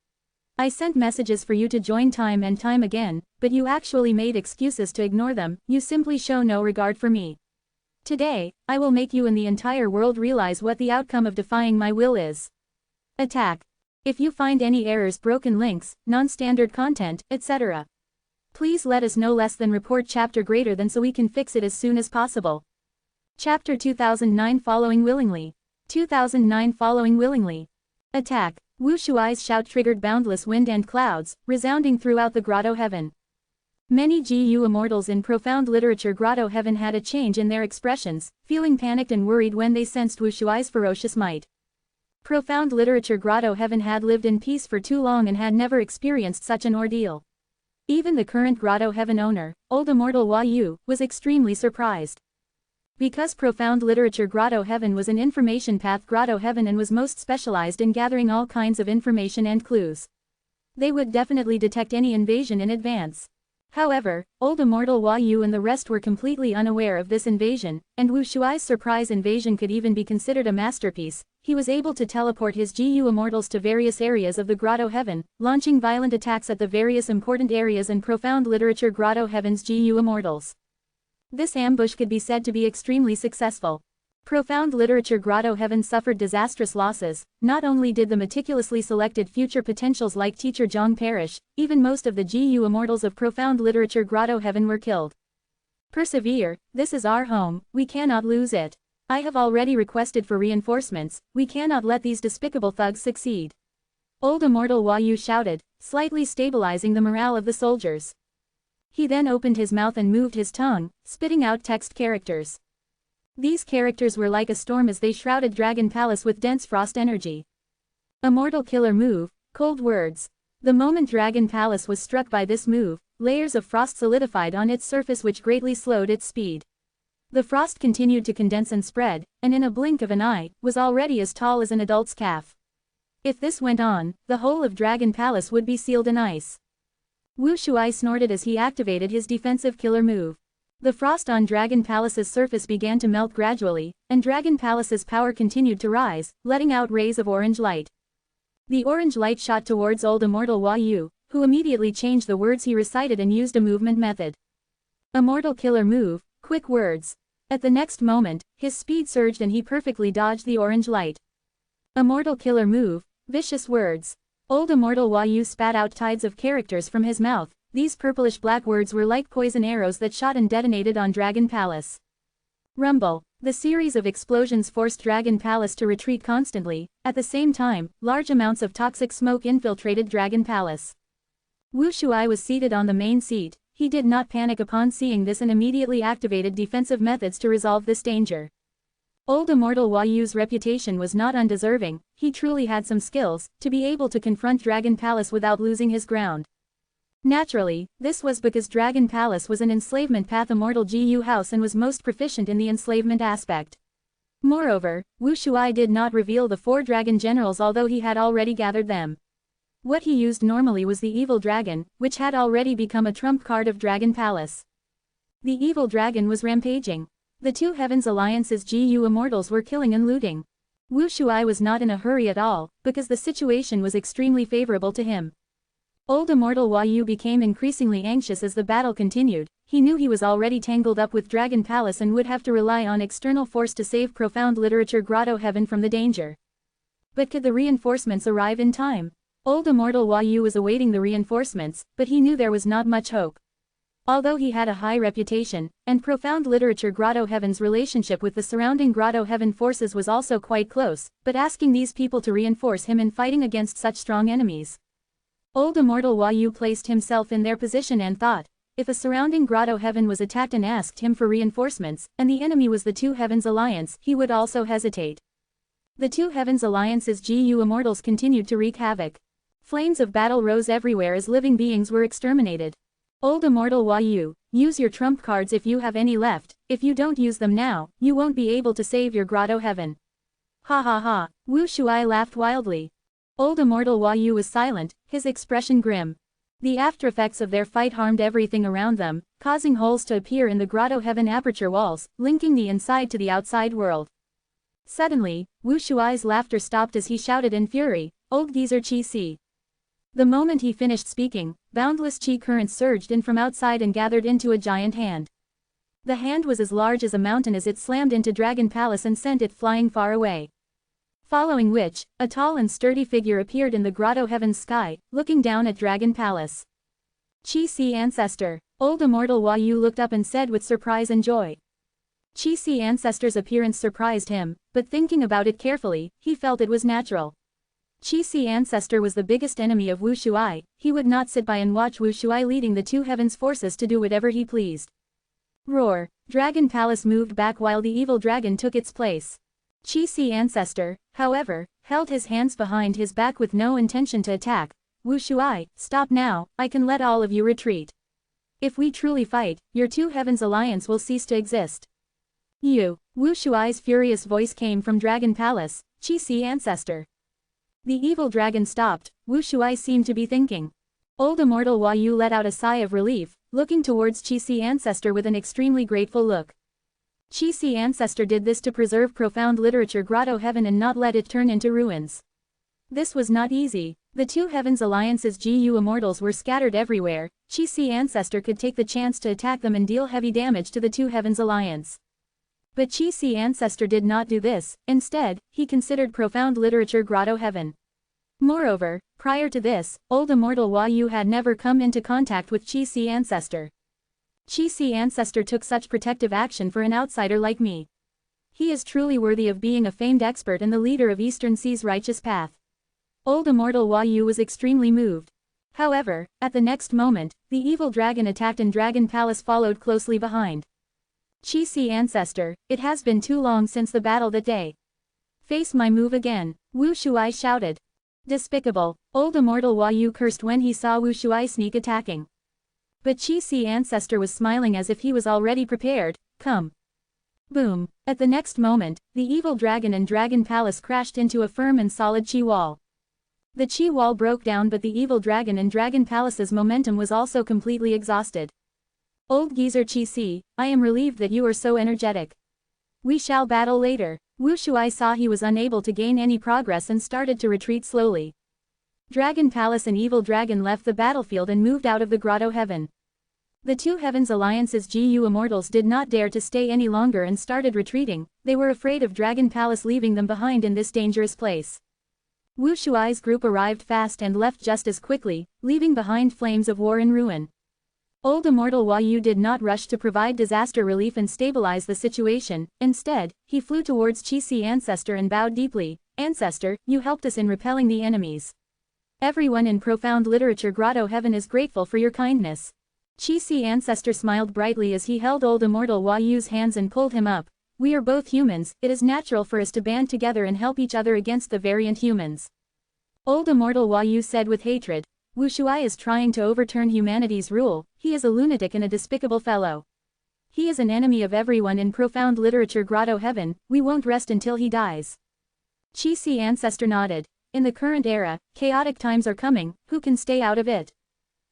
I sent messages for you to join time and time again, but you actually made excuses to ignore them, you simply show no regard for me. Today, I will make you and the entire world realize what the outcome of defying my will is. Attack. If you find any errors, broken links, non-standard content, etc. please let us know. Less than report chapter greater than so we can fix it as soon as possible. Chapter 2009 Following Willingly. 2009 Following Willingly. Attack. Wu Shuai's shout triggered boundless wind and clouds, resounding throughout the Grotto Heaven. Many GU immortals in profound literature Grotto Heaven had a change in their expressions, feeling panicked and worried when they sensed Wu Shuai's ferocious might. Profound literature Grotto Heaven had lived in peace for too long and had never experienced such an ordeal. Even the current Grotto Heaven owner, Old Immortal Hua Yu, was extremely surprised. Because profound literature Grotto Heaven was an information path Grotto Heaven and was most specialized in gathering all kinds of information and clues. They would definitely detect any invasion in advance. However, Old Immortal Hua Yu and the rest were completely unaware of this invasion, and Wu Shuai's surprise invasion could even be considered a masterpiece. He was able to teleport his GU immortals to various areas of the Grotto Heaven, launching violent attacks at the various important areas in profound literature Grotto Heaven's GU immortals. This ambush could be said to be extremely successful. Profound literature Grotto Heaven suffered disastrous losses. Not only did the meticulously selected future potentials like Teacher Zhang perish, even most of the GU immortals of profound literature Grotto Heaven were killed. Persevere, this is our home, we cannot lose it. I have already requested for reinforcements, we cannot let these despicable thugs succeed. Old Immortal Hua Yu shouted, slightly stabilizing the morale of the soldiers. He then opened his mouth and moved his tongue, spitting out text characters. These characters were like a storm as they shrouded Dragon Palace with dense frost energy. Immortal Killer Move, Cold Words. The moment Dragon Palace was struck by this move, layers of frost solidified on its surface which greatly slowed its speed. The frost continued to condense and spread, and in a blink of an eye, was already as tall as an adult's calf. If this went on, the whole of Dragon Palace would be sealed in ice. Wu Shuai snorted as he activated his defensive killer move. The frost on Dragon Palace's surface began to melt gradually, and Dragon Palace's power continued to rise, letting out rays of orange light. The orange light shot towards Old Immortal Hua Yu, who immediately changed the words he recited and used a movement method. Immortal Killer Move, Quick Words. At the next moment, his speed surged and he perfectly dodged the orange light. Immortal Killer Move, Vicious Words. Old Immortal Hua Yu spat out tides of characters from his mouth, these purplish-black words were like poison arrows that shot and detonated on Dragon Palace. Rumble. The series of explosions forced Dragon Palace to retreat constantly. At the same time, large amounts of toxic smoke infiltrated Dragon Palace. Wu Shuai was seated on the main seat. He did not panic upon seeing this and immediately activated defensive methods to resolve this danger. Old Immortal Hua Yu's reputation was not undeserving. He truly had some skills to be able to confront Dragon Palace without losing his ground. Naturally, this was because Dragon Palace was an enslavement path Immortal GU house and was most proficient in the enslavement aspect. Moreover, Wu Shuai did not reveal the 4 dragon generals although he had already gathered them. What he used normally was the Evil Dragon, which had already become a trump card of Dragon Palace. The Evil Dragon was rampaging. The 2 Heavens Alliance's GU Immortals were killing and looting. Wu Shuai was not in a hurry at all, because the situation was extremely favorable to him. Old Immortal Hua Yu became increasingly anxious as the battle continued. He knew he was already tangled up with Dragon Palace and would have to rely on external force to save Profound Literature Grotto Heaven from the danger. But could the reinforcements arrive in time? Old Immortal Hua Yu was awaiting the reinforcements, but he knew there was not much hope. Although he had a high reputation, and Profound Literature Grotto Heaven's relationship with the surrounding Grotto Heaven forces was also quite close, but asking these people to reinforce him in fighting against such strong enemies. Old Immortal Hua Yu placed himself in their position and thought, if a surrounding Grotto Heaven was attacked and asked him for reinforcements, and the enemy was the 2 Heavens Alliance, he would also hesitate. The 2 Heavens Alliance's GU Immortals continued to wreak havoc. Flames of battle rose everywhere as living beings were exterminated. Old Immortal Hua Yu, use your trump cards if you have any left. If you don't use them now, you won't be able to save your Grotto Heaven. Ha ha ha, Wu Shuai laughed wildly. Old Immortal Hua Yu was silent, his expression grim. The aftereffects of their fight harmed everything around them, causing holes to appear in the Grotto Heaven aperture walls, linking the inside to the outside world. Suddenly, Wu Shuai's laughter stopped as he shouted in fury, "Old geezer Qi Si." The moment he finished speaking, boundless Qi currents surged in from outside and gathered into a giant hand. The hand was as large as a mountain as it slammed into Dragon Palace and sent it flying far away. Following which, a tall and sturdy figure appeared in the Grotto Heaven's sky, looking down at Dragon Palace. Qi Si Ancestor. Old Immortal Hua Yu looked up and said with surprise and joy. Qi Si Ancestor's appearance surprised him, but thinking about it carefully, he felt it was natural. Qi Si Ancestor was the biggest enemy of Wu Shuai. He would not sit by and watch Wu Shuai leading the 2 Heavens forces to do whatever he pleased. Roar. Dragon Palace moved back while the Evil Dragon took its place. Qi Si Ancestor, however, held his hands behind his back with no intention to attack. Wu Shuai, stop now, I can let all of you retreat. If we truly fight, your 2 Heavens Alliance will cease to exist. You. Wu Shuai's furious voice came from Dragon Palace. Qi Si Ancestor. The Evil Dragon stopped. Wu Shuai seemed to be thinking. Old Immortal Hua Yu let out a sigh of relief, looking towards Qi Si Ancestor with an extremely grateful look. Qi Si Ancestor did this to preserve Profound Literature Grotto Heaven and not let it turn into ruins. This was not easy. The 2 Heavens Alliance's GU Immortals were scattered everywhere. Qi Si Ancestor could take the chance to attack them and deal heavy damage to the 2 Heavens Alliance. But Qi Si Ancestor did not do this. Instead, he considered Profound Literature Grotto Heaven. Moreover, prior to this, Old Immortal Hua Yu had never come into contact with Qi Si Ancestor. Qi Si Ancestor took such protective action for an outsider like me. He is truly worthy of being a famed expert and the leader of Eastern Sea's righteous path. Old Immortal Hua Yu was extremely moved. However, at the next moment, the Evil Dragon attacked and Dragon Palace followed closely behind. Qi Si Ancestor, it has been too long since the battle that day. Face my move again, Wu Shuai shouted. Despicable. Old Immortal Hua Yu cursed when he saw Wu Shuai sneak attacking. But Qi Si Ancestor was smiling as if he was already prepared. Come. Boom. At the next moment, the Evil Dragon and Dragon Palace crashed into a firm and solid Qi wall. The Qi wall broke down, but the Evil Dragon and Dragon Palace's momentum was also completely exhausted. Old geezer Qi Si, I am relieved that you are so energetic. We shall battle later. Wu Shuai saw he was unable to gain any progress and started to retreat slowly. Dragon Palace and Evil Dragon left the battlefield and moved out of the Grotto Heaven. The 2 Heavens Alliance's GU Immortals did not dare to stay any longer and started retreating. They were afraid of Dragon Palace leaving them behind in this dangerous place. Wu Shuai's group arrived fast and left just as quickly, leaving behind flames of war and ruin. Old Immortal Hua Yu did not rush to provide disaster relief and stabilize the situation. Instead, he flew towards Qi Si Ancestor and bowed deeply. Ancestor, you helped us in repelling the enemies. Everyone in Profound Literature Grotto Heaven is grateful for your kindness. Qi Si Ancestor smiled brightly as he held Old Immortal Hua Yu's hands and pulled him up. We are both humans, it is natural for us to band together and help each other against the variant humans. Old Immortal Hua Yu said with hatred. Wu Shuai is trying to overturn humanity's rule, he is a lunatic and a despicable fellow. He is an enemy of everyone in Profound Literature Grotto Heaven, we won't rest until he dies. Qi Si Ancestor nodded. In the current era, chaotic times are coming, who can stay out of it?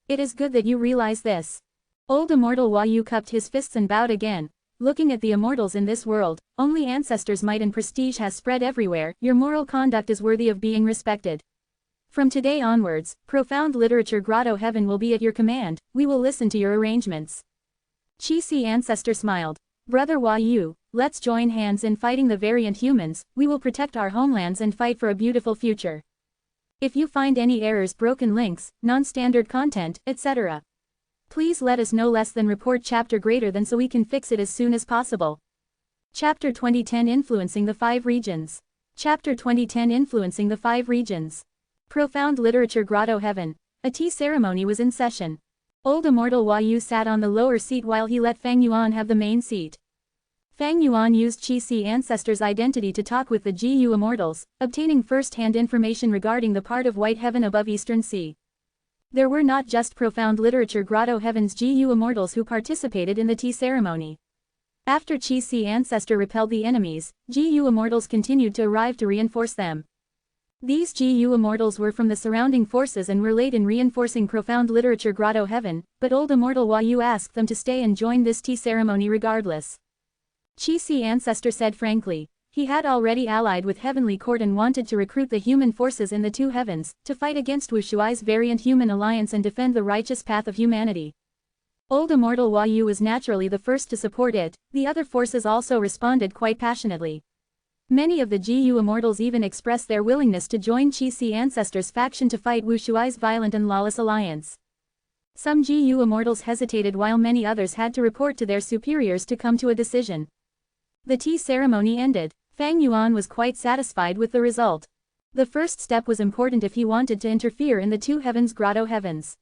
It is good that you realize this. Old Immortal Hua Yu cupped his fists and bowed again. Looking at the immortals in this world, only ancestors' might and prestige has spread everywhere, your moral conduct is worthy of being respected. From today onwards, Profound Literature Grotto Heaven will be at your command, we will listen to your arrangements. Qi Si Ancestor smiled. Brother Hua Yu, let's join hands in fighting the variant humans, we will protect our homelands and fight for a beautiful future. If you find any errors, broken links, non-standard content, etc. please let us know. Less than report chapter greater than so we can fix it as soon as possible. Chapter 2010 Influencing the 5 Regions. Chapter 2010 Influencing the 5 Regions. Profound Literature Grotto Heaven. A tea ceremony was in session. Old Immortal Hua Yu sat on the lower seat while he let Fang Yuan have the main seat. Fang Yuan used Qi Si Ancestor's identity to talk with the GU Immortals, obtaining first-hand information regarding the part of White Heaven above Eastern Sea. There were not just Profound Literature Grotto Heaven's GU Immortals who participated in the tea ceremony. After Qi Si Ancestor repelled the enemies, GU Immortals continued to arrive to reinforce them. These GU Immortals were from the surrounding forces and were late in reinforcing Profound Literature Grotto Heaven, but Old Immortal Hua Yu asked them to stay and join this tea ceremony regardless. Qi Si Ancestor said frankly, he had already allied with Heavenly Court and wanted to recruit the human forces in the 2 heavens, to fight against Wu Shuai's variant human alliance and defend the righteous path of humanity. Old Immortal Hua Yu was naturally the first to support it, the other forces also responded quite passionately. Many of the GU Immortals even expressed their willingness to join Qi Si Ancestor's faction to fight Wu Shuai's violent and lawless alliance. Some GU Immortals hesitated while many others had to report to their superiors to come to a decision. The tea ceremony ended. Fang Yuan was quite satisfied with the result. The first step was important if he wanted to interfere in the 2 heavens Grotto Heavens.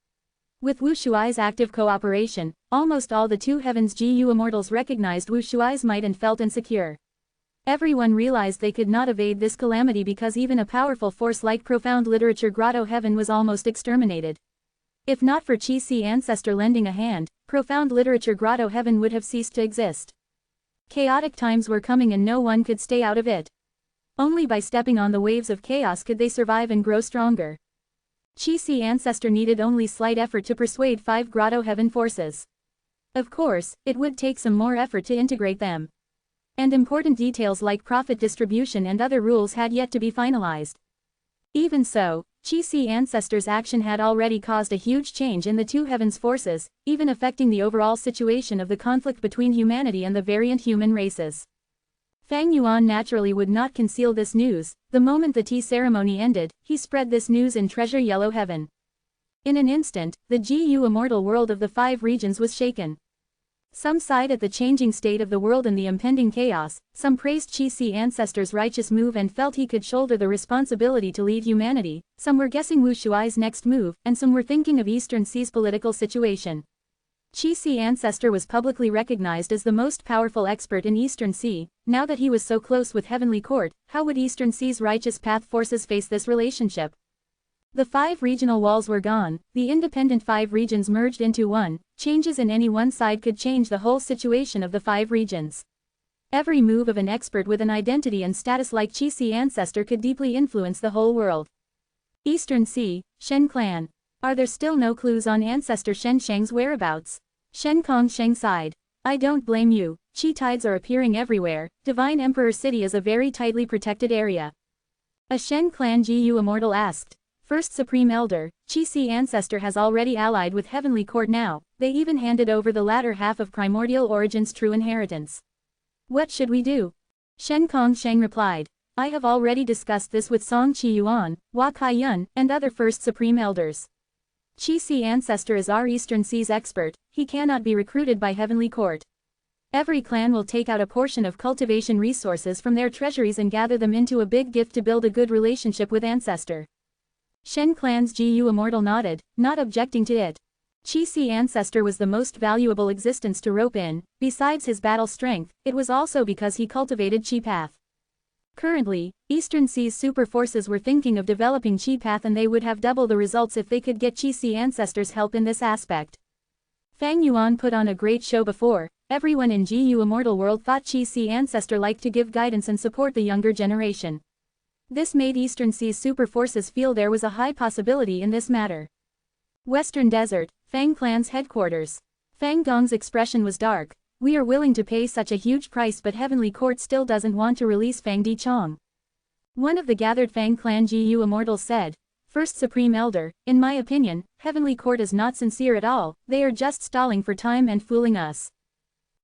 With Wu Shuai's active cooperation, almost all the 2 heavens GU Immortals recognized Wu Shuai's might and felt insecure. Everyone realized they could not evade this calamity because even a powerful force like Profound Literature Grotto Heaven was almost exterminated. If not for Qi Si Ancestor lending a hand, Profound Literature Grotto Heaven would have ceased to exist. Chaotic times were coming and no one could stay out of it. Only by stepping on the waves of chaos could they survive and grow stronger. Qi Si Ancestor needed only slight effort to persuade 5 Grotto Heaven forces. Of course, it would take some more effort to integrate them. And important details like profit distribution and other rules had yet to be finalized. Even so, Qi Si Ancestor's action had already caused a huge change in the 2 heavens forces, even affecting the overall situation of the conflict between humanity and the variant human races. Fang Yuan naturally would not conceal this news. The moment the tea ceremony ended, he spread this news in Treasure Yellow Heaven. In an instant, the GU Immortal world of the 5 regions was shaken. Some sighed at the changing state of the world and the impending chaos, some praised Qi Si Ancestor's righteous move and felt he could shoulder the responsibility to lead humanity, some were guessing Wu Shuai's next move, and some were thinking of Eastern Sea's political situation. Qi Si Ancestor was publicly recognized as the most powerful expert in Eastern Sea. Now that he was so close with Heavenly Court, how would Eastern Sea's righteous path forces face this relationship? The 5 regional walls were gone, the independent 5 regions merged into one. Changes in any one side could change the whole situation of the 5 regions. Every move of an expert with an identity and status like Qi Si Ancestor could deeply influence the whole world. Eastern Sea, Shen Clan. Are there still no clues on Ancestor Shen Sheng's whereabouts? Shen Kongsheng sighed. I don't blame you, Qi tides are appearing everywhere, Divine Emperor City is a very tightly protected area. A Shen Clan GU Immortal asked. First Supreme Elder, Qi Si Ancestor has already allied with Heavenly Court now, they even handed over the latter half of Primordial Origin's true inheritance. What should we do? Shen Kongsheng replied. I have already discussed this with Song Qi Yuan, Hua Kai Yun, and other First Supreme Elders. Chi-Si ancestor is our Eastern Seas expert, he cannot be recruited by Heavenly Court. Every clan will take out a portion of cultivation resources from their treasuries and gather them into a big gift to build a good relationship with ancestor. Shen clan's Gu Immortal nodded, not objecting to it. Chi-Si ancestor was the most valuable existence to rope in, besides his battle strength, it was also because he cultivated Chi Path. Currently, Eastern Seas super forces were thinking of developing Chi Path and they would have double the results if they could get Chi-Si ancestors' help in this aspect. Fang Yuan put on a great show before, everyone in Gu Immortal world thought Chi-Si ancestor liked to give guidance and support the younger generation. This made Eastern Seas super forces feel there was a high possibility in this matter. Western Desert, Fang clan's headquarters. Fang Gong's expression was dark. We are willing to pay such a huge price but Heavenly Court still doesn't want to release Fang Dichong. One of the gathered Fang clan Gu Immortals said, First Supreme Elder, in my opinion, Heavenly Court is not sincere at all, they are just stalling for time and fooling us.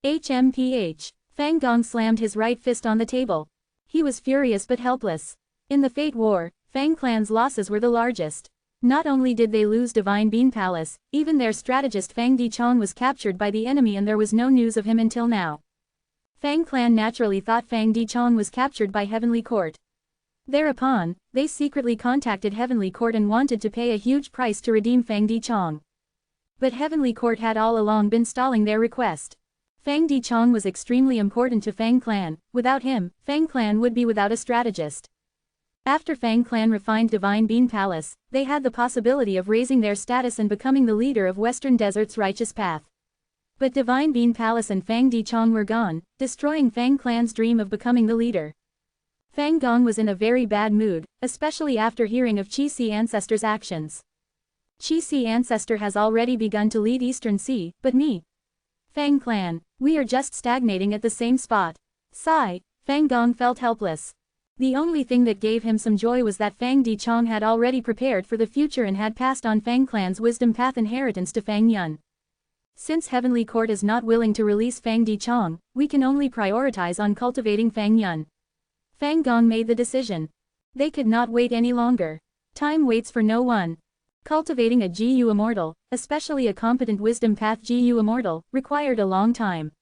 HMPH. Fang Gong slammed his right fist on the table. He was furious but helpless. In the Fate War, Fang clan's losses were the largest. Not only did they lose Divine Bean Palace, even their strategist Fang Dichong was captured by the enemy and there was no news of him until now. Fang clan naturally thought Fang Dichong was captured by Heavenly Court. Thereupon, they secretly contacted Heavenly Court and wanted to pay a huge price to redeem Fang Dichong. But Heavenly Court had all along been stalling their request. Fang Dichong was extremely important to Fang clan, without him, Fang clan would be without a strategist. After Fang clan refined Divine Bean Palace, they had the possibility of raising their status and becoming the leader of Western Desert's righteous path. But Divine Bean Palace and Fang Dichong were gone, destroying Fang clan's dream of becoming the leader. Fang Gong was in a very bad mood, especially after hearing of Chi-Si ancestor's actions. Chi-Si ancestor has already begun to lead Eastern Sea, but me. Fang clan, we are just stagnating at the same spot. Sigh, Fang Gong felt helpless. The only thing that gave him some joy was that Fang Dichong had already prepared for the future and had passed on Fang clan's wisdom path inheritance to Fang Yun. Since Heavenly Court is not willing to release Fang Dichong, we can only prioritize on cultivating Fang Yun. Fang Gong made the decision. They could not wait any longer. Time waits for no one. Cultivating a Gu Immortal, especially a competent wisdom path Gu Immortal, required a long time.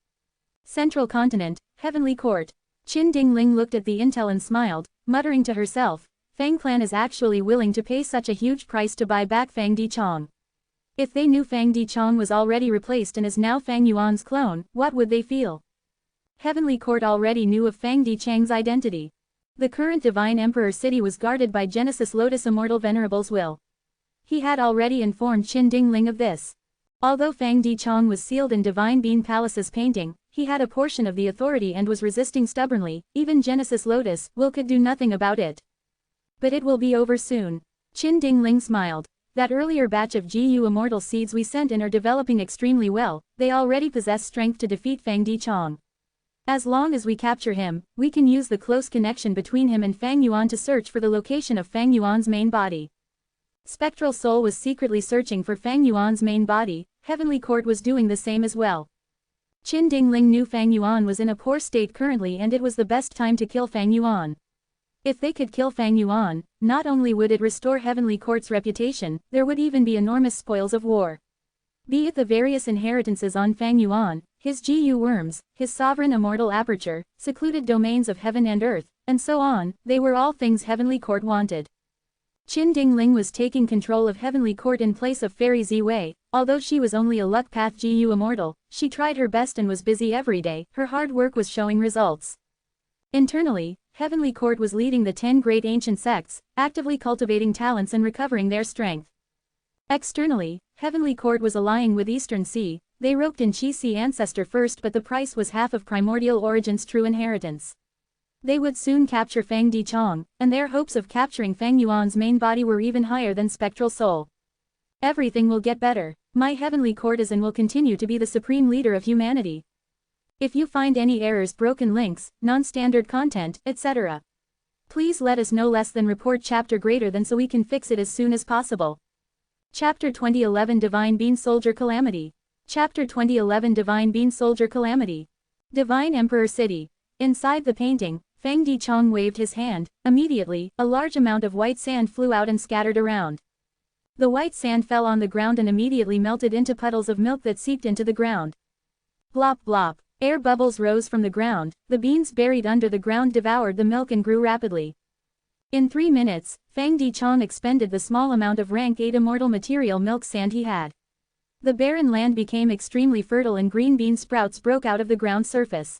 Central Continent, Heavenly Court. Qin Dingling looked at the intel and smiled, muttering to herself, Fang clan is actually willing to pay such a huge price to buy back Fang Dichong. If they knew Fang Dichong was already replaced and is now Fang Yuan's clone, what would they feel? Heavenly Court already knew of Fang Dichang's identity. The current Divine Emperor city was guarded by Genesis Lotus Immortal Venerable's will. He had already informed Qin Dingling of this. Although Fang Dichong was sealed in Divine Bean Palace's painting, he had a portion of the authority and was resisting stubbornly, even Genesis Lotus will could do nothing about it. But it will be over soon. Qin Dingling smiled. That earlier batch of Gu Immortal seeds we sent in are developing extremely well, they already possess strength to defeat Fang Dichong. As long as we capture him, we can use the close connection between him and Fang Yuan to search for the location of Fang Yuan's main body. Spectral Soul was secretly searching for Fang Yuan's main body, Heavenly Court was doing the same as well. Qin Dingling knew Fang Yuan was in a poor state currently and it was the best time to kill Fang Yuan. If they could kill Fang Yuan, not only would it restore Heavenly Court's reputation, there would even be enormous spoils of war. Be it the various inheritances on Fang Yuan, his Gu worms, his sovereign immortal aperture, secluded domains of heaven and earth, and so on, they were all things Heavenly Court wanted. Qin Dingling was taking control of Heavenly Court in place of Fairy Ziwei. Although she was only a luck path Gu Immortal, she tried her best and was busy every day, her hard work was showing results. Internally, Heavenly Court was leading the 10 great ancient sects, actively cultivating talents and recovering their strength. Externally, Heavenly Court was allying with Eastern Sea, they roped in Chi-Si ancestor first but the price was half of Primordial Origin's true inheritance. They would soon capture Fang Dichong, and their hopes of capturing Fang Yuan's main body were even higher than Spectral Soul. Everything will get better. My Heavenly Court is and will continue to be the supreme leader of humanity. If you find any errors, broken links, non-standard content, etc., please let us know. Less than report chapter greater than so we can fix it as soon as possible. Chapter 2011 Divine Bean Soldier Calamity. Chapter 2011 Divine Bean Soldier Calamity. Divine Emperor City. Inside the painting, Fang Dichong waved his hand. Immediately, a large amount of white sand flew out and scattered around. The white sand fell on the ground and immediately melted into puddles of milk that seeped into the ground. Blop blop. Air bubbles rose from the ground, the beans buried under the ground devoured the milk and grew rapidly. In 3 minutes, Fang Dichong expended the small amount of rank 8 immortal material milk sand he had. The barren land became extremely fertile and green bean sprouts broke out of the ground surface.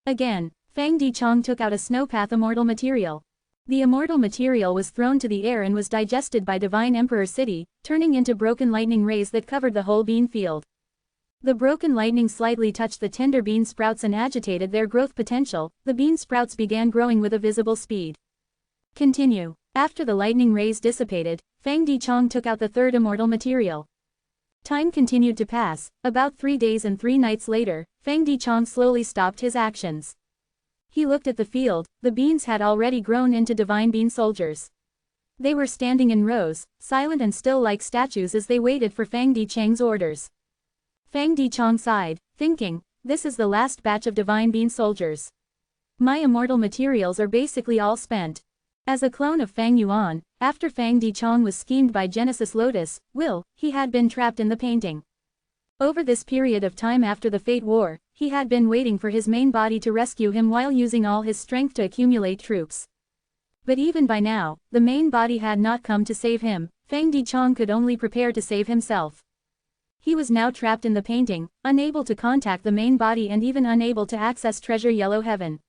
Again, Fang Dichong took out a snowpath immortal material. The immortal material was thrown to the air and was digested by Divine Emperor City, turning into broken lightning rays that covered the whole bean field. The broken lightning slightly touched the tender bean sprouts and agitated their growth potential. The bean sprouts began growing with a visible speed. Continue. After the lightning rays dissipated, Fang Dichong took out the third immortal material. Time continued to pass. About 3 days and 3 nights later, Fang Dichong slowly stopped his actions. He looked at the field. The beans had already grown into divine bean soldiers. They were standing in rows, silent and still like statues as they waited for Fang Dichong's orders. Fang Dichong sighed, thinking, this is the last batch of divine bean soldiers. My immortal materials are basically all spent. As a clone of Fang Yuan, after Fang Dichong was schemed by Genesis Lotus, he had been trapped in the painting. Over this period of time after the Fate War, he had been waiting for his main body to rescue him while using all his strength to accumulate troops. But even by now, the main body had not come to save him. Fang Dichong could only prepare to save himself. He was now trapped in the painting, unable to contact the main body and even unable to access Treasure Yellow Heaven.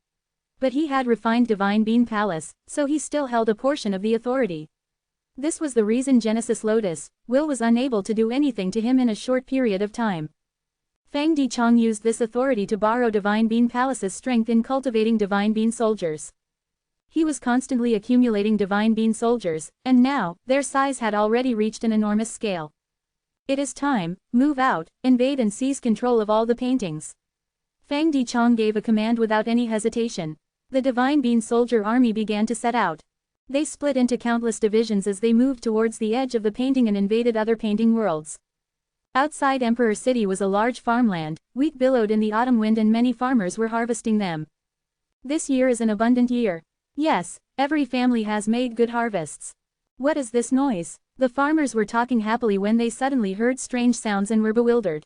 But he had refined Divine Bean Palace, so he still held a portion of the authority. This was the reason Genesis Lotus, was unable to do anything to him in a short period of time. Fang Dichong used this authority to borrow Divine Bean Palace's strength in cultivating Divine Bean soldiers. He was constantly accumulating Divine Bean soldiers, and now, their size had already reached an enormous scale. It is time, move out, invade and seize control of all the paintings. Fang Dichong gave a command without any hesitation. The Divine Bean soldier army began to set out. They split into countless divisions as they moved towards the edge of the painting and invaded other painting worlds. Outside Emperor City was a large farmland, wheat billowed in the autumn wind and many farmers were harvesting them. This year is an abundant year. Yes, every family has made good harvests. What is this noise? The farmers were talking happily when they suddenly heard strange sounds and were bewildered.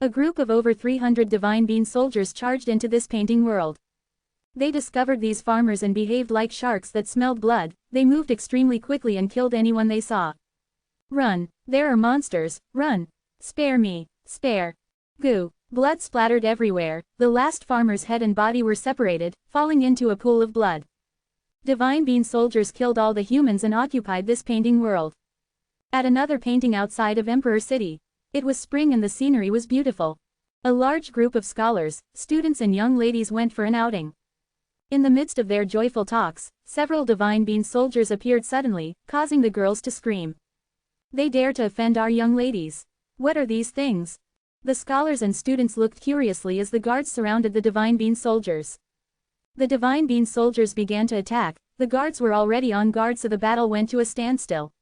A group of over 300 Divine Bean soldiers charged into this painting world. They discovered these farmers and behaved like sharks that smelled blood. They moved extremely quickly and killed anyone they saw. Run! There are monsters, run! Spare me, spare! Goo! Blood splattered everywhere. The last farmer's head and body were separated, falling into a pool of blood. Divine Bean soldiers killed all the humans and occupied this painting world. At another painting outside of Emperor City. It was spring and the scenery was beautiful. A large group of scholars, students and young ladies went for an outing. In the midst of their joyful talks, several Divine Bean soldiers appeared suddenly, causing the girls to scream. They dare to offend our young ladies. What are these things? The scholars and students looked curiously as the guards surrounded the Divine Bean soldiers. The Divine Bean soldiers began to attack. The guards were already on guard, so the battle went to a standstill.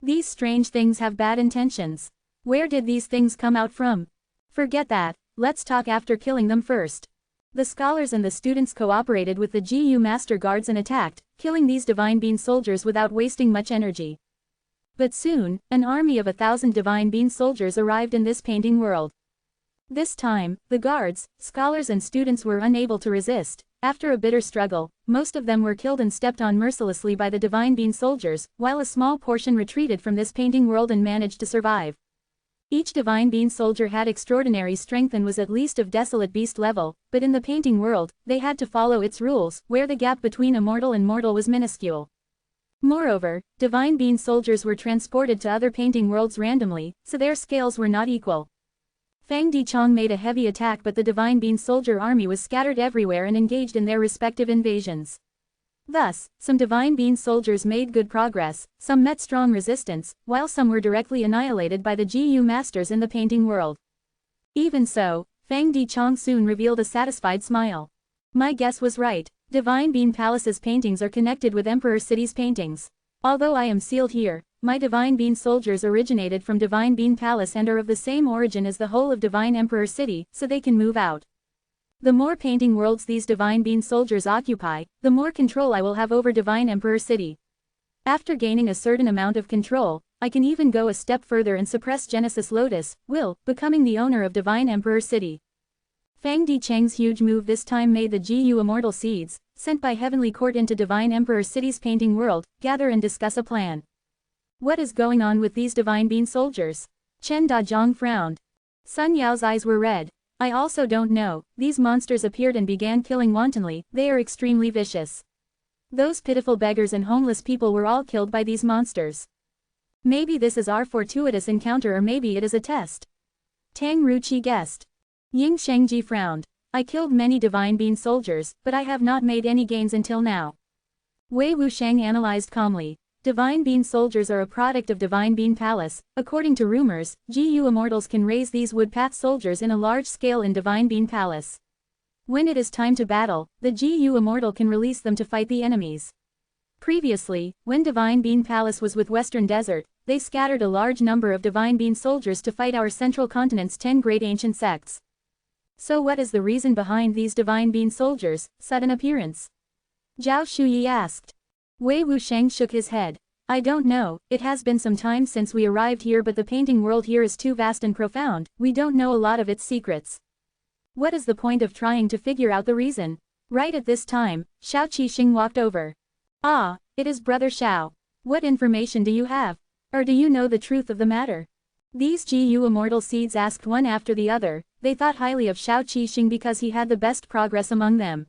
These strange things have bad intentions. Where did these things come out from? Forget that, let's talk after killing them first. The scholars and the students cooperated with the GU Master Guards and attacked, killing these Divine Bean soldiers without wasting much energy. But soon, an army of 1,000 Divine Bean soldiers arrived in this painting world. This time, the guards, scholars and students were unable to resist. After a bitter struggle, most of them were killed and stepped on mercilessly by the Divine Bean soldiers, while a small portion retreated from this painting world and managed to survive. Each Divine Bean soldier had extraordinary strength and was at least of Desolate Beast level, but in the painting world, they had to follow its rules, where the gap between immortal and mortal was minuscule. Moreover, Divine Bean soldiers were transported to other painting worlds randomly, so their scales were not equal. Fang Dichong made a heavy attack, but the Divine Bean soldier army was scattered everywhere and engaged in their respective invasions. Thus, some Divine Bean soldiers made good progress, some met strong resistance, while some were directly annihilated by the GU masters in the painting world. Even so, Fang Dichong soon revealed a satisfied smile. My guess was right. Divine Bean Palace's paintings are connected with Emperor City's paintings. Although I am sealed here, my Divine Bean soldiers originated from Divine Bean Palace and are of the same origin as the whole of Divine Emperor City, so they can move out. The more painting worlds these Divine Bean soldiers occupy, the more control I will have over Divine Emperor City. After gaining a certain amount of control, I can even go a step further and suppress Genesis Lotus, will, becoming the owner of Divine Emperor City. Fang Di Cheng's huge move this time made the GU Immortal Seeds, sent by Heavenly Court into Divine Emperor City's painting world, gather and discuss a plan. What is going on with these Divine Bean soldiers? Chen Dazhong frowned. Sun Yao's eyes were red. I also don't know, these monsters appeared and began killing wantonly, they are extremely vicious. Those pitiful beggars and homeless people were all killed by these monsters. Maybe this is our fortuitous encounter, or maybe it is a test. Tang Ruqi guessed. Ying Shengji frowned. I killed many Divine Bean soldiers, but I have not made any gains until now. Wei Wusheng analyzed calmly. Divine Bean soldiers are a product of Divine Bean Palace. According to rumors, GU Immortals can raise these woodpath soldiers in a large scale in Divine Bean Palace. When it is time to battle, the GU Immortal can release them to fight the enemies. Previously, when Divine Bean Palace was with Western Desert, they scattered a large number of Divine Bean soldiers to fight our central continent's 10 great ancient sects. So what is the reason behind these Divine Bean soldiers' sudden appearance? Zhao Shuyi asked. Wei Wusheng shook his head. I don't know, it has been some time since we arrived here, but the painting world here is too vast and profound, we don't know a lot of its secrets. What is the point of trying to figure out the reason? Right at this time, Xiao Qixing walked over. Ah, it is Brother Xiao. What information do you have? Or do you know the truth of the matter? These GU Immortal Seeds asked one after the other. They thought highly of Xiao Qixing because he had the best progress among them.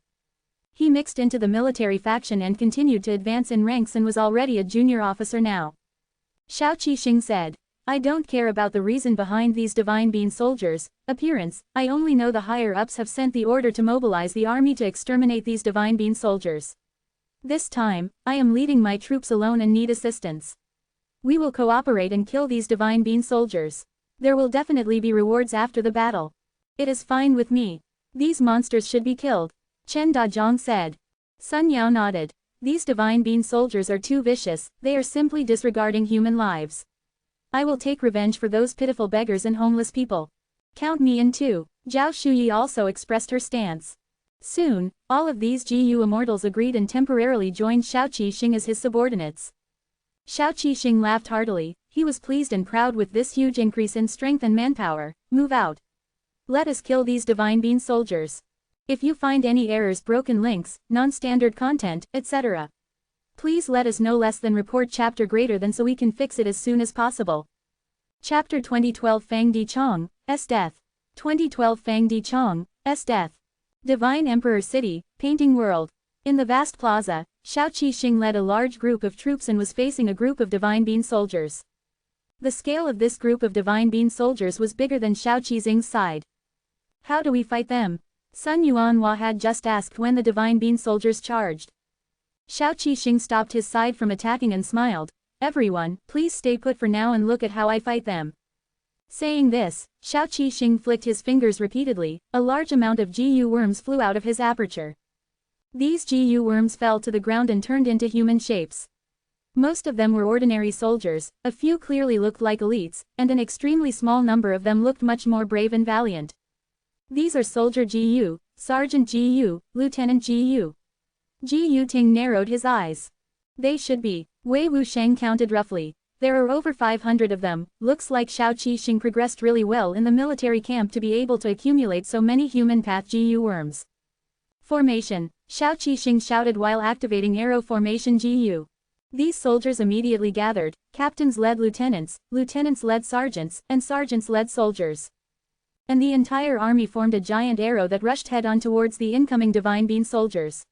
He mixed into the military faction and continued to advance in ranks and was already a junior officer now. Xiao Qixing said, I don't care about the reason behind these Divine Bean soldiers' appearance, I only know the higher-ups have sent the order to mobilize the army to exterminate these Divine Bean soldiers. This time, I am leading my troops alone and need assistance. We will cooperate and kill these Divine Bean soldiers. There will definitely be rewards after the battle. It is fine with me. These monsters should be killed. Chen Dazhong said. Sun Yao nodded. These Divine Bean soldiers are too vicious, they are simply disregarding human lives. I will take revenge for those pitiful beggars and homeless people. Count me in too. Zhao Shuyi also expressed her stance. Soon, all of these GU Immortals agreed and temporarily joined Xiao Qixing as his subordinates. Xiao Qixing laughed heartily, he was pleased and proud with this huge increase in strength and manpower. Move out. Let us kill these Divine Bean soldiers. If you find any errors, broken links, non-standard content, etc., please let us know. Less than report chapter greater than so we can fix it as soon as possible. Chapter 2012 Fang Di Chong, S Death. 2012 Fang Di Chong, S Death. Divine Emperor City, Painting World. In the vast plaza, Xiao Qixing led a large group of troops and was facing a group of Divine Bean soldiers. The scale of this group of Divine Bean soldiers was bigger than Xiao Qixing's side. How do we fight them? Sun Yuanhua had just asked when the Divine Bean soldiers charged. Xiao Qixing stopped his side from attacking and smiled. Everyone, please stay put for now and look at how I fight them. Saying this, Xiao Qixing flicked his fingers repeatedly. A large amount of GU worms flew out of his aperture. These GU worms fell to the ground and turned into human shapes. Most of them were ordinary soldiers, a few clearly looked like elites, and an extremely small number of them looked much more brave and valiant. These are Soldier GU, Sergeant GU, Lieutenant GU. Gu Ting narrowed his eyes. They should be. Wei Wusheng counted roughly. There are over 500 of them. Looks like Xiao Qixing progressed really well in the military camp to be able to accumulate so many human path GU worms. Formation. Xiao Qixing shouted while activating arrow formation GU. These soldiers immediately gathered. Captains led lieutenants, lieutenants led sergeants, and sergeants led soldiers. And the entire army formed a giant arrow that rushed head-on towards the incoming Divine Bean soldiers.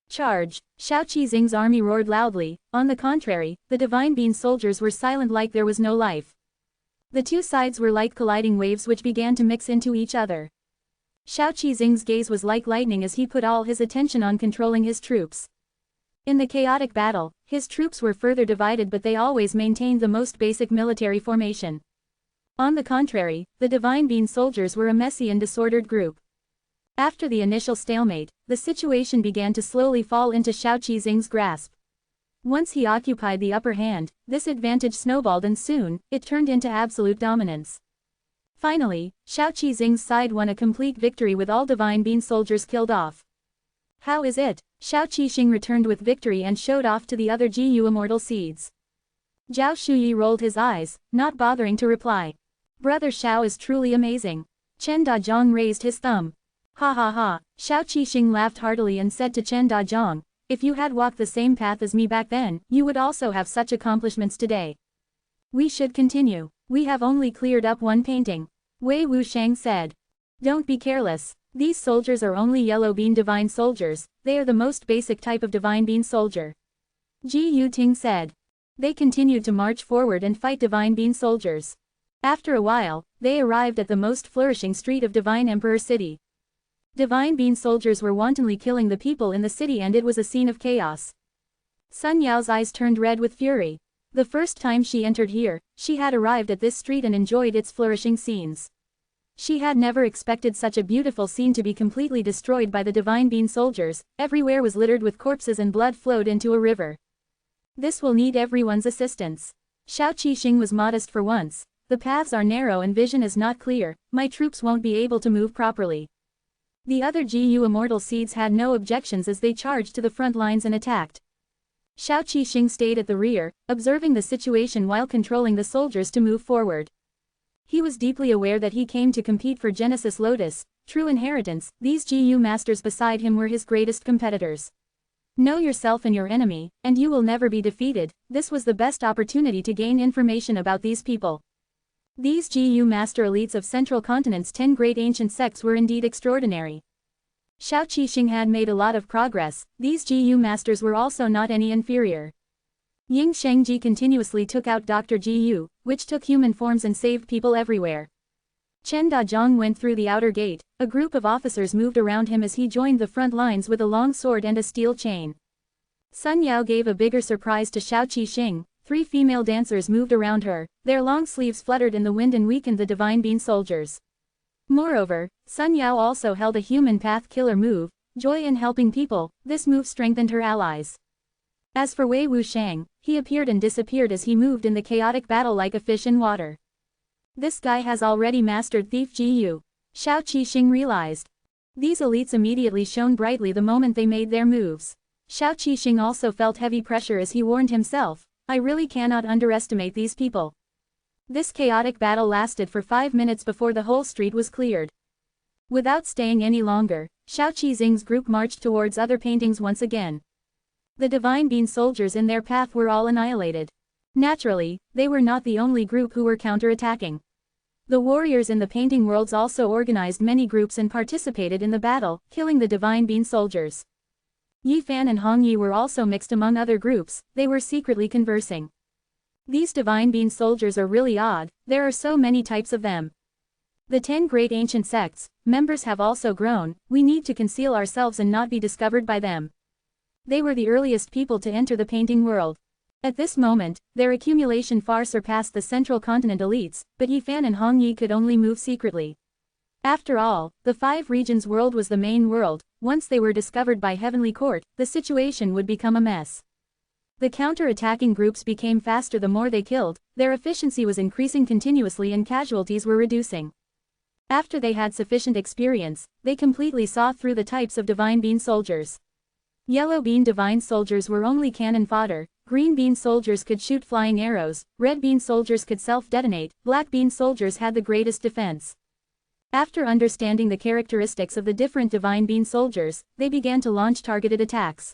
Charge! Xiao Qixing's army roared loudly. On the contrary, the Divine Bean soldiers were silent like there was no life. The two sides were like colliding waves which began to mix into each other. Xiao Qixing's gaze was like lightning as he put all his attention on controlling his troops. In the chaotic battle, his troops were further divided, but they always maintained the most basic military formation. On the contrary, the Divine Bean soldiers were a messy and disordered group. After the initial stalemate, the situation began to slowly fall into Xiao Qixing's grasp. Once he occupied the upper hand, this advantage snowballed and soon, it turned into absolute dominance. Finally, Xiao Qixing's side won a complete victory with all Divine Bean soldiers killed off. How is it? Xiao Qixing returned with victory and showed off to the other GU Immortal seeds. Zhao Shuyi rolled his eyes, not bothering to reply. Brother Xiao is truly amazing. Chen Dazhong raised his thumb. Ha ha ha, Xiao Qixing laughed heartily and said to Chen Dazhong, if you had walked the same path as me back then, you would also have such accomplishments today. We should continue. We have only cleared up one painting. Wei Wushang said. Don't be careless. These soldiers are only yellow bean divine soldiers, they are the most basic type of divine bean soldier. Ji Yuting said. They continued to march forward and fight divine bean soldiers. After a while, they arrived at the most flourishing street of Divine Emperor City. Divine bean soldiers were wantonly killing the people in the city and it was a scene of chaos. Sun Yao's eyes turned red with fury. The first time she entered here, she had arrived at this street and enjoyed its flourishing scenes. She had never expected such a beautiful scene to be completely destroyed by the divine bean soldiers, everywhere was littered with corpses and blood flowed into a river. This will need everyone's assistance. Xiao Qixing was modest for once. The paths are narrow and vision is not clear, my troops won't be able to move properly. The other GU Immortal seeds had no objections as they charged to the front lines and attacked. Xiao Qixing stayed at the rear, observing the situation while controlling the soldiers to move forward. He was deeply aware that he came to compete for Genesis Lotus, true inheritance, these GU masters beside him were his greatest competitors. Know yourself and your enemy, and you will never be defeated. This was the best opportunity to gain information about these people. These GU master elites of Central Continent's 10 great ancient sects were indeed extraordinary. Xiao Qixing had made a lot of progress, these GU masters were also not any inferior. Ying Shengji continuously took out Dr. GU, which took human forms and saved people everywhere. Chen Dazhong went through the outer gate, a group of officers moved around him as he joined the front lines with a long sword and a steel chain. Sun Yao gave a bigger surprise to Xiao Qixing, 3 female dancers moved around her, their long sleeves fluttered in the wind and weakened the divine bean soldiers. Moreover, Sun Yao also held a human path killer move, joy in helping people, this move strengthened her allies. As for Wei Wushang, he appeared and disappeared as he moved in the chaotic battle like a fish in water. This guy has already mastered Thief GU. Xiao Qixing realized. These elites immediately shone brightly the moment they made their moves. Xiao Qixing also felt heavy pressure as he warned himself, I really cannot underestimate these people. This chaotic battle lasted for 5 minutes before the whole street was cleared. Without staying any longer, Xiao Qixing's group marched towards other paintings once again. The divine bean soldiers in their path were all annihilated. Naturally, they were not the only group who were counterattacking. The warriors in the painting worlds also organized many groups and participated in the battle, killing the divine bean soldiers. Yi Fan and Hong Yi were also mixed among other groups, they were secretly conversing. These divine bean soldiers are really odd, there are so many types of them. The 10 great ancient sects, members have also grown, we need to conceal ourselves and not be discovered by them. They were the earliest people to enter the painting world. At this moment, their accumulation far surpassed the Central Continent elites, but Yi Fan and Hong Yi could only move secretly. After all, the 5 regions world was the main world, once they were discovered by Heavenly Court, the situation would become a mess. The counter-attacking groups became faster the more they killed, their efficiency was increasing continuously and casualties were reducing. After they had sufficient experience, they completely saw through the types of divine bean soldiers. Yellow bean divine soldiers were only cannon fodder, green bean soldiers could shoot flying arrows, red bean soldiers could self-detonate, black bean soldiers had the greatest defense. After understanding the characteristics of the different divine bean soldiers, they began to launch targeted attacks.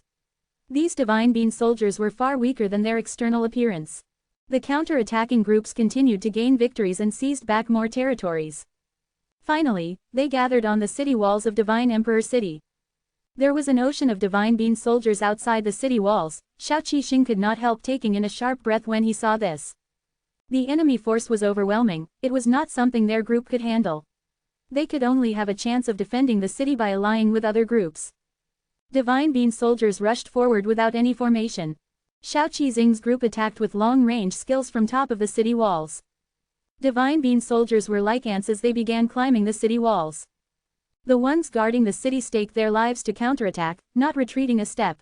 These divine bean soldiers were far weaker than their external appearance. The counter-attacking groups continued to gain victories and seized back more territories. Finally, they gathered on the city walls of Divine Emperor City. There was an ocean of divine bean soldiers outside the city walls. Xiao Qixing could not help taking in a sharp breath when he saw this. The enemy force was overwhelming, it was not something their group could handle. They could only have a chance of defending the city by allying with other groups. Divine bean soldiers rushed forward without any formation. Xiao Qixing's group attacked with long-range skills from top of the city walls. Divine bean soldiers were like ants as they began climbing the city walls. The ones guarding the city staked their lives to counterattack, not retreating a step.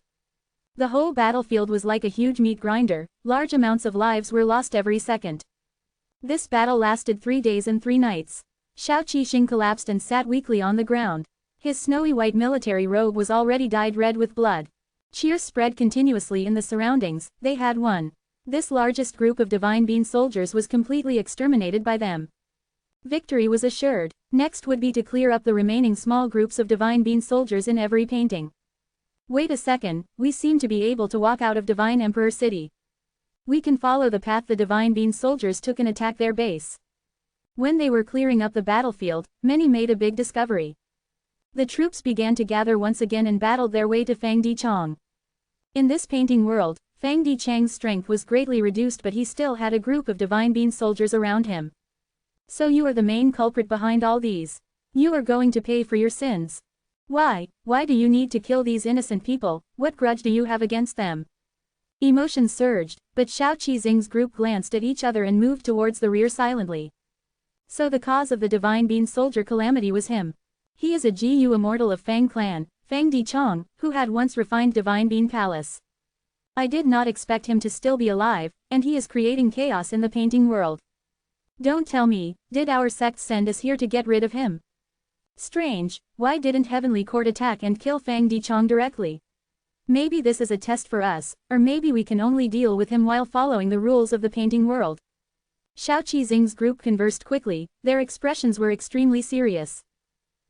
The whole battlefield was like a huge meat grinder, large amounts of lives were lost every second. This battle lasted 3 days and 3 nights. Xiao Qixing collapsed and sat weakly on the ground. His snowy white military robe was already dyed red with blood. Cheers spread continuously in the surroundings. They had won. This largest group of Divine Being soldiers was completely exterminated by them. Victory was assured. Next would be to clear up the remaining small groups of Divine Being soldiers in every painting. Wait a second, we seem to be able to walk out of Divine Emperor City. We can follow the path the Divine Being soldiers took and attack their base. When they were clearing up the battlefield, many made a big discovery. The troops began to gather once again and battled their way to Fang Dichang. In this painting world, Fang Dichang's strength was greatly reduced, but he still had a group of Divine Being soldiers around him. So you are the main culprit behind all these. You are going to pay for your sins. Why do you need to kill these innocent people? What grudge do you have against them? Emotions surged, but Xiao Qizing's group glanced at each other and moved towards the rear silently. So the cause of the Divine Being soldier calamity was him. He is a Gu immortal of Fang clan, Fang Dichang, who had once refined Divine Being Palace. I did not expect him to still be alive, and he is creating chaos in the painting world. Don't tell me, did our sect send us here to get rid of him? Strange, why didn't Heavenly Court attack and kill Fang Dichang directly? Maybe this is a test for us, or maybe we can only deal with him while following the rules of the painting world. Xiao Qizing's group conversed quickly, their expressions were extremely serious.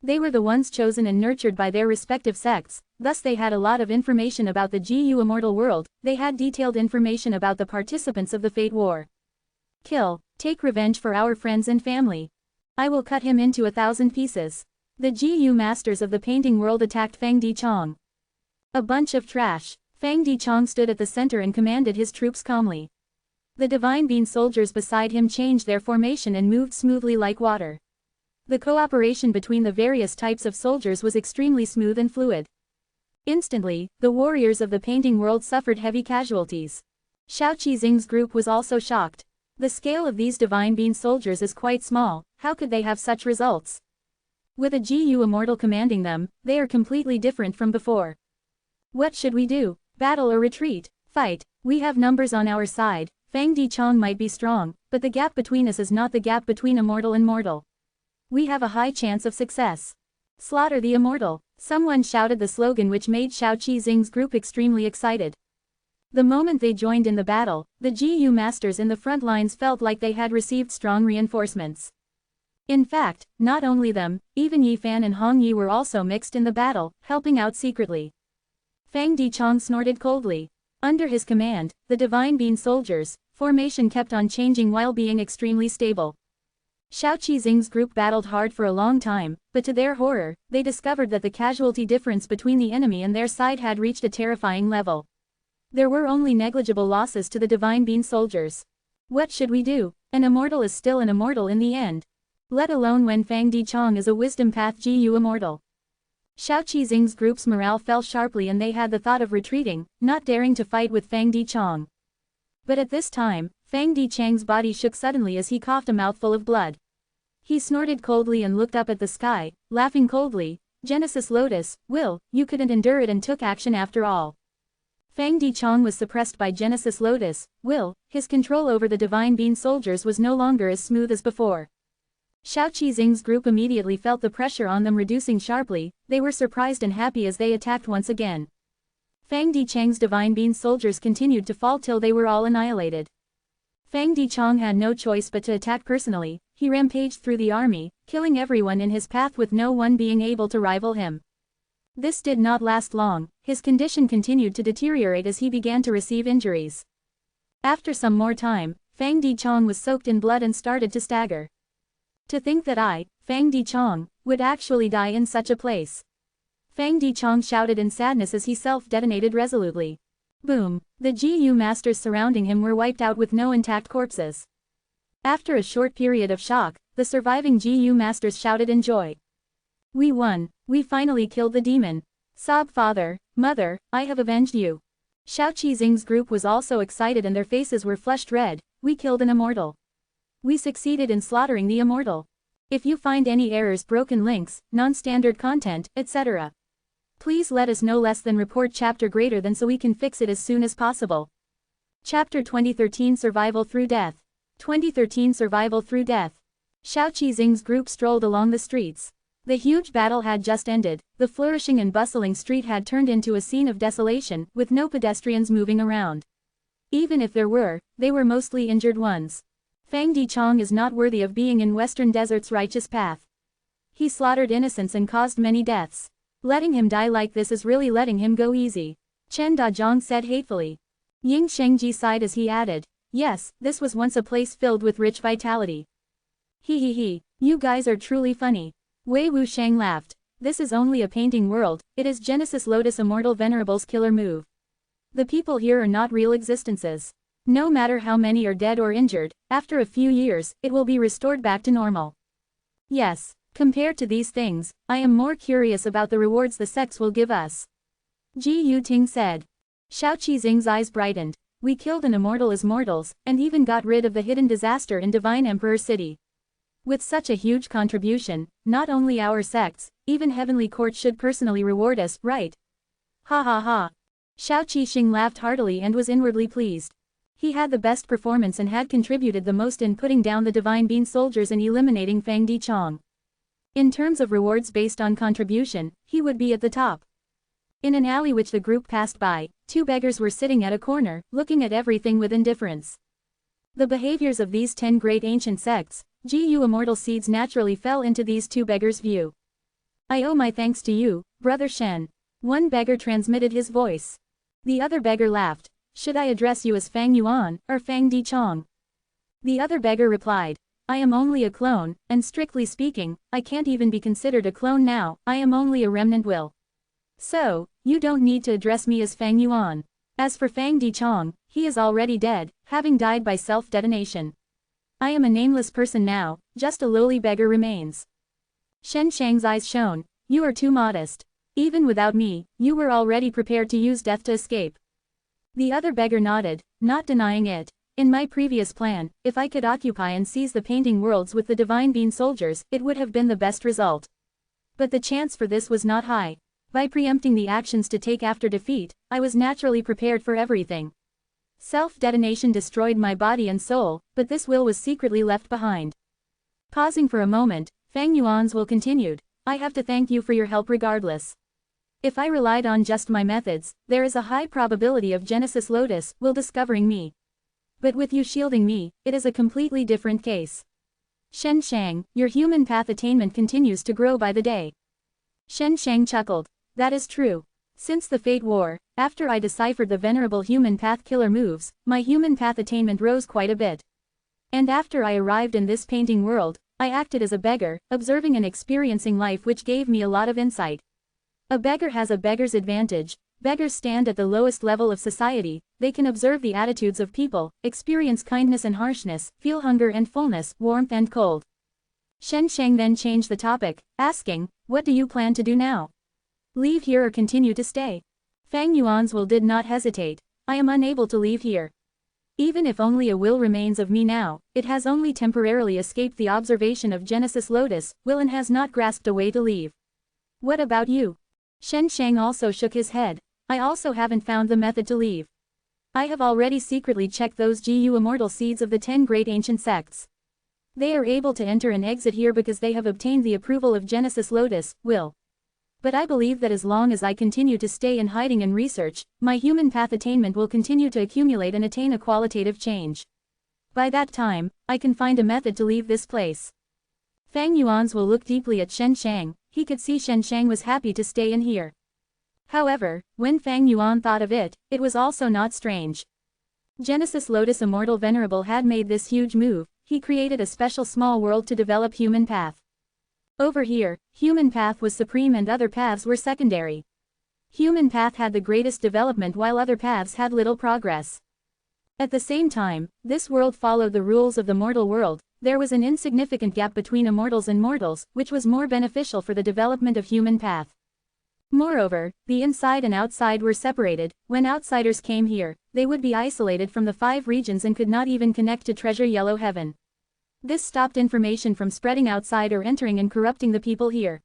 They were the ones chosen and nurtured by their respective sects, thus they had a lot of information about the Gu immortal world. They had detailed information about the participants of the Fate War. Kill, take revenge for our friends and family. I will cut him into 1,000 pieces. The Gu masters of the painting world attacked Fang Dichang. A bunch of trash. Fang Dichang stood at the center and commanded his troops calmly. The Divine Being soldiers beside him changed their formation and moved smoothly like water. The cooperation between the various types of soldiers was extremely smooth and fluid. Instantly, the warriors of the painting world suffered heavy casualties. Xiao Qizing's group was also shocked. The scale of these Divine Being soldiers is quite small, how could they have such results? With a Gu immortal commanding them, they are completely different from before. What should we do? Battle or retreat? Fight. We have numbers on our side. Fang Dichang might be strong, but the gap between us is not the gap between immortal and mortal. We have a high chance of success. Slaughter the immortal. Someone shouted the slogan, which made Xiao Qizing's group extremely excited. The moment they joined in the battle, the Gu masters in the front lines felt like they had received strong reinforcements. In fact, not only them, even Yi Fan and Hong Yi were also mixed in the battle, helping out secretly. Fang Dichang snorted coldly. Under his command, the Divine Being soldiers' formation kept on changing while being extremely stable. Xiao Qizing's group battled hard for a long time, but to their horror, they discovered that the casualty difference between the enemy and their side had reached a terrifying level. There were only negligible losses to the Divine Being soldiers. What should we do? An immortal is still an immortal in the end. Let alone when Fang Dichang is a wisdom path Gu immortal. Xiao Qizing's group's morale fell sharply and they had the thought of retreating, not daring to fight with Fang Dichang. But at this time, Fang Dichang's body shook suddenly as he coughed a mouthful of blood. He snorted coldly and looked up at the sky, laughing coldly. Genesis Lotus, Will, you couldn't endure it and took action after all. Fang Dichang was suppressed by Genesis Lotus, Will. His control over the Divine Being soldiers was no longer as smooth as before. Xiao Qizing's group immediately felt the pressure on them reducing sharply. They were surprised and happy as they attacked once again. Fang Dichang's Divine Being soldiers continued to fall till they were all annihilated. Fang Dichang had no choice but to attack personally. He rampaged through the army, killing everyone in his path with no one being able to rival him. This did not last long. His condition continued to deteriorate as he began to receive injuries. After some more time, Fang Dichang was soaked in blood and started to stagger. To think that I, Fang Dichang, would actually die in such a place. Fang Dichang shouted in sadness as he self-detonated resolutely. Boom! The Gu masters surrounding him were wiped out with no intact corpses. After a short period of shock, the surviving Gu masters shouted in joy. We won! We finally killed the demon! Sob father, mother, I have avenged you! Xiao Qizing's group was also excited and their faces were flushed red. We killed an immortal. We succeeded in slaughtering the immortal. If you find any errors, broken links, non-standard content, etc., please let us know. Less than report chapter greater than so we can fix it as soon as possible. Chapter 2013 Survival Through Death. 2013 Survival Through Death. Xiao Qizing's group strolled along the streets. The huge battle had just ended, the flourishing and bustling street had turned into a scene of desolation, with no pedestrians moving around. Even if there were, they were mostly injured ones. Fang Dichong is not worthy of being in Western Desert's righteous path. He slaughtered innocents and caused many deaths. Letting him die like this is really letting him go easy. Chen Dazhong said hatefully. Ying Shengji sighed as he added, yes, this was once a place filled with rich vitality. He, you guys are truly funny. Wei Wusheng laughed. This is only a painting world, it is Genesis Lotus Immortal Venerable's killer move. The people here are not real existences. No matter how many are dead or injured, after a few years, it will be restored back to normal. Yes, compared to these things, I am more curious about the rewards the sects will give us. Ji Yuting said. Xiao Qizing's eyes brightened. We killed an immortal as mortals, and even got rid of the hidden disaster in Divine Emperor City. With such a huge contribution, not only our sects, even Heavenly Court should personally reward us, right? Ha ha ha. Xiao Qixing laughed heartily and was inwardly pleased. He had the best performance and had contributed the most in putting down the Divine Bean soldiers and eliminating Fang Dichong. In terms of rewards based on contribution, he would be at the top. In an alley which the group passed by, two beggars were sitting at a corner, looking at everything with indifference. The behaviors of these 10 great ancient sects, Gu immortal seeds naturally fell into these two beggars' view. I owe my thanks to you, Brother Shen. One beggar transmitted his voice. The other beggar laughed. Should I address you as Fang Yuan, or Fang Dichong? The other beggar replied. I am only a clone, and strictly speaking, I can't even be considered a clone now, I am only a remnant will. So, you don't need to address me as Fang Yuan. As for Fang Dichong, he is already dead, having died by self-detonation. I am a nameless person now, just a lowly beggar remains. Shen Shang's eyes shone. You are too modest. Even without me, you were already prepared to use death to escape. The other beggar nodded, not denying it. In my previous plan, if I could occupy and seize the painting worlds with the Divine Bean soldiers, it would have been the best result. But the chance for this was not high. By preempting the actions to take after defeat, I was naturally prepared for everything. Self-detonation destroyed my body and soul, but this will was secretly left behind. Pausing for a moment, Fang Yuan's will continued. I have to thank you for your help regardless. If I relied on just my methods, there is a high probability of Genesis Lotus will discovering me. But with you shielding me, it is a completely different case. Shen Shang, your human path attainment continues to grow by the day. Shen Shang chuckled. That is true. Since the Fate War, after I deciphered the Venerable human path killer moves, my human path attainment rose quite a bit. And after I arrived in this painting world, I acted as a beggar, observing and experiencing life, which gave me a lot of insight. A beggar has a beggar's advantage. Beggars stand at the lowest level of society, they can observe the attitudes of people, experience kindness and harshness, feel hunger and fullness, warmth and cold. Shen Shang then changed the topic, asking, what do you plan to do now? Leave here or continue to stay? Fang Yuan's will did not hesitate. I am unable to leave here. Even if only a will remains of me now, it has only temporarily escaped the observation of Genesis Lotus, will and has not grasped a way to leave. What about you? Shen Shang also shook his head. I also haven't found the method to leave. I have already secretly checked those Gu immortal seeds of the 10 great ancient sects. They are able to enter and exit here because they have obtained the approval of Genesis Lotus, will. But I believe that as long as I continue to stay in hiding and research, my human path attainment will continue to accumulate and attain a qualitative change. By that time, I can find a method to leave this place. Fang Yuan's will look deeply at Shen Shang. He could see Shen Shang was happy to stay in here. However, when Fang Yuan thought of it, it was also not strange. Genesis Lotus Immortal Venerable had made this huge move. He created a special small world to develop human path. Over here, human path was supreme and other paths were secondary. Human path had the greatest development while other paths had little progress. At the same time, this world followed the rules of the mortal world. There was an insignificant gap between immortals and mortals, which was more beneficial for the development of human path. Moreover, the inside and outside were separated. When outsiders came here, they would be isolated from the 5 regions and could not even connect to Treasure Yellow Heaven. This stopped information from spreading outside or entering and corrupting the people here.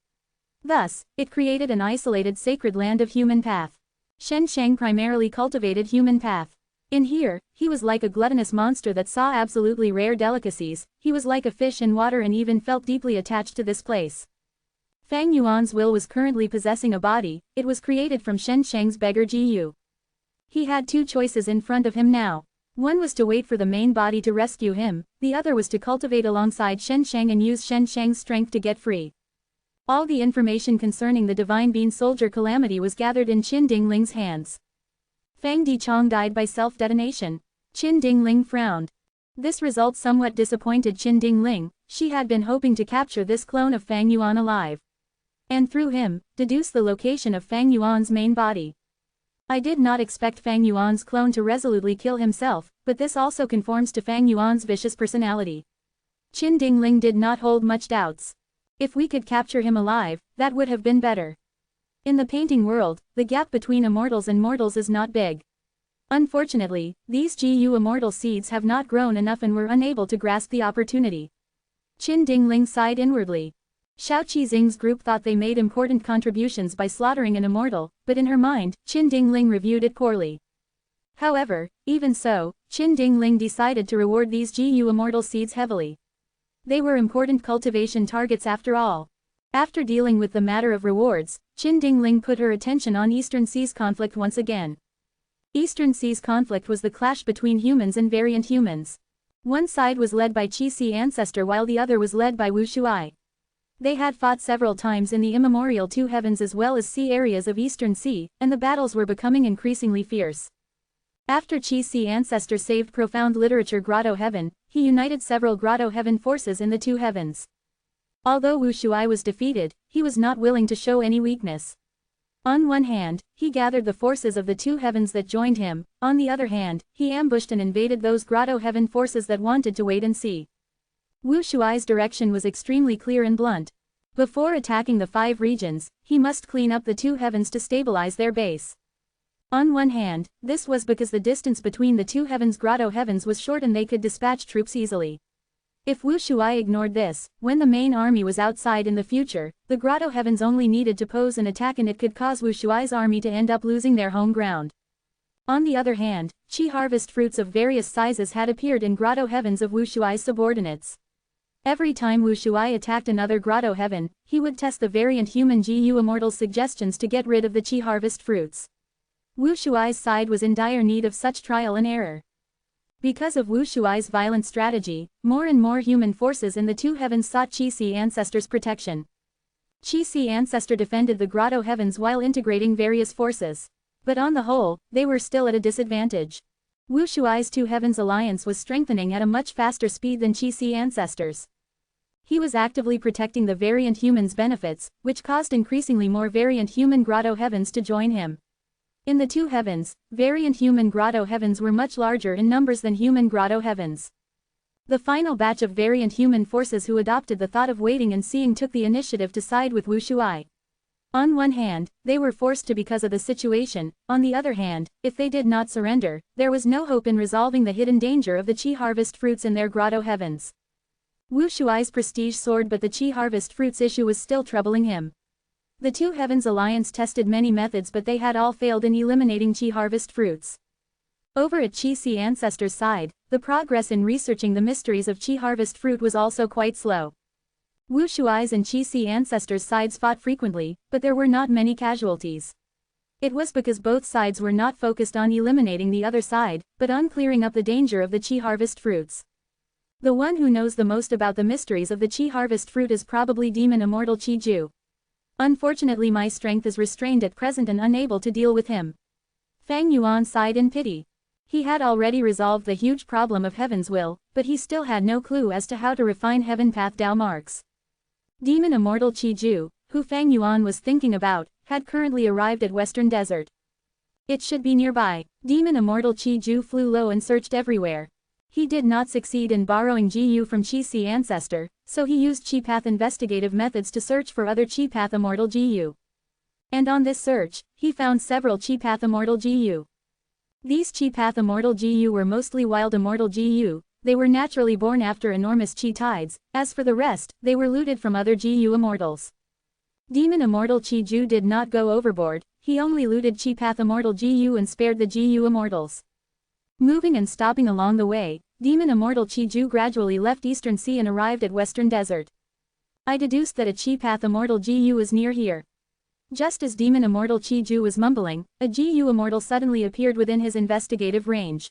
Thus, it created an isolated sacred land of human path. Shen Shang primarily cultivated human path. In here, he was like a gluttonous monster that saw absolutely rare delicacies. He was like a fish in water and even felt deeply attached to this place. Fang Yuan's will was currently possessing a body, it was created from Shen Sheng's beggar Ji. He had two choices in front of him now. One was to wait for the main body to rescue him, the other was to cultivate alongside Shen Sheng and use Shen Sheng's strength to get free. All the information concerning the Divine Bean Soldier calamity was gathered in Qin Dingling's hands. Fang Dichong died by self-detonation. Qin Dingling frowned. This result somewhat disappointed Qin Dingling, she had been hoping to capture this clone of Fang Yuan alive. And through him, deduce the location of Fang Yuan's main body. I did not expect Fang Yuan's clone to resolutely kill himself, but this also conforms to Fang Yuan's vicious personality. Qin Dingling did not hold much doubts. If we could capture him alive, that would have been better. In the painting world, the gap between immortals and mortals is not big. Unfortunately, these GU immortal seeds have not grown enough and were unable to grasp the opportunity. Qin Dingling sighed inwardly. Xiao Qizing's group thought they made important contributions by slaughtering an immortal, but in her mind, Qin Dingling reviewed it poorly. However, even so, Qin Dingling decided to reward these GU immortal seeds heavily. They were important cultivation targets after all. After dealing with the matter of rewards, Qin Dingling put her attention on Eastern Sea's conflict once again. Eastern Sea's conflict was the clash between humans and variant humans. One side was led by Qi Si ancestor while the other was led by Wu Shuai. They had fought several times in the immemorial Two Heavens as well as sea areas of Eastern Sea, and the battles were becoming increasingly fierce. After Qi Si ancestor saved Profound Literature Grotto Heaven, he united several Grotto Heaven forces in the Two Heavens. Although Wu Shuai was defeated, he was not willing to show any weakness. On one hand, he gathered the forces of the Two Heavens that joined him, on the other hand, he ambushed and invaded those Grotto Heaven forces that wanted to wait and see. Wu Shuai's direction was extremely clear and blunt. Before attacking the 5 regions, he must clean up the Two Heavens to stabilize their base. On one hand, this was because the distance between the Two Heavens' Grotto Heavens was short and they could dispatch troops easily. If Wu Shuai ignored this, when the main army was outside in the future, the Grotto Heavens only needed to pose an attack and it could cause Wu Shuai's army to end up losing their home ground. On the other hand, Qi harvest fruits of various sizes had appeared in Grotto Heavens of Wu Shuai's subordinates. Every time Wu Shuai attacked another Grotto Heaven, he would test the variant human GU Immortal's suggestions to get rid of the Qi harvest fruits. Wu Shuai's side was in dire need of such trial and error. Because of Wu Shuai's violent strategy, more and more human forces in the Two Heavens sought Qi Si ancestor's protection. Qi Si ancestor defended the Grotto Heavens while integrating various forces. But on the whole, they were still at a disadvantage. Wu Shuai's Two Heavens alliance was strengthening at a much faster speed than Qi Si ancestors. He was actively protecting the variant humans' benefits, which caused increasingly more variant human Grotto Heavens to join him. In the Two Heavens, variant human Grotto Heavens were much larger in numbers than human Grotto Heavens. The final batch of variant human forces who adopted the thought of waiting and seeing took the initiative to side with Wu Shuai. On one hand, they were forced to because of the situation, on the other hand, if they did not surrender, there was no hope in resolving the hidden danger of the Qi harvest fruits in their Grotto Heavens. Wu Shuai's prestige soared but the Qi harvest fruits issue was still troubling him. The Two Heavens alliance tested many methods but they had all failed in eliminating Qi harvest fruits. Over at Qi Si ancestor's side, the progress in researching the mysteries of Qi harvest fruit was also quite slow. Wu Shuai's and Qi Si ancestor's sides fought frequently, but there were not many casualties. It was because both sides were not focused on eliminating the other side, but on clearing up the danger of the Qi harvest fruits. The one who knows the most about the mysteries of the Qi harvest fruit is probably Demon Immortal Qi Ju. Unfortunately my strength is restrained at present and unable to deal with him. Fang Yuan sighed in pity. He had already resolved the huge problem of Heaven's will, but he still had no clue as to how to refine Heaven Path Dao marks. Demon Immortal Qi Ju, who Fang Yuan was thinking about, had currently arrived at Western Desert. It should be nearby. Demon Immortal Qi Ju flew low and searched everywhere. He did not succeed in borrowing GU from Qi Si ancestor, so he used Qi Path investigative methods to search for other Qi Path Immortal GU. And on this search, he found several Qi Path Immortal GU. These Qi Path Immortal GU were mostly wild Immortal GU, they were naturally born after enormous Qi tides, as for the rest, they were looted from other GU Immortals. Demon Immortal Qi Ju did not go overboard, he only looted Qi Path Immortal GU and spared the GU Immortals. Moving and stopping along the way, Demon Immortal Qi Ju gradually left Eastern Sea and arrived at Western Desert. I deduced that a Chi Path Immortal Gu is near here. Just as Demon Immortal Chi Ju was mumbling, a Gu Immortal suddenly appeared within his investigative range.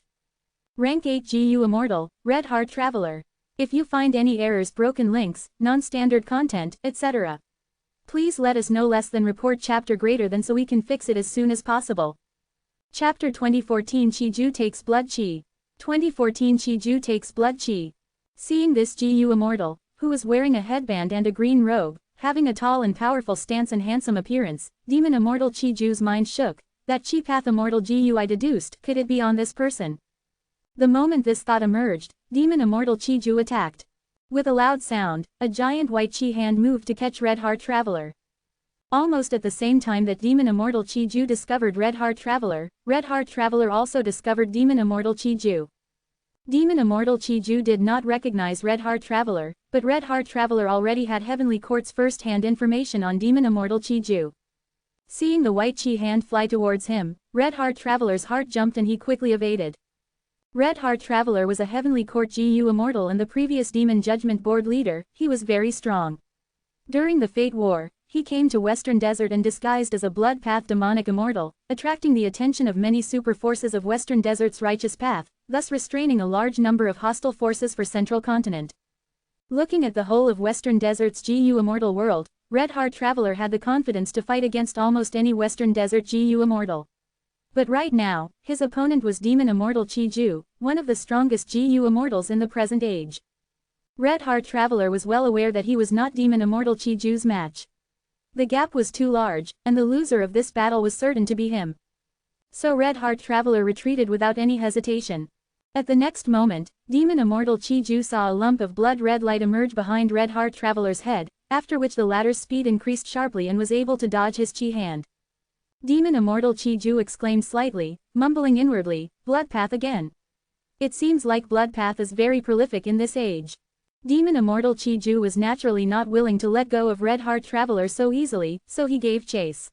Rank 8 Gu Immortal, Red Heart Traveler. If you find any errors, broken links, non-standard content, etc., please let us know. Less than report chapter greater than so we can fix it as soon as possible. Chapter 2014 Chi Ju takes Blood Chi. 2014 Chi Ju takes Blood Chi. Seeing this Gu Immortal, who was wearing a headband and a green robe, having a tall and powerful stance and handsome appearance, Demon Immortal Chi Ju's mind shook. That Chi Path Immortal Gu I deduced, could it be on this person? The moment this thought emerged, Demon Immortal Chi Ju attacked. With a loud sound, a giant white Chi hand moved to catch Red Heart Traveler. Almost at the same time that Demon Immortal Chi Ju discovered Red Heart Traveler, Red Heart Traveler also discovered Demon Immortal Chi Ju. Demon Immortal Chi Ju did not recognize Red Heart Traveler, but Red Heart Traveler already had Heavenly Court's first-hand information on Demon Immortal Chi Ju. Seeing the white Chi hand fly towards him, Red Heart Traveler's heart jumped and he quickly evaded. Red Heart Traveler was a Heavenly Court Gu Immortal and the previous Demon Judgment Board leader. He was very strong. During the Fate War, he came to Western Desert and disguised as a Blood Path Demonic Immortal, attracting the attention of many super forces of Western Desert's righteous path, thus restraining a large number of hostile forces for Central Continent. Looking at the whole of Western Desert's Gu Immortal world, Red Heart Traveler had the confidence to fight against almost any Western Desert Gu Immortal. But right now, his opponent was Demon Immortal Chi Ju, one of the strongest Gu Immortals in the present age. Red Heart Traveler was well aware that he was not Demon Immortal Chi Ju's match. The gap was too large, and the loser of this battle was certain to be him. So Red Heart Traveler retreated without any hesitation. At the next moment, Demon Immortal Chi Ju saw a lump of blood-red light emerge behind Red Heart Traveler's head, after which the latter's speed increased sharply and was able to dodge his Chi hand. Demon Immortal Chi Ju exclaimed slightly, mumbling inwardly, Blood Path again. It seems like Blood Path is very prolific in this age. Demon Immortal Chi Ju was naturally not willing to let go of Red Heart Traveler so easily, so he gave chase.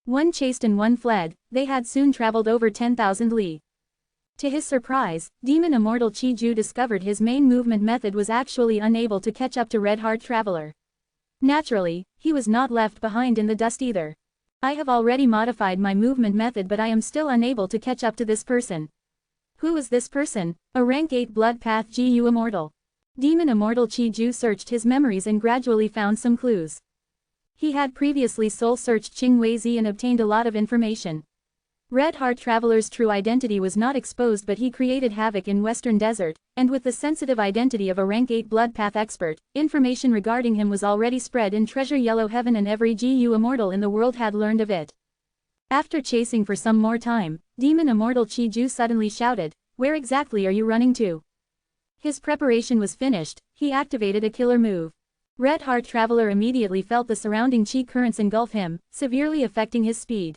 One chased and one fled. They had soon traveled over 10,000 li. To his surprise, Demon Immortal Chi Ju discovered his main movement method was actually unable to catch up to Red Heart Traveler. Naturally, he was not left behind in the dust either. I have already modified my movement method, but I am still unable to catch up to this person. Who is this person? A rank 8 Blood Path Gu Immortal. Demon Immortal Chi Ju searched his memories and gradually found some clues. He had previously soul-searched Qing Weizi and obtained a lot of information. Red Heart Traveler's true identity was not exposed, but he created havoc in Western Desert, and with the sensitive identity of a rank 8 Blood Path expert, information regarding him was already spread in Treasure Yellow Heaven and every Gu Immortal in the world had learned of it. After chasing for some more time, Demon Immortal Chi Ju suddenly shouted, "Where exactly are you running to?" His preparation was finished. He activated a killer move. Red Heart Traveler immediately felt the surrounding Chi currents engulf him, severely affecting his speed.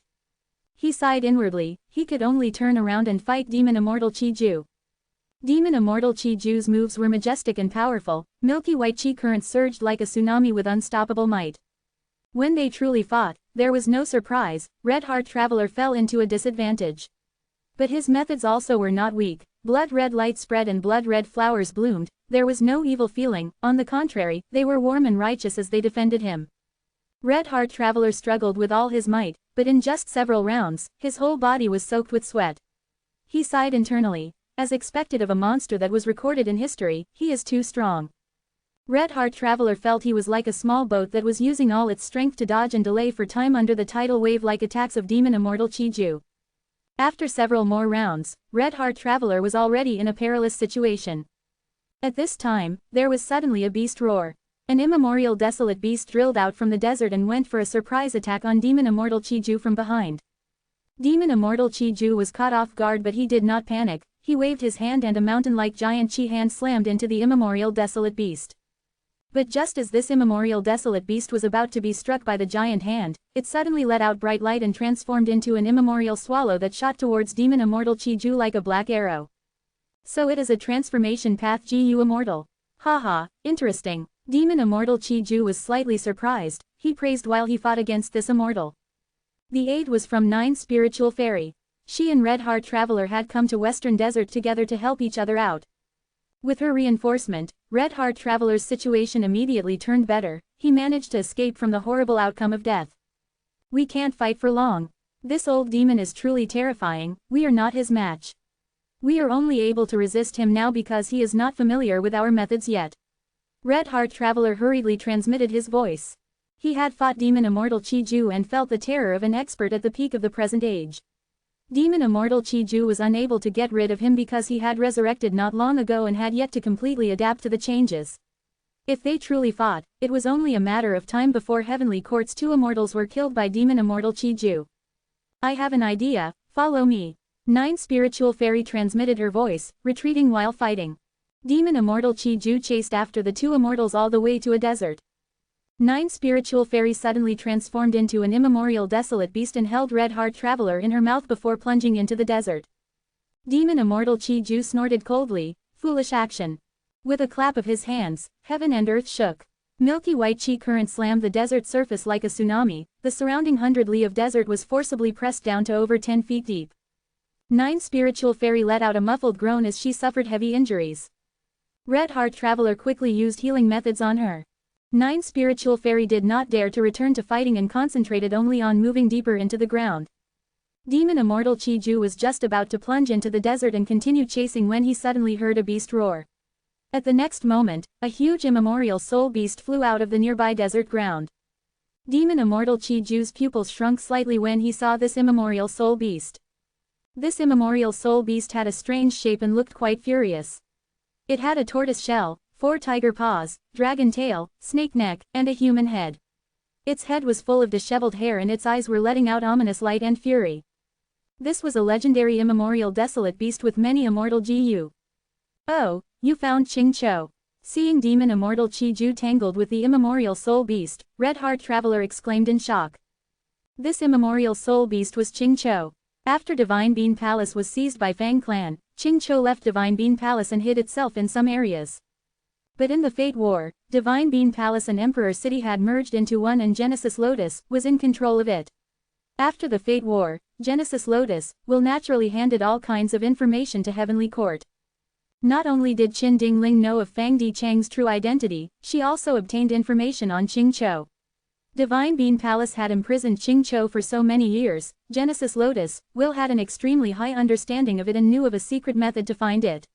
He sighed inwardly. He could only turn around and fight Demon Immortal Chi Ju. Demon Immortal Chi Ju's moves were majestic and powerful. Milky white Chi currents surged like a tsunami with unstoppable might. When they truly fought, there was no surprise. Red Heart Traveler fell into a disadvantage. But his methods also were not weak. Blood-red light spread and blood-red flowers bloomed. There was no evil feeling. On the contrary, they were warm and righteous as they defended him. Red Heart Traveler struggled with all his might, but in just several rounds, his whole body was soaked with sweat. He sighed internally. As expected of a monster that was recorded in history, he is too strong. Red Heart Traveler felt he was like a small boat that was using all its strength to dodge and delay for time under the tidal wave-like attacks of Demon Immortal Chi Ju. After several more rounds, Red Heart Traveler was already in a perilous situation. At this time, there was suddenly a beast roar. An immemorial desolate beast drilled out from the desert and went for a surprise attack on Demon Immortal Chi Ju from behind. Demon Immortal Chi Ju was caught off guard, but he did not panic. He waved his hand and a mountain-like giant Chi hand slammed into the immemorial desolate beast. But just as this immemorial desolate beast was about to be struck by the giant hand, it suddenly let out bright light and transformed into an immemorial swallow that shot towards Demon Immortal Chi Ju like a black arrow. So it is a transformation path Gu Immortal. Haha, interesting. Demon Immortal Chi Ju was slightly surprised. He praised while he fought against this immortal. The aid was from 9 Spiritual Fairy. She and Red Heart Traveler had come to Western Desert together to help each other out. With her reinforcement, Red Heart Traveler's situation immediately turned better. He managed to escape from the horrible outcome of death. We can't fight for long. This old demon is truly terrifying. We are not his match. We are only able to resist him now because he is not familiar with our methods yet. Red Heart Traveler hurriedly transmitted his voice. He had fought Demon Immortal Chi-Ju and felt the terror of an expert at the peak of the present age. Demon Immortal Chi-Ju was unable to get rid of him because he had resurrected not long ago and had yet to completely adapt to the changes. If they truly fought, it was only a matter of time before Heavenly Court's two immortals were killed by Demon Immortal Chi-Ju. I have an idea, follow me. 9 Spiritual Fairy transmitted her voice, retreating while fighting. Demon Immortal Chi-Ju chased after the two immortals all the way to a desert. 9 Spiritual Fairy suddenly transformed into an immemorial desolate beast and held Red Heart Traveler in her mouth before plunging into the desert. Demon Immortal Chi-Ju snorted coldly, foolish action. With a clap of his hands, heaven and earth shook. Milky white chi current slammed the desert surface like a tsunami. The surrounding 100 li of desert was forcibly pressed down to over 10 feet deep. 9 Spiritual Fairy let out a muffled groan as she suffered heavy injuries. Red Heart Traveler quickly used healing methods on her. 9 Spiritual Fairy did not dare to return to fighting and concentrated only on moving deeper into the ground. Demon Immortal Chi-Ju was just about to plunge into the desert and continue chasing when he suddenly heard a beast roar. At the next moment, a huge immemorial soul beast flew out of the nearby desert ground. Demon Immortal Chi-Ju's pupils shrunk slightly when he saw this immemorial soul beast. This immemorial soul beast had a strange shape and looked quite furious. It had a tortoise shell, 4 tiger paws, dragon tail, snake neck, and a human head. Its head was full of disheveled hair and its eyes were letting out ominous light and fury. This was a legendary immemorial desolate beast with many immortal GU. Oh, you found Ching-Cho. Seeing Demon Immortal Chi-Ju tangled with the immemorial soul beast, Red Heart Traveler exclaimed in shock. This immemorial soul beast was Ching-Cho. After Divine Bean Palace was seized by Fang Clan, Ching-Cho left Divine Bean Palace and hid itself in some areas. But in the Fate War, Divine Bean Palace and Emperor City had merged into one and Genesis Lotus was in control of it. After the Fate War, Genesis Lotus will naturally handed all kinds of information to Heavenly Court. Not only did Qin Dingling know of Fang Di Chang's true identity, she also obtained information on Ching-Cho. Divine Bean Palace had imprisoned Ching-Cho for so many years. Genesis Lotus will had an extremely high understanding of it and knew of a secret method to find it.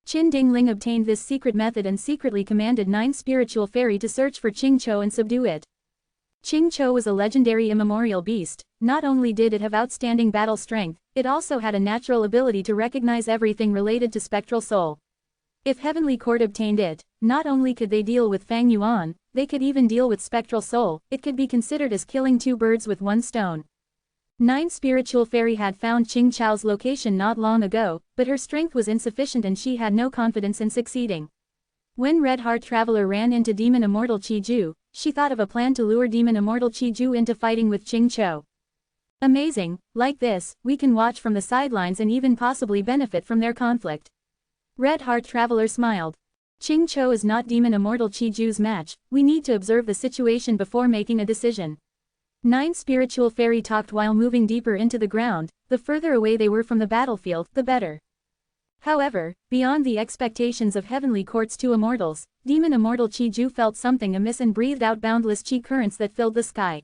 Qin Dingling obtained this secret method and secretly commanded 9 Spiritual Fairy to search for Ching-Cho and subdue it. Ching-Cho was a legendary immemorial beast. Not only did it have outstanding battle strength, it also had a natural ability to recognize everything related to spectral soul. If Heavenly Court obtained it, not only could they deal with Fang Yuan, they could even deal with spectral soul. It could be considered as killing 2 birds with 1 stone. 9 Spiritual Fairy had found Ching-Cho's location not long ago, but her strength was insufficient and she had no confidence in succeeding. When Red Heart Traveler ran into Demon Immortal Chi-Ju, she thought of a plan to lure Demon Immortal Chi-Ju into fighting with Ching-Cho. Amazing, like this, we can watch from the sidelines and even possibly benefit from their conflict. Red Heart Traveler smiled. Ching-Cho is not Demon Immortal Chi-Ju's match. We need to observe the situation before making a decision. 9 Spiritual Fairy talked while moving deeper into the ground. The further away they were from the battlefield, the better. However, beyond the expectations of Heavenly Court's 2 immortals, Demon Immortal Chi-Ju felt something amiss and breathed out boundless chi currents that filled the sky.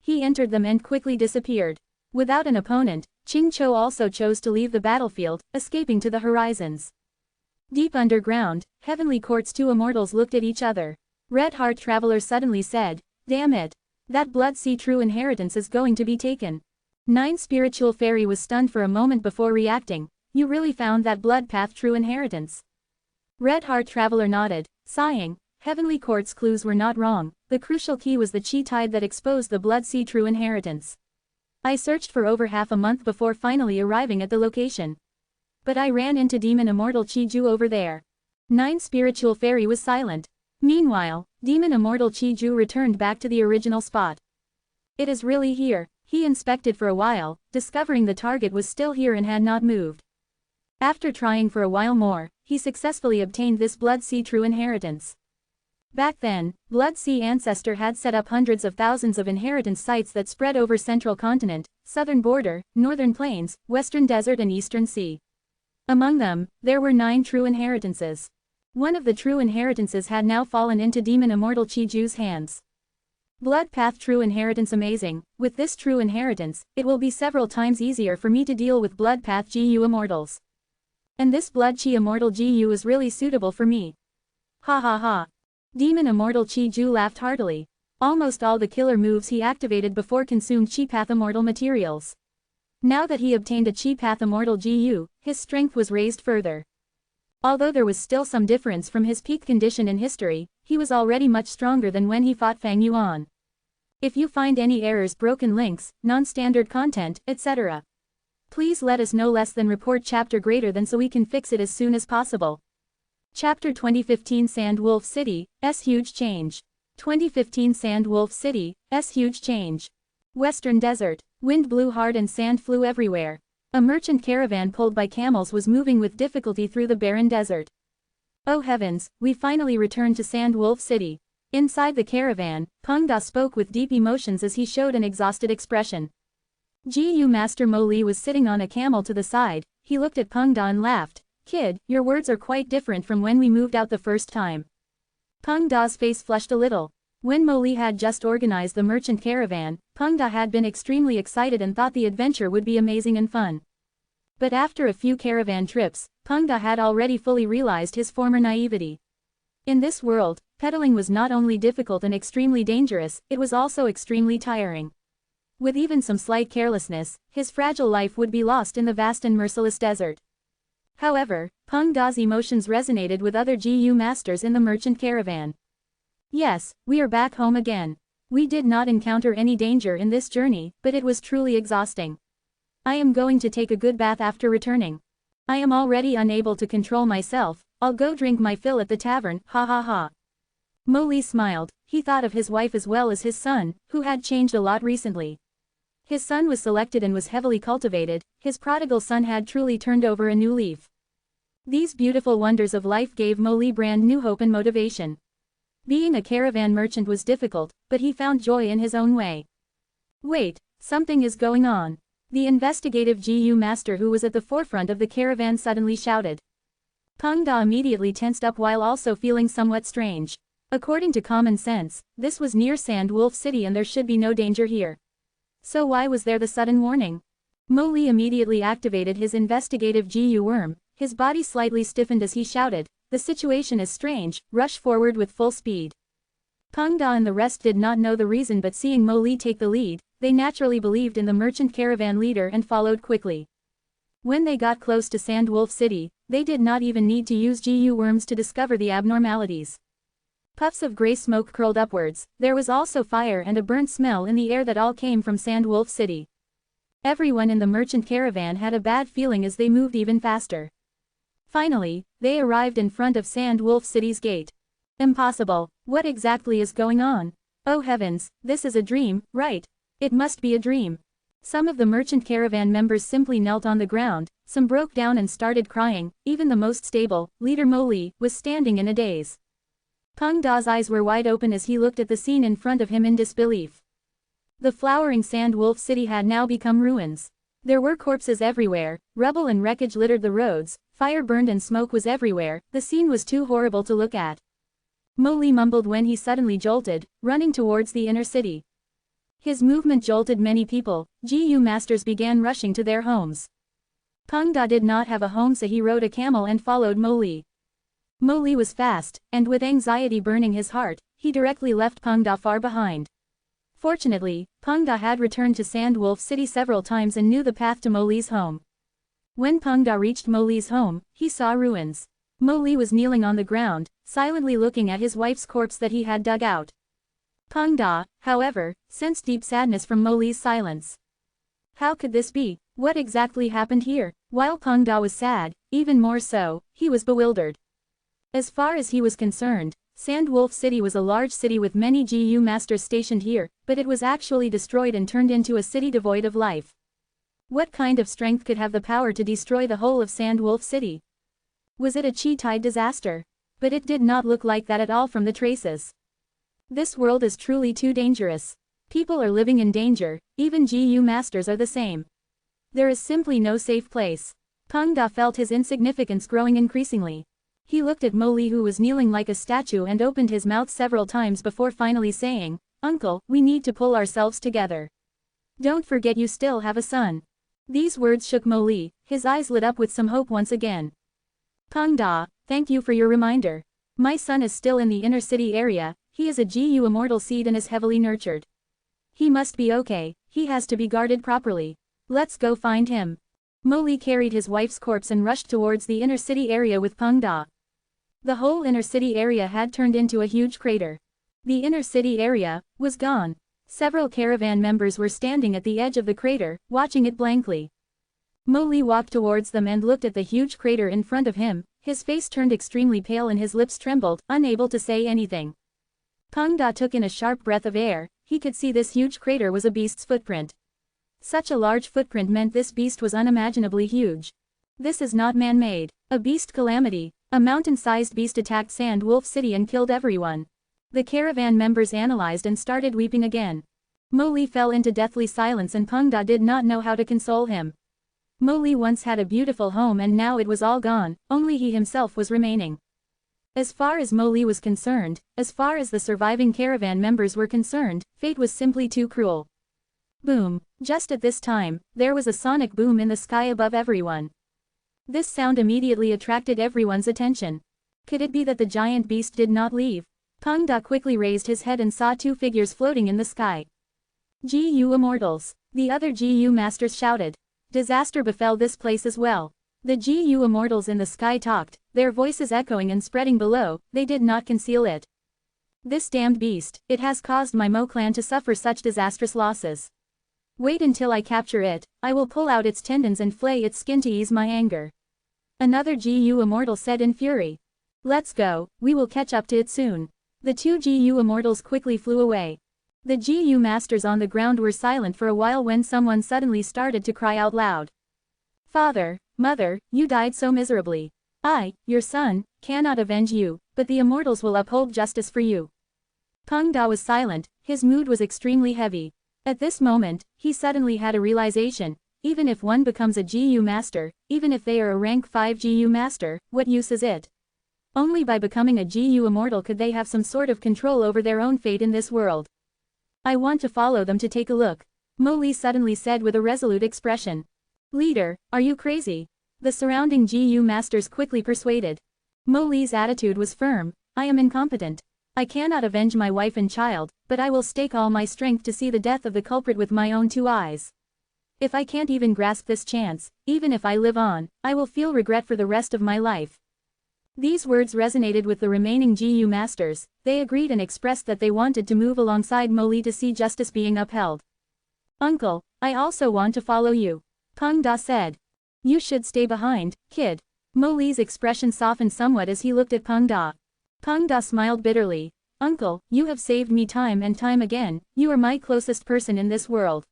He entered them and quickly disappeared. Without an opponent, Ching-Cho also chose to leave the battlefield, escaping to the horizons. Deep underground, Heavenly Court's 2 immortals looked at each other. Red Heart Traveler suddenly said, "Damn it! That Blood Sea True Inheritance is going to be taken." 9 Spiritual Fairy was stunned for a moment before reacting. "You really found that Blood Path True Inheritance?" Red Heart Traveler nodded, sighing. Heavenly Court's clues were not wrong. The crucial key was the chi tide that exposed the Blood Sea True Inheritance. I searched for over half a month before finally arriving at the location. But I ran into Demon Immortal Chi-Ju over there. 9 Spiritual Fairy was silent. Meanwhile, Demon Immortal Chi-Ju returned back to the original spot. "It is really here." He inspected for a while, discovering the target was still here and had not moved. After trying for a while more, he successfully obtained this Blood Sea True Inheritance. Back then, Blood Sea Ancestor had set up hundreds of thousands of inheritance sites that spread over Central Continent, Southern Border, Northern Plains, Western Desert and Eastern Sea. Among them, there were 9 true inheritances. One of the true inheritances had now fallen into demon Immortal Chi-Ju's hands. Blood path true inheritance amazing. With this true inheritance, it will be several times easier for me to deal with blood path GU immortals. And this blood chi immortal GU is really suitable for me. Ha ha ha. Demon Immortal Chi-Ju laughed heartily. Almost all the killer moves he activated before consumed Chi Path Immortal materials. Now that he obtained a Chi Path Immortal GU, his strength was raised further. Although there was still some difference from his peak condition in history, he was already much stronger than when he fought Fang Yuan. If you find any errors, broken links, non-standard content, etc., please let us know. Less than report chapter greater than so we can fix it as soon as possible. Chapter 2015 Sand Wolf City, S Huge Change. 2015 Sand Wolf City, S Huge Change. Western Desert. Wind blew hard and sand flew everywhere. A merchant caravan pulled by camels was moving with difficulty through the barren desert. Oh heavens, we finally returned to Sand Wolf City. Inside the caravan, Peng Da spoke with deep emotions as he showed an exhausted expression. GU Master Mo Li was sitting on a camel to the side. He looked at Peng Da and laughed. Kid, your words are quite different from when we moved out the first time. Peng Da's face flushed a little. When Mo Li had just organized the merchant caravan, Peng Da had been extremely excited and thought the adventure would be amazing and fun. But after a few caravan trips, Peng Da had already fully realized his former naivety. In this world, pedaling was not only difficult and extremely dangerous, it was also extremely tiring. With even some slight carelessness, his fragile life would be lost in the vast and merciless desert. However, Peng Da's emotions resonated with other GU masters in the merchant caravan. Yes, we are back home again. We did not encounter any danger in this journey, but it was truly exhausting. I am going to take a good bath after returning. I am already unable to control myself. I'll go drink my fill at the tavern, ha ha ha. Mo Li smiled. He thought of his wife as well as his son, who had changed a lot recently. His son was selected and was heavily cultivated. His prodigal son had truly turned over a new leaf. These beautiful wonders of life gave Mo Li brand new hope and motivation. Being a caravan merchant was difficult, but he found joy in his own way. Wait, something is going on. The investigative GU master who was at the forefront of the caravan suddenly shouted. Peng Da immediately tensed up while also feeling somewhat strange. According to common sense, this was near Sand Wolf City and there should be no danger here. So why was there the sudden warning? Mo Li immediately activated his investigative GU worm. His body slightly stiffened as he shouted, "The situation is strange, rush forward with full speed." Peng Da and the rest did not know the reason, but seeing Mo Li take the lead, they naturally believed in the merchant caravan leader and followed quickly. When they got close to Sand Wolf City, they did not even need to use GU worms to discover the abnormalities. Puffs of gray smoke curled upwards. There was also fire and a burnt smell in the air that all came from Sand Wolf City. Everyone in the merchant caravan had a bad feeling as they moved even faster. Finally, they arrived in front of Sand Wolf City's gate. Impossible. What exactly is going on? Oh heavens, this is a dream, right? It must be a dream. Some of the merchant caravan members simply knelt on the ground, some broke down and started crying. Even the most stable, leader Mo Li, was standing in a daze. Peng Da's eyes were wide open as he looked at the scene in front of him in disbelief. The flowering Sand Wolf City had now become ruins. There were corpses everywhere, rubble and wreckage littered the roads, fire burned and smoke was everywhere. The scene was too horrible to look at. Mo Li mumbled when he suddenly jolted, running towards the inner city. His movement jolted many people. GU masters began rushing to their homes. Peng Da did not have a home, so he rode a camel and followed Mo Li. Mo Li was fast, and with anxiety burning his heart, he directly left Peng Da far behind. Fortunately, Peng Da had returned to Sand Wolf City several times and knew the path to Mo Li's home. When Peng Da reached Mo Li's home, he saw ruins. Mo Li was kneeling on the ground, silently looking at his wife's corpse that he had dug out. Peng Da, however, sensed deep sadness from Mo Li's silence. How could this be? What exactly happened here? While Peng Da was sad, even more so, he was bewildered. As far as he was concerned, Sand Wolf City was a large city with many GU masters stationed here, but it was actually destroyed and turned into a city devoid of life. What kind of strength could have the power to destroy the whole of Sand Wolf City? Was it a chi-tide disaster? But it did not look like that at all from the traces. This world is truly too dangerous. People are living in danger, even GU masters are the same. There is simply no safe place. Peng Da felt his insignificance growing increasingly. He looked at Mo Li, who was kneeling like a statue, and opened his mouth several times before finally saying, "Uncle, we need to pull ourselves together. Don't forget you still have a son." These words shook Mo Li, his eyes lit up with some hope once again. "Peng Da, thank you for your reminder. My son is still in the inner city area, he is a GU immortal seed and is heavily nurtured. He must be okay, he has to be guarded properly. Let's go find him." Mo Li carried his wife's corpse and rushed towards the inner city area with Peng Da. The whole inner city area had turned into a huge crater. The inner city area was gone. Several caravan members were standing at the edge of the crater, watching it blankly. Mo Li walked towards them and looked at the huge crater in front of him, his face turned extremely pale and his lips trembled, unable to say anything. Peng Da took in a sharp breath of air, he could see this huge crater was a beast's footprint. Such a large footprint meant this beast was unimaginably huge. This is not man-made. A beast calamity. A mountain-sized beast attacked Sand Wolf City and killed everyone. The caravan members analyzed and started weeping again. Mo Li fell into deathly silence and Peng Da did not know how to console him. Mo Li once had a beautiful home and now it was all gone, only he himself was remaining. As far as Mo Li was concerned, as far as the surviving caravan members were concerned, fate was simply too cruel. Boom! Just at this time, there was a sonic boom in the sky above everyone. This sound immediately attracted everyone's attention. Could it be that the giant beast did not leave? Peng Da quickly raised his head and saw two figures floating in the sky. GU Immortals. The other GU Masters shouted. Disaster befell this place as well. The GU Immortals in the sky talked, their voices echoing and spreading below, they did not conceal it. This damned beast, it has caused my Mo clan to suffer such disastrous losses. Wait until I capture it, I will pull out its tendons and flay its skin to ease my anger. Another GU Immortal said in fury. Let's go, we will catch up to it soon. The two GU Immortals quickly flew away. The GU Masters on the ground were silent for a while when someone suddenly started to cry out loud. Father, Mother, you died so miserably. I, your son, cannot avenge you, but the Immortals will uphold justice for you. Peng Da was silent, his mood was extremely heavy. At this moment, he suddenly had a realization, even if one becomes a GU Master, even if they are a rank 5 GU Master, what use is it? Only by becoming a GU Immortal could they have some sort of control over their own fate in this world. I want to follow them to take a look. Mo Li suddenly said with a resolute expression. Leader, are you crazy? The surrounding GU Masters quickly persuaded. Mo Li's attitude was firm. I am incompetent. I cannot avenge my wife and child, but I will stake all my strength to see the death of the culprit with my own two eyes. If I can't even grasp this chance, even if I live on, I will feel regret for the rest of my life. These words resonated with the remaining GU Masters, they agreed and expressed that they wanted to move alongside Mo Li to see justice being upheld. Uncle, I also want to follow you. Peng Da said. You should stay behind, kid. Mo Li's expression softened somewhat as he looked at Peng Da. Peng Da smiled bitterly. Uncle, you have saved me time and time again, you are my closest person in this world.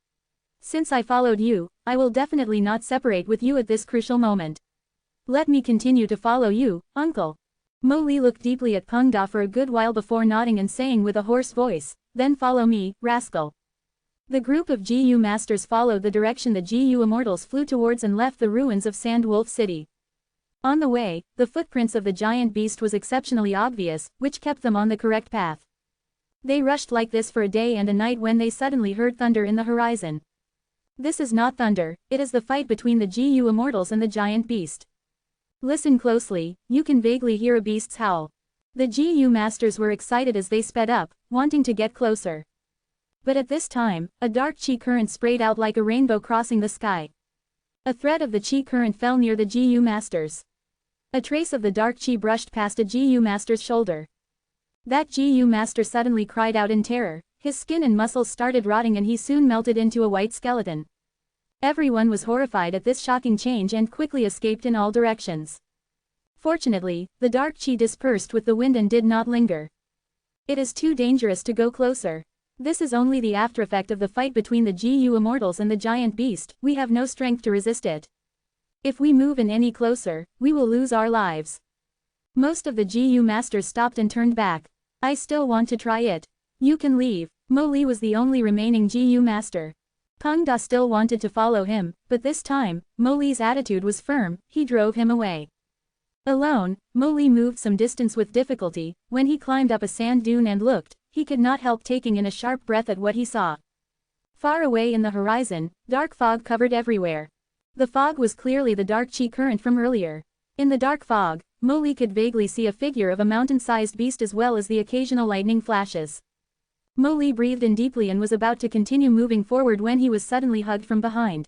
Since I followed you, I will definitely not separate with you at this crucial moment. Let me continue to follow you, uncle. Mo Li looked deeply at Peng Da for a good while before nodding and saying with a hoarse voice, then follow me, rascal. The group of GU Masters followed the direction the GU Immortals flew towards and left the ruins of Sand Wolf City. On the way, the footprints of the giant beast was exceptionally obvious, which kept them on the correct path. They rushed like this for a day and a night when they suddenly heard thunder in the horizon. This is not thunder, it is the fight between the GU Immortals and the giant beast. Listen closely, you can vaguely hear a beast's howl. The GU Masters were excited as they sped up, wanting to get closer. But at this time, a dark chi current sprayed out like a rainbow crossing the sky. A thread of the chi current fell near the GU Masters. A trace of the dark chi brushed past a GU Master's shoulder. That GU Master suddenly cried out in terror, his skin and muscles started rotting and he soon melted into a white skeleton. Everyone was horrified at this shocking change and quickly escaped in all directions. Fortunately, the dark chi dispersed with the wind and did not linger. It is too dangerous to go closer. This is only the aftereffect of the fight between the GU Immortals and the giant beast, we have no strength to resist it. If we move in any closer, we will lose our lives. Most of the GU Masters stopped and turned back. I still want to try it. You can leave. Mo Li was the only remaining GU Master. Peng Da still wanted to follow him, but this time, Mo Li's attitude was firm, he drove him away. Alone, Mo Li moved some distance with difficulty. When he climbed up a sand dune and looked, he could not help taking in a sharp breath at what he saw. Far away in the horizon, dark fog covered everywhere. The fog was clearly the dark chi current from earlier. In the dark fog, Mo Li could vaguely see a figure of a mountain-sized beast as well as the occasional lightning flashes. Mo Li breathed in deeply and was about to continue moving forward when he was suddenly hugged from behind.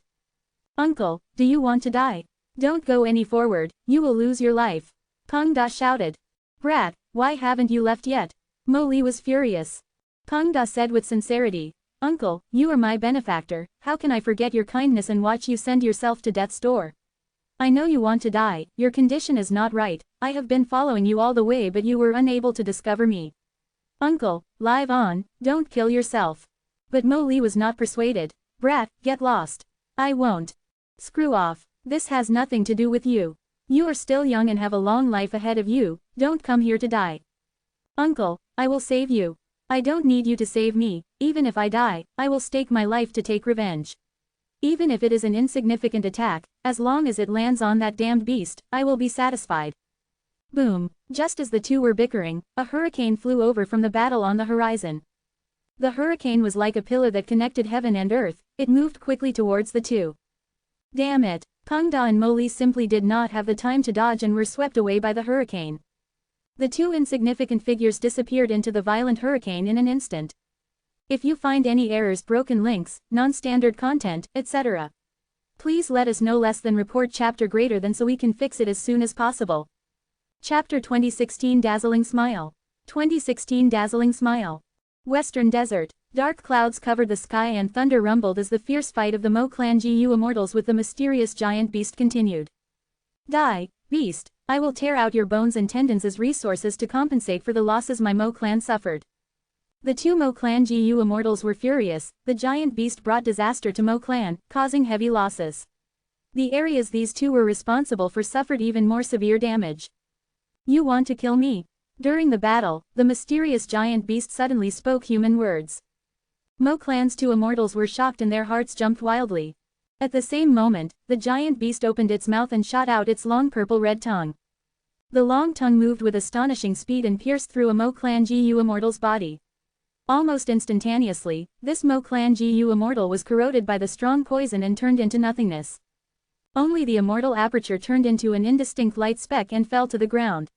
"Uncle, do you want to die? Don't go any forward, you will lose your life," Peng Da shouted. "Brat, why haven't you left yet?" Mo Li was furious. Peng Da said with sincerity, "Uncle, you are my benefactor, how can I forget your kindness and watch you send yourself to death's door? I know you want to die, your condition is not right, I have been following you all the way but you were unable to discover me. Uncle, live on, don't kill yourself." But Mo Li was not persuaded. "Brat, get lost." "I won't." "Screw off. This has nothing to do with you. You are still young and have a long life ahead of you, don't come here to die." "Uncle, I will save you. I don't need you to save me, even if I die, I will stake my life to take revenge. Even if it is an insignificant attack, as long as it lands on that damned beast, I will be satisfied." Boom! Just as the two were bickering, a hurricane flew over from the battle on the horizon. The hurricane was like a pillar that connected heaven and earth, it moved quickly towards the two. Damn it! Peng Da and Mo Li simply did not have the time to dodge and were swept away by the hurricane. The two insignificant figures disappeared into the violent hurricane in an instant. If you find any errors, broken links, non-standard content, etc., please let us know. Less than report chapter greater than so we can fix it as soon as possible. Chapter 2016 Dazzling Smile. 2016 Dazzling Smile. Western Desert. Dark clouds covered the sky and thunder rumbled as the fierce fight of the Mo Clan Gu Immortals with the mysterious giant beast continued. "Die, beast, I will tear out your bones and tendons as resources to compensate for the losses my Mo Clan suffered." The two Mo Clan Gu Immortals were furious. The giant beast brought disaster to Mo Clan, causing heavy losses. The areas these two were responsible for suffered even more severe damage. "You want to kill me?" During the battle, the mysterious giant beast suddenly spoke human words. Mo Clan's two immortals were shocked and their hearts jumped wildly. At the same moment, the giant beast opened its mouth and shot out its long purple-red tongue. The long tongue moved with astonishing speed and pierced through a Mo Clan Gu Immortal's body. Almost instantaneously, this Mo Clan Gu Immortal was corroded by the strong poison and turned into nothingness. Only the immortal aperture turned into an indistinct light speck and fell to the ground.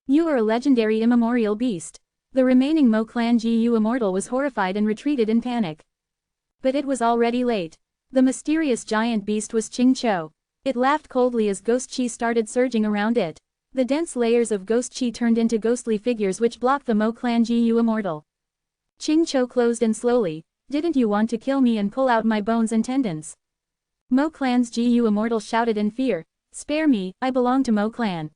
"You are a legendary immemorial beast." The remaining Mo Clan Gu Immortal was horrified and retreated in panic. But it was already late. The mysterious giant beast was Ching Cho. It laughed coldly as ghost chi started surging around it. The dense layers of ghost chi turned into ghostly figures which blocked the Mo Clan Gu Immortal. Ching Cho closed in slowly. "Didn't you want to kill me and pull out my bones and tendons?" Mo Clan's Gu Immortal shouted in fear. "Spare me, I belong to Mo Clan.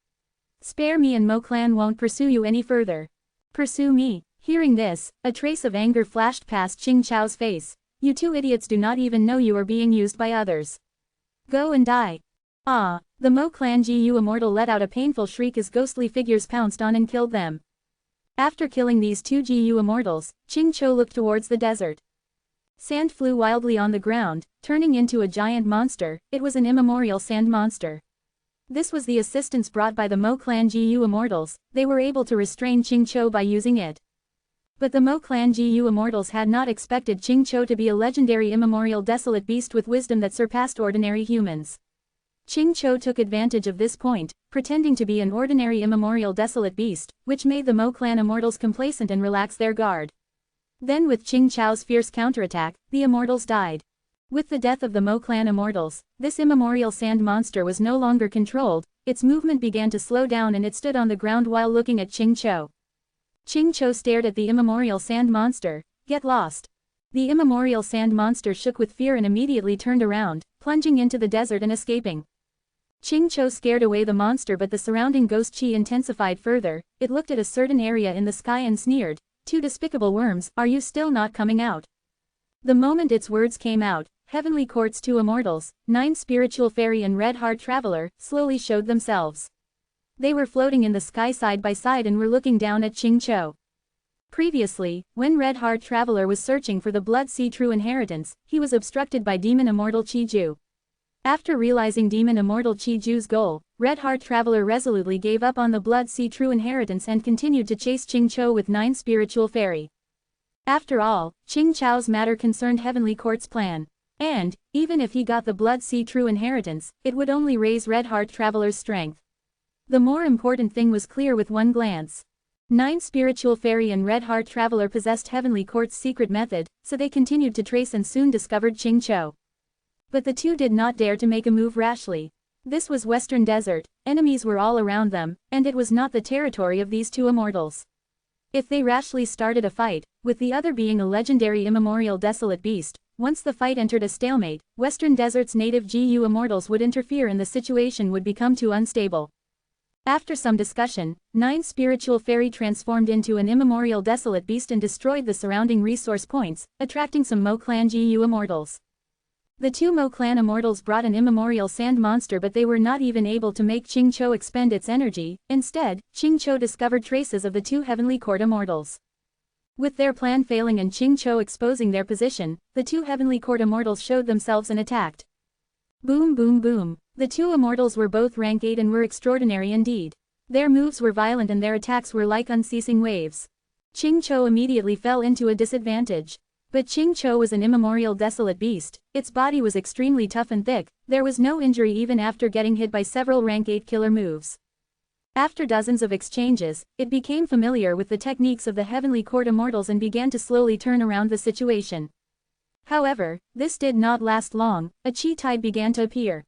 Spare me and Mo Clan won't pursue you any further." "Pursue me?" Hearing this, a trace of anger flashed past Ching Cho's face. "You two idiots do not even know you are being used by others. Go and die." "Ah!" The Mo Clan Gu Immortal let out a painful shriek as ghostly figures pounced on and killed them. After killing these two Gu Immortals, Ching Cho looked towards the desert. Sand flew wildly on the ground, turning into a giant monster. It was an immemorial sand monster. This was the assistance brought by the Mo Clan Gu Immortals. They were able to restrain Ching Cho by using it. But the Mo Clan Gu Immortals had not expected Ching Cho to be a legendary immemorial desolate beast with wisdom that surpassed ordinary humans. Ching Cho took advantage of this point, pretending to be an ordinary immemorial desolate beast, which made the Mo Clan Immortals complacent and relax their guard. Then with Ching Cho's fierce counterattack, the Immortals died. With the death of the Mo Clan Immortals, this immemorial sand monster was no longer controlled, its movement began to slow down and it stood on the ground while looking at Ching Cho. Ching Cho stared at the immemorial sand monster. "Get lost." The immemorial sand monster shook with fear and immediately turned around, plunging into the desert and escaping. Ching Cho scared away the monster but the surrounding ghost chi intensified further. It looked at a certain area in the sky and sneered, "Two despicable worms, are you still not coming out?" The moment its words came out, Heavenly Court's two immortals, 9 Spiritual Fairy and Red Heart Traveler, slowly showed themselves. They were floating in the sky side by side and were looking down at Ching Cho. Previously, when Red Heart Traveler was searching for the Blood Sea True Inheritance, he was obstructed by Demon Immortal Chi Ju. After realizing Demon Immortal Chi Ju's goal, Red Heart Traveler resolutely gave up on the Blood Sea True Inheritance and continued to chase Qing Chou with 9 Spiritual Fairy. After all, Qing Chou's matter concerned Heavenly Court's plan. And, even if he got the Blood Sea True Inheritance, it would only raise Red Heart Traveler's strength. The more important thing was clear with one glance. 9 Spiritual Fairy and Red Heart Traveler possessed Heavenly Court's secret method, so they continued to trace and soon discovered Qing Chou. But the two did not dare to make a move rashly. This was Western Desert, enemies were all around them, and it was not the territory of these two immortals. If they rashly started a fight, with the other being a legendary immemorial desolate beast, once the fight entered a stalemate, Western Desert's native GU immortals would interfere and the situation would become too unstable. After some discussion, 9 Spiritual Fairy transformed into an immemorial desolate beast and destroyed the surrounding resource points, attracting some Mo Clan GU immortals. The two Mo Clan immortals brought an immemorial sand monster, but they were not even able to make Qing Chou expend its energy. Instead, Qing Chou discovered traces of the two Heavenly Court immortals. With their plan failing and Qing Chou exposing their position, the two Heavenly Court immortals showed themselves and attacked. Boom boom boom. The two immortals were both rank 8 and were extraordinary indeed. Their moves were violent and their attacks were like unceasing waves. Qing Chou immediately fell into a disadvantage. But Qing Chou was an immemorial desolate beast, its body was extremely tough and thick, there was no injury even after getting hit by several rank 8 killer moves. After dozens of exchanges, it became familiar with the techniques of the Heavenly Court immortals and began to slowly turn around the situation. However, this did not last long, a chi tide began to appear.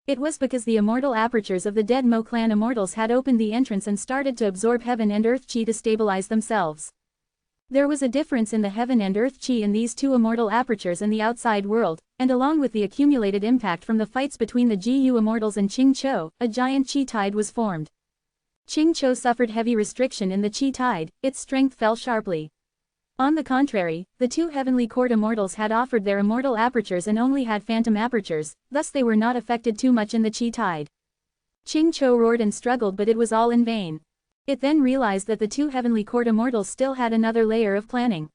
It was because the immortal apertures of the dead Mo Clan immortals had opened the entrance and started to absorb heaven and earth chi to stabilize themselves. There was a difference in the heaven and earth chi in these two immortal apertures and the outside world, and along with the accumulated impact from the fights between the GU immortals and Qing Chou, a giant chi tide was formed. Qing Chou suffered heavy restriction in the chi tide, its strength fell sharply. On the contrary, the two Heavenly Court immortals had offered their immortal apertures and only had phantom apertures, thus they were not affected too much in the chi tide. Qing Chou roared and struggled, but it was all in vain. It then realized that the two Heavenly Court immortals still had another layer of planning.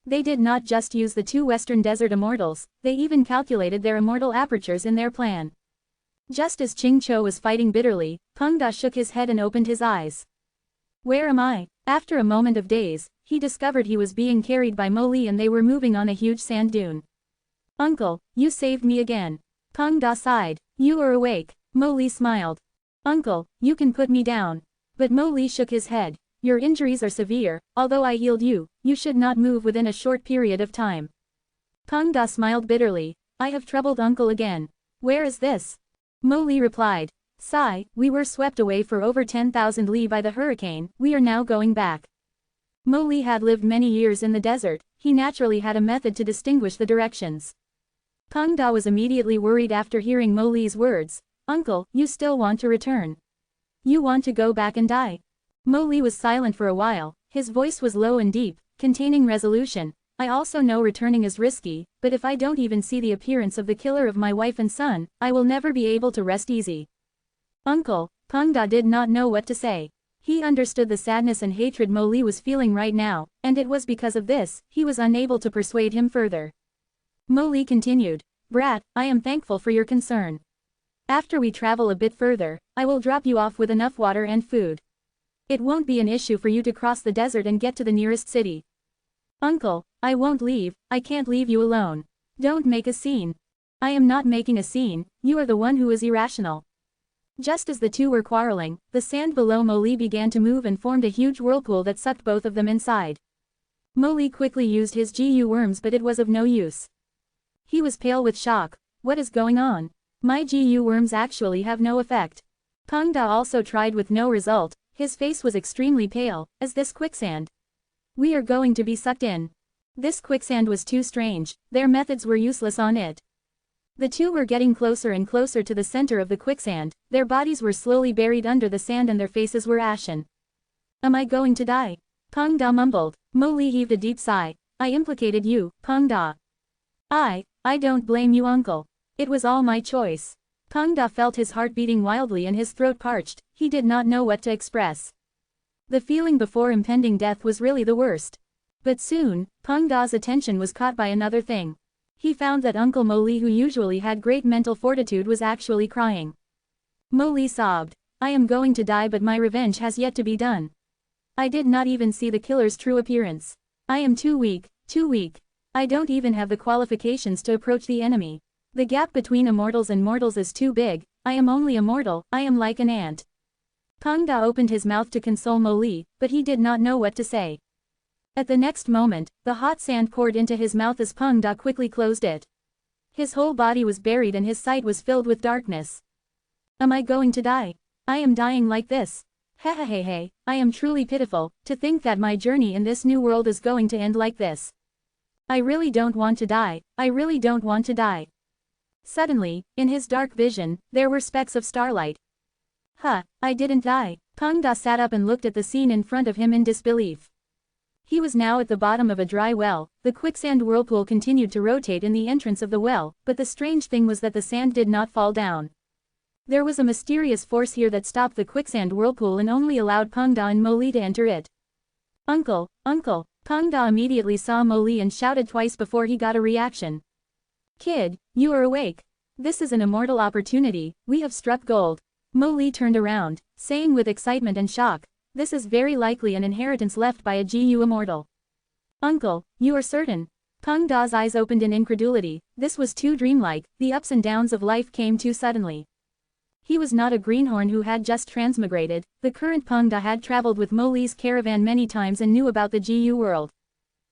They did not just use the two Western Desert immortals, they even calculated their immortal apertures in their plan. Just as Qing Chou was fighting bitterly, Peng Da shook his head and opened his eyes. Where am I? After a moment of daze, he discovered he was being carried by Mo Li and they were moving on a huge sand dune. Uncle, you saved me again. Peng Da sighed. You are awake. Mo Li smiled. Uncle, you can put me down. But Mo Li shook his head. Your injuries are severe, although I healed you, you should not move within a short period of time. Peng Da smiled bitterly. I have troubled uncle again. Where is this? Mo Li replied. Sigh, we were swept away for over 10,000 li by the hurricane, we are now going back. Mo Li had lived many years in the desert, he naturally had a method to distinguish the directions. Peng Da was immediately worried after hearing Mo Li's words. Uncle, you still want to return? You want to go back and die? Mo Li was silent for a while, his voice was low and deep, containing resolution. I also know returning is risky, but if I don't even see the appearance of the killer of my wife and son, I will never be able to rest easy. Uncle, Peng Da did not know what to say. He understood the sadness and hatred Mo Li was feeling right now, and it was because of this, he was unable to persuade him further. Mo Li continued. Brat, I am thankful for your concern. After we travel a bit further, I will drop you off with enough water and food. It won't be an issue for you to cross the desert and get to the nearest city. Uncle, I won't leave, I can't leave you alone. Don't make a scene. I am not making a scene, you are the one who is irrational. Just as the two were quarreling, the sand below Mo Li began to move and formed a huge whirlpool that sucked both of them inside. Mo Li quickly used his GU worms, but it was of no use. He was pale with shock. What is going on? My GU worms actually have no effect. Peng Da also tried with no result, his face was extremely pale, as this quicksand. We are going to be sucked in. This quicksand was too strange, their methods were useless on it. The two were getting closer and closer to the center of the quicksand, their bodies were slowly buried under the sand and their faces were ashen. Am I going to die? Peng Da mumbled. Mo Li heaved a deep sigh. I implicated you, Peng Da. I don't blame you, uncle. It was all my choice. Peng Da felt his heart beating wildly and his throat parched, he did not know what to express. The feeling before impending death was really the worst. But soon, Peng Da's attention was caught by another thing. He found that Uncle Mo Li, who usually had great mental fortitude, was actually crying. Mo Li sobbed. I am going to die, but my revenge has yet to be done. I did not even see the killer's true appearance. I am too weak, too weak. I don't even have the qualifications to approach the enemy. The gap between immortals and mortals is too big. I am only a mortal, I am like an ant. Peng Da opened his mouth to console Mo Li, but he did not know what to say. At the next moment, the hot sand poured into his mouth as Peng Da quickly closed it. His whole body was buried and his sight was filled with darkness. Am I going to die? I am dying like this. Hehehehe, I am truly pitiful, to think that my journey in this new world is going to end like this. I really don't want to die, I really don't want to die. Suddenly, in his dark vision, there were specks of starlight. I didn't die. Peng Da sat up and looked at the scene in front of him in disbelief. He was now at the bottom of a dry well. The quicksand whirlpool continued to rotate in the entrance of the well, but the strange thing was that the sand did not fall down. There was a mysterious force here that stopped the quicksand whirlpool and only allowed Peng Da and Mo Li to enter it. Uncle, uncle! Peng Da immediately saw Mo Li and shouted twice before he got a reaction. Kid, you are awake. This is an immortal opportunity, we have struck gold. Mo Li turned around, saying with excitement and shock, this is very likely an inheritance left by a GU immortal. Uncle, you are certain? Peng Da's eyes opened in incredulity. This was too dreamlike, the ups and downs of life came too suddenly. He was not a greenhorn who had just transmigrated. The current Peng Da had traveled with Mo Li's caravan many times and knew about the GU world.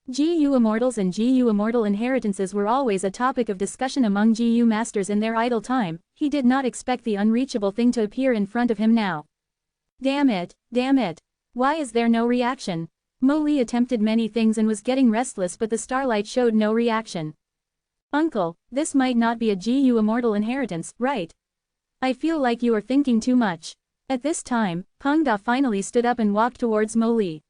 GU immortals and GU immortal inheritances were always a topic of discussion among GU masters in their idle time. He did not expect the unreachable thing to appear in front of him now. Damn it, damn it. Why is there no reaction? Mo Li attempted many things and was getting restless, but the starlight showed no reaction. Uncle, this might not be a GU immortal inheritance, right? I feel like you are thinking too much. At this time, Peng Da finally stood up and walked towards Mo Li.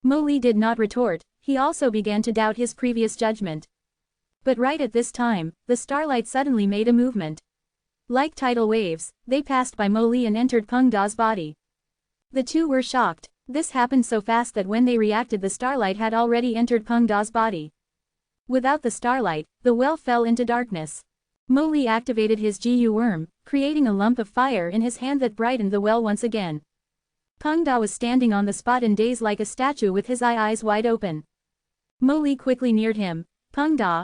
Mo Li did not retort. He also began to doubt his previous judgment. But right at this time, the starlight suddenly made a movement. Like tidal waves, they passed by Mo Li and entered Peng Da's body. The two were shocked. This happened so fast that when they reacted, the starlight had already entered Peng Da's body. Without the starlight, the well fell into darkness. Mo Li activated his GU worm, creating a lump of fire in his hand that brightened the well once again. Peng Da was standing on the spot in daze like a statue with his eyes wide open. Mo Li quickly neared him. Peng Da,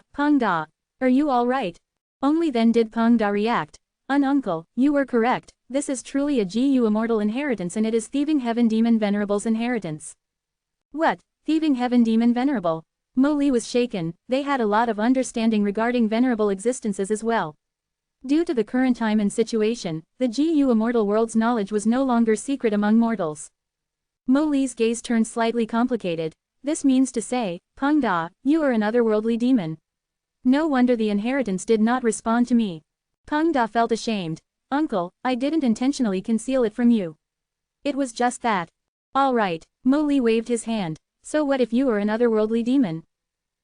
are you all right? Only then did Peng Da react. Uncle, you were correct. This is truly a GU immortal inheritance, and it is Thieving Heaven Demon Venerable's inheritance. What? Thieving Heaven Demon Venerable? Mo Li was shaken. They had a lot of understanding regarding venerable existences as well. Due to the current time and situation, the GU immortal world's knowledge was no longer secret among mortals. Mo Li's gaze turned slightly complicated. This means to say, Peng Da, you are an otherworldly demon. No wonder the inheritance did not respond to me. Peng Da felt ashamed. Uncle, I didn't intentionally conceal it from you. It was just that. All right, Mo Li waved his hand. So what if you are an otherworldly demon?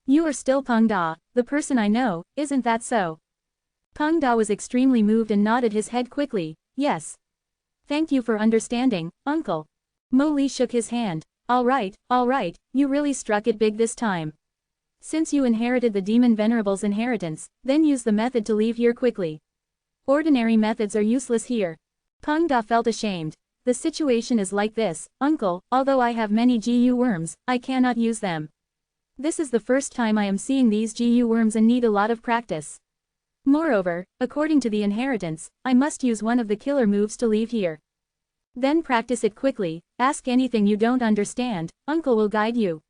You are still Peng Da, the person I know, isn't that so? Peng Da was extremely moved and nodded his head quickly. Yes. Thank you for understanding, uncle. Mo Li shook his hand. All right, you really struck it big this time. Since you inherited the Demon Venerable's inheritance, then use the method to leave here quickly. Ordinary methods are useless here. Peng Da felt ashamed. The situation is like this, uncle, although I have many GU worms, I cannot use them. This is the first time I am seeing these GU worms and need a lot of practice. Moreover, according to the inheritance, I must use one of the killer moves to leave here. Then practice it quickly, ask anything you don't understand, uncle will guide you.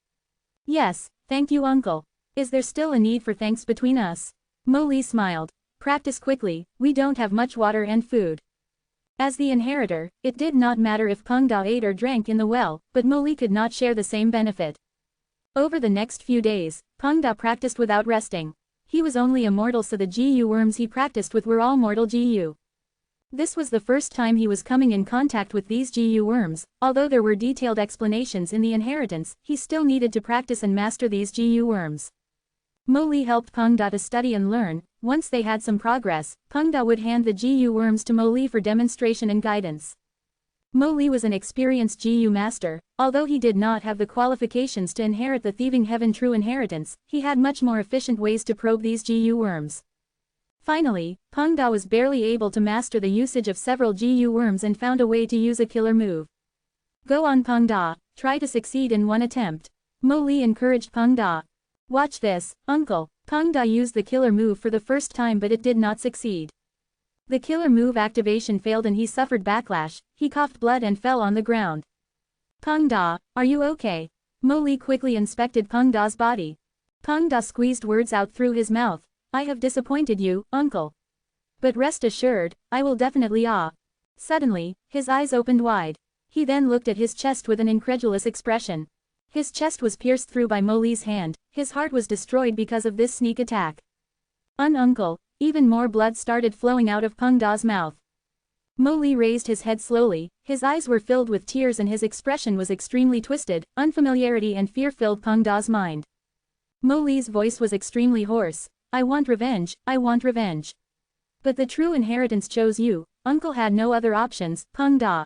Yes, thank you uncle. Is there still a need for thanks between us? Mo Li smiled. Practice quickly, we don't have much water and food. As the inheritor, it did not matter if Peng Da ate or drank in the well, but Mo Li could not share the same benefit. Over the next few days, Peng Da practiced without resting. He was only a mortal, so the GU worms he practiced with were all mortal GU. This was the first time he was coming in contact with these GU worms. Although there were detailed explanations in the inheritance, he still needed to practice and master these GU worms. Mo Li helped Peng Da to study and learn. Once they had some progress, Peng Da would hand the GU worms to Mo Li for demonstration and guidance. Mo Li was an experienced GU master, although he did not have the qualifications to inherit the thieving heaven true inheritance, he had much more efficient ways to probe these GU worms. Finally, Peng Da was barely able to master the usage of several GU worms and found a way to use a killer move. Go on Peng Da, try to succeed in one attempt. Mo Li encouraged Peng Da. Watch this, uncle. Peng Da used the killer move for the first time but it did not succeed. The killer move activation failed and he suffered backlash, he coughed blood and fell on the ground. Peng Da, are you okay? Mo Li quickly inspected Peng Da's body. Peng Da squeezed words out through his mouth. I have disappointed you, uncle. But rest assured, I will definitely Suddenly, his eyes opened wide. He then looked at his chest with an incredulous expression. His chest was pierced through by Mo Li's hand, his heart was destroyed because of this sneak attack. Uncle, even more blood started flowing out of Peng Da's mouth. Mo Li raised his head slowly, his eyes were filled with tears and his expression was extremely twisted, unfamiliarity and fear filled Peng Da's mind. Mo Li's voice was extremely hoarse. I want revenge, I want revenge. But the true inheritance chose you, uncle had no other options, Peng Da.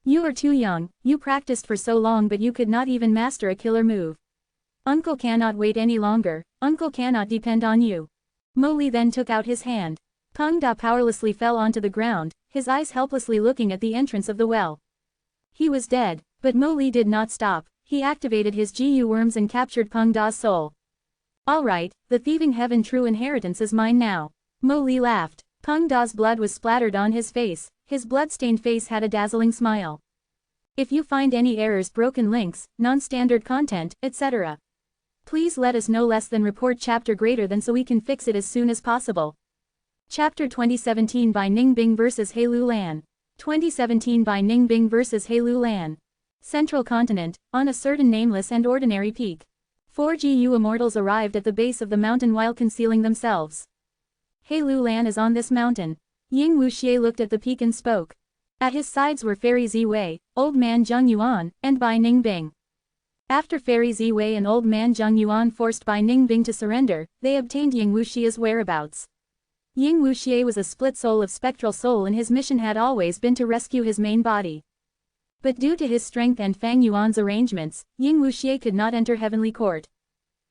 You are too young, you practiced for so long but you could not even master a killer move. Uncle cannot wait any longer, uncle cannot depend on you. Mo Li then took out his hand. Peng Da powerlessly fell onto the ground, his eyes helplessly looking at the entrance of the well. He was dead, but Mo Li did not stop, he activated his GU worms and captured Peng Da's soul. Alright, the thieving heaven true inheritance is mine now. Mo Li laughed. Peng Da's blood was splattered on his face, his blood-stained face had a dazzling smile. If you find any errors, broken links, non-standard content, etc. please let us know. Less than report chapter greater than so we can fix it as soon as possible. Chapter 2017 by Ning Bing vs Heilu Lan. 2017 by Ning Bing vs Heilu Lan. Central Continent, on a certain nameless and ordinary peak. 4 GU immortals arrived at the base of the mountain while concealing themselves. Heilu Lan is on this mountain. Ying Wuxie looked at the peak and spoke. At his sides were Fairy Ziwei, Old Man Zheng Yuan, and Bai Ningbing. After Fairy Ziwei and Old Man Zheng Yuan forced Bai Ningbing to surrender, they obtained Ying Wuxie's whereabouts. Ying Wuxie was a split soul of spectral soul and his mission had always been to rescue his main body. But due to his strength and Fang Yuan's arrangements, Ying Wuxie could not enter Heavenly Court.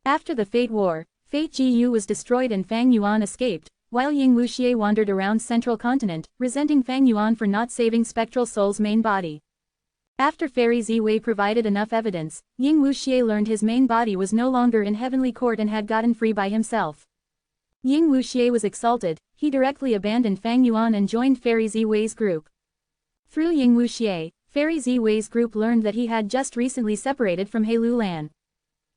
After the Fate War, Fate GU was destroyed and Fang Yuan escaped, while Ying Wuxie wandered around Central Continent, resenting Fang Yuan for not saving Spectral Soul's main body. After Fairy Ziwei provided enough evidence, Ying Wuxie learned his main body was no longer in Heavenly Court and had gotten free by himself. Ying Wuxie was exalted, he directly abandoned Fang Yuan and joined Fairy Ziwei's group. Through Ying Wuxie, Fairy Ziwei's group learned that he had just recently separated from Heilu Lan.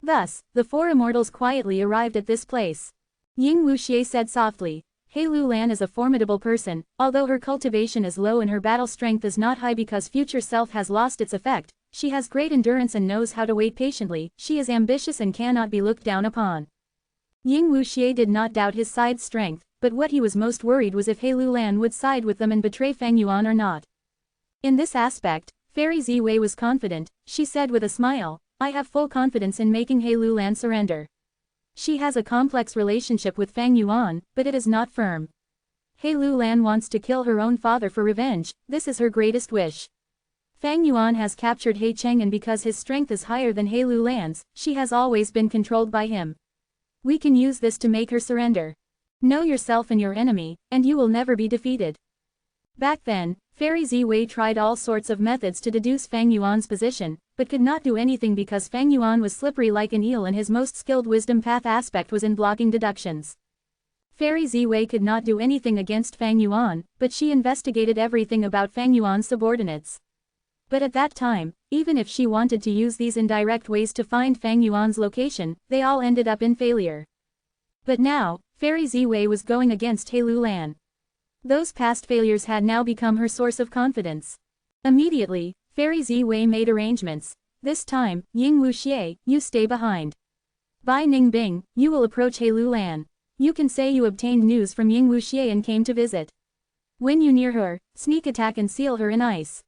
Thus, the 4 immortals quietly arrived at this place. Ying Wuxie said softly, Heilu Lan is a formidable person, although her cultivation is low and her battle strength is not high because future self has lost its effect, she has great endurance and knows how to wait patiently, she is ambitious and cannot be looked down upon. Ying Wuxie did not doubt his side's strength, but what he was most worried was if Heilu Lan would side with them and betray Fang Yuan or not. In this aspect, Fairy Ziwei was confident, she said with a smile, I have full confidence in making Heilu Lan surrender. She has a complex relationship with Fang Yuan, but it is not firm. Heilu Lan wants to kill her own father for revenge, this is her greatest wish. Fang Yuan has captured He Cheng and because his strength is higher than Heilu Lan's, she has always been controlled by him. We can use this to make her surrender. Know yourself and your enemy, and you will never be defeated. Back then, Fairy Ziwei tried all sorts of methods to deduce Fang Yuan's position, but could not do anything because Fang Yuan was slippery like an eel and his most skilled wisdom path aspect was in blocking deductions. Fairy Ziwei could not do anything against Fang Yuan, but she investigated everything about Fang Yuan's subordinates. But at that time, even if she wanted to use these indirect ways to find Fang Yuan's location, they all ended up in failure. But now, Fairy Ziwei was going against Heilu Lan. Those past failures had now become her source of confidence. Immediately, Fairy Ziwei made arrangements. This time, Ying Wuxie, you stay behind. Bai Ningbing, you will approach Heilu Lan. You can say you obtained news from Ying Wuxie and came to visit. When you near her, sneak attack and seal her in ice.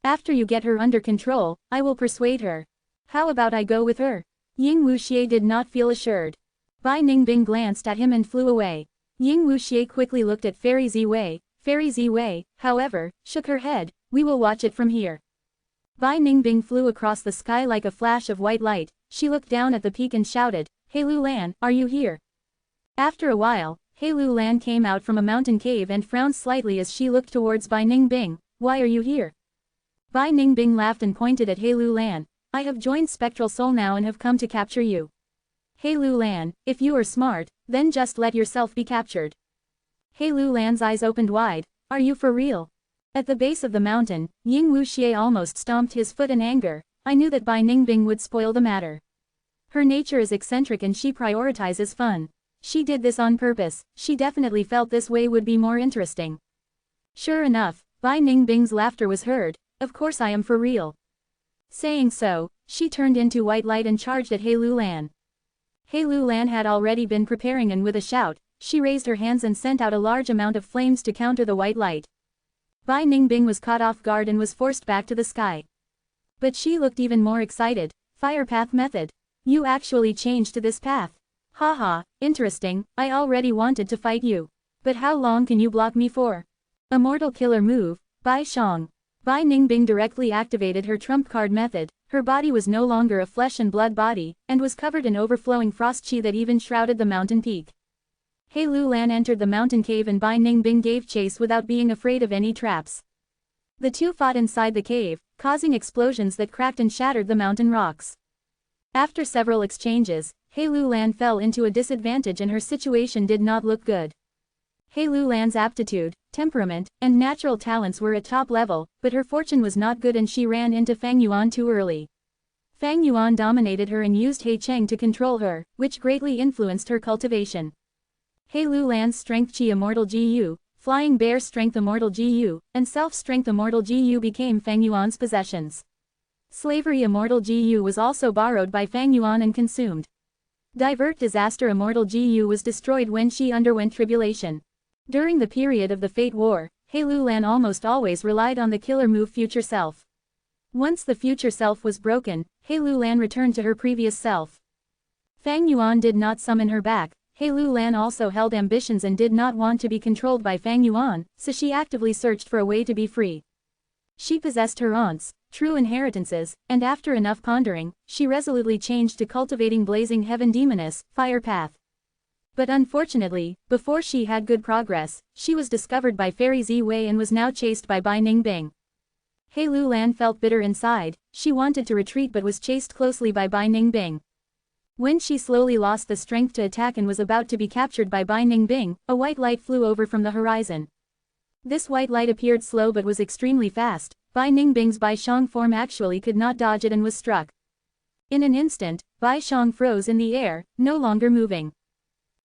After you get her under control, I will persuade her. How about I go with her? Ying Wuxie did not feel assured. Bai Ningbing glanced at him and flew away. Ying Wuxie quickly looked at Fairy Ziwei. Fairy Ziwei, however, shook her head. We will watch it from here. Bai Ningbing flew across the sky like a flash of white light. She looked down at the peak and shouted, "Hey Lu Lan, are you here?" After a while, Hey Lu Lan came out from a mountain cave and frowned slightly as she looked towards Bai Ningbing. "Why are you here?" Bai Ningbing laughed and pointed at Hey Lu Lan. "I have joined Spectral Soul now and have come to capture you." Hey Lu Lan, if you are smart, then just let yourself be captured. Hey Lu Lan's eyes opened wide. "Are you for real?" At the base of the mountain, Ying Wuxie almost stomped his foot in anger. "I knew that Bai Ningbing would spoil the matter. Her nature is eccentric and she prioritizes fun. She did this on purpose, she definitely felt this way would be more interesting." Sure enough, Bai Ningbing's laughter was heard. "Of course I am for real." Saying so, she turned into white light and charged at Hey Lu Lan. Hey Lu Lan had already been preparing and with a shout, she raised her hands and sent out a large amount of flames to counter the white light. Bai Ningbing was caught off guard and was forced back to the sky. But she looked even more excited. "Fire path method. You actually changed to this path. Haha, interesting, I already wanted to fight you. But how long can you block me for?" Immortal killer move, Bai Shang. Bai Ningbing directly activated her trump card method. Her body was no longer a flesh and blood body, and was covered in overflowing frost chi that even shrouded the mountain peak. Hey Lu Lan entered the mountain cave and Bai Ningbing gave chase without being afraid of any traps. The two fought inside the cave, causing explosions that cracked and shattered the mountain rocks. After several exchanges, Hey Lu Lan fell into a disadvantage and her situation did not look good. Hey Lu Lan's aptitude, temperament, and natural talents were at top level, but her fortune was not good and she ran into Fang Yuan too early. Fang Yuan dominated her and used He Cheng to control her, which greatly influenced her cultivation. Hey Lu Lan's Strength Chi Immortal Gu, Flying Bear Strength Immortal Gu, and Self-Strength Immortal Gu became Fang Yuan's possessions. Slavery Immortal Gu was also borrowed by Fang Yuan and consumed. Divert Disaster Immortal Gu was destroyed when she underwent tribulation. During the period of the Fate War, Hey Lu Lan almost always relied on the killer move Future Self. Once the Future Self was broken, Hey Lu Lan returned to her previous self. Fang Yuan did not summon her back. Hey Lu Lan also held ambitions and did not want to be controlled by Fang Yuan, so she actively searched for a way to be free. She possessed her aunt's true inheritances, and after enough pondering, she resolutely changed to cultivating Blazing Heaven Demoness, Fire Path. But unfortunately, before she had good progress, she was discovered by Fairy Ziwei and was now chased by Bai Ningbing. Hey Lu Lan felt bitter inside, she wanted to retreat but was chased closely by Bai Ningbing. When she slowly lost the strength to attack and was about to be captured by Bai Ningbing, a white light flew over from the horizon. This white light appeared slow but was extremely fast. Bai Ningbing's Bai Shang form actually could not dodge it and was struck. In an instant, Bai Shang froze in the air, no longer moving.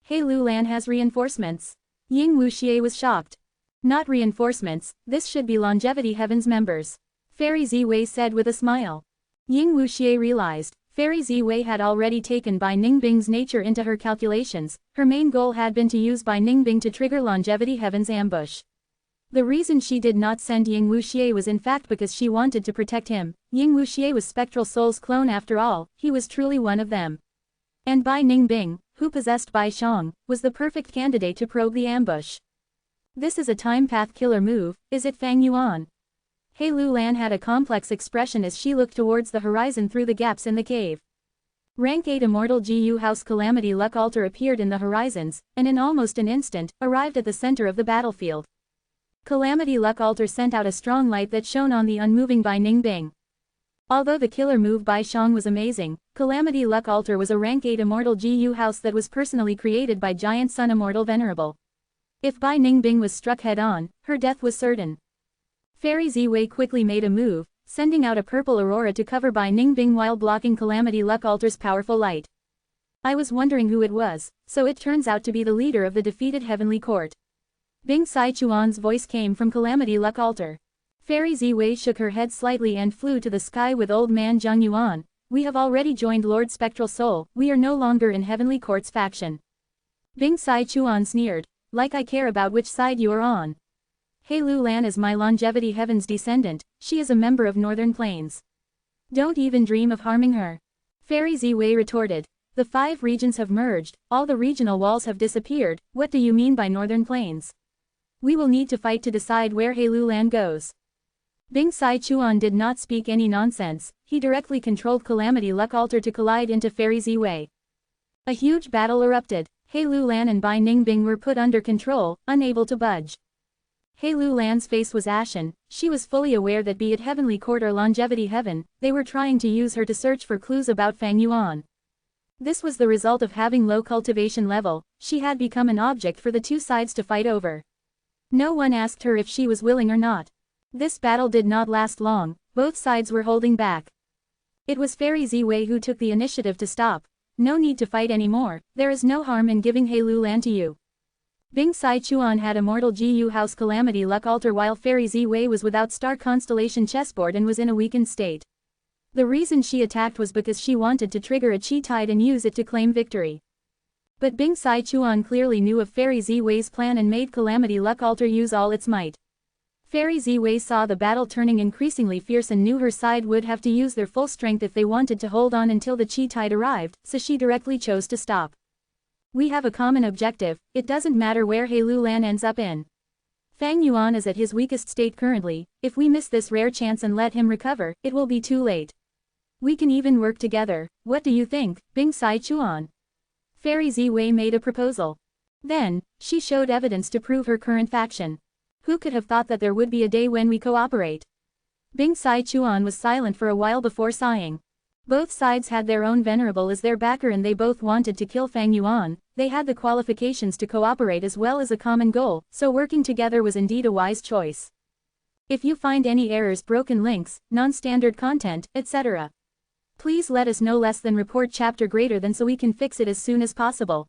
Hey Lu Lan has reinforcements. Ying Wuxie was shocked. Not reinforcements, this should be Longevity Heaven's members. Fairy Ziwei said with a smile. Ying Wuxie realized, Fairy Ziwei had already taken Bai Ningbing's nature into her calculations. Her main goal had been to use Bai Ningbing to trigger Longevity Heaven's ambush. The reason she did not send Ying Wuxie was in fact because she wanted to protect him. Ying Wuxie was Spectral Soul's clone after all, he was truly one of them. And Bai Ningbing, who possessed Bai Shang, was the perfect candidate to probe the ambush. This is a time path killer move, is it Fang Yuan? Hey Lu Lan had a complex expression as she looked towards the horizon through the gaps in the cave. Rank 8 Immortal Gu House Calamity Luck Altar appeared in the horizons, and in almost an instant, arrived at the center of the battlefield. Calamity Luck Altar sent out a strong light that shone on the unmoving Bai Ningbing. Although the killer move Bai Shang was amazing, Calamity Luck Altar was a rank 8 Immortal Gu house that was personally created by Giant Sun Immortal Venerable. If Bai Ningbing was struck head-on, her death was certain. Fairy Ziwei quickly made a move, sending out a purple aurora to cover Bai Ningbing while blocking Calamity Luck Altar's powerful light. I was wondering who it was, so it turns out to be the leader of the defeated Heavenly Court. Bing Saichuan's voice came from Calamity Luck Altar. Fairy Ziwei shook her head slightly and flew to the sky with Old Man Zhang Yuan. We have already joined Lord Spectral Soul, we are no longer in Heavenly Court's faction. Bing Saichuan sneered. Like I care about which side you are on. Hey Lu Lan is my Longevity Heaven's descendant, she is a member of Northern Plains. Don't even dream of harming her. Fairy Ziwei retorted. The 5 regions have merged, all the regional walls have disappeared, what do you mean by Northern Plains? We will need to fight to decide where Hey Lu Lan goes. Bing Sai Chuan did not speak any nonsense, he directly controlled Calamity Luck Altar to collide into Fairy Ziwei. A huge battle erupted. He Lulan and Bai Ningbing were put under control, unable to budge. He Lulan's face was ashen, she was fully aware that be it Heavenly Court or Longevity Heaven, they were trying to use her to search for clues about Fang Yuan. This was the result of having low cultivation level, she had become an object for the two sides to fight over. No one asked her if she was willing or not. This battle did not last long, both sides were holding back. It was Fairy Ziwei who took the initiative to stop. No need to fight anymore, there is no harm in giving He Lulan to you. Bing Sai Chuan had Immortal Gu House Calamity Luck Altar while Fairy Ziwei was without Star Constellation chessboard and was in a weakened state. The reason she attacked was because she wanted to trigger a chi tide and use it to claim victory. But Bing Sai Chuan clearly knew of Fairy Ziwei's plan and made Calamity Luck Altar use all its might. Fairy Ziwei saw the battle turning increasingly fierce and knew her side would have to use their full strength if they wanted to hold on until the chi tide arrived, so she directly chose to stop. We have a common objective, it doesn't matter where He Lulan ends up in. Fang Yuan is at his weakest state currently, if we miss this rare chance and let him recover, it will be too late. We can even work together, what do you think, Bing Sai Chuan? Fairy Ziwei made a proposal. Then, she showed evidence to prove her current faction. Who could have thought that there would be a day when we cooperate? Bing Sai Chuan was silent for a while before sighing. Both sides had their own Venerable as their backer and they both wanted to kill Fang Yuan, they had the qualifications to cooperate as well as a common goal, so working together was indeed a wise choice. If you find any errors, broken links, non-standard content, etc., please let us know less than report chapter greater than so we can fix it as soon as possible.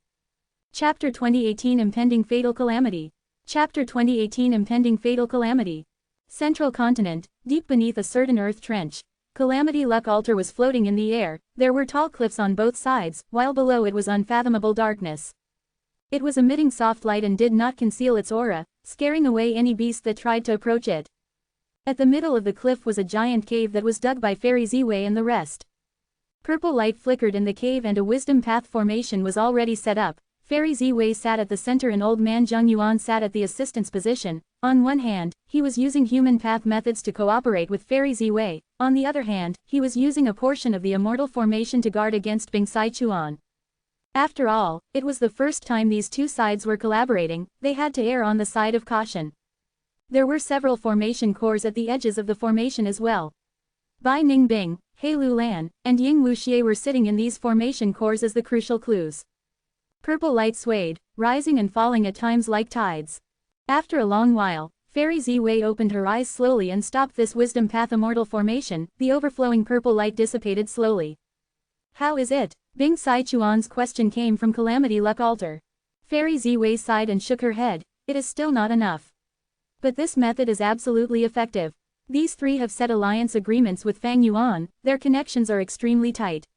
Chapter 2018 Impending Fatal Calamity. Chapter 2018 Impending Fatal Calamity. Central Continent, deep beneath a certain earth trench. Calamity Luck Altar was floating in the air, there were tall cliffs on both sides, while below it was unfathomable darkness. It was emitting soft light and did not conceal its aura, scaring away any beast that tried to approach it. At the middle of the cliff was a giant cave that was dug by Fairy Ziwei and the rest. Purple light flickered in the cave and a wisdom path formation was already set up. Fairy Ziwei sat at the center and old man Zheng Yuan sat at the assistant's position. On one hand, he was using human path methods to cooperate with Fairy Ziwei, on the other hand, he was using a portion of the Immortal formation to guard against Bing Sai Chuan. After all, it was the first time these two sides were collaborating, they had to err on the side of caution. There were several formation cores at the edges of the formation as well. Bai Ningbing, He Lulan, and Ying Wuxie were sitting in these formation cores as the crucial clues. Purple light swayed, rising and falling at times like tides. After a long while, Fairy Ziwei opened her eyes slowly and stopped this wisdom path immortal formation, the overflowing purple light dissipated slowly. How is it? Bing Sai Chuan's question came from Calamity Luck Altar. Fairy Ziwei sighed and shook her head, it is still not enough. But this method is absolutely effective. These three have set alliance agreements with Fang Yuan, their connections are extremely tight.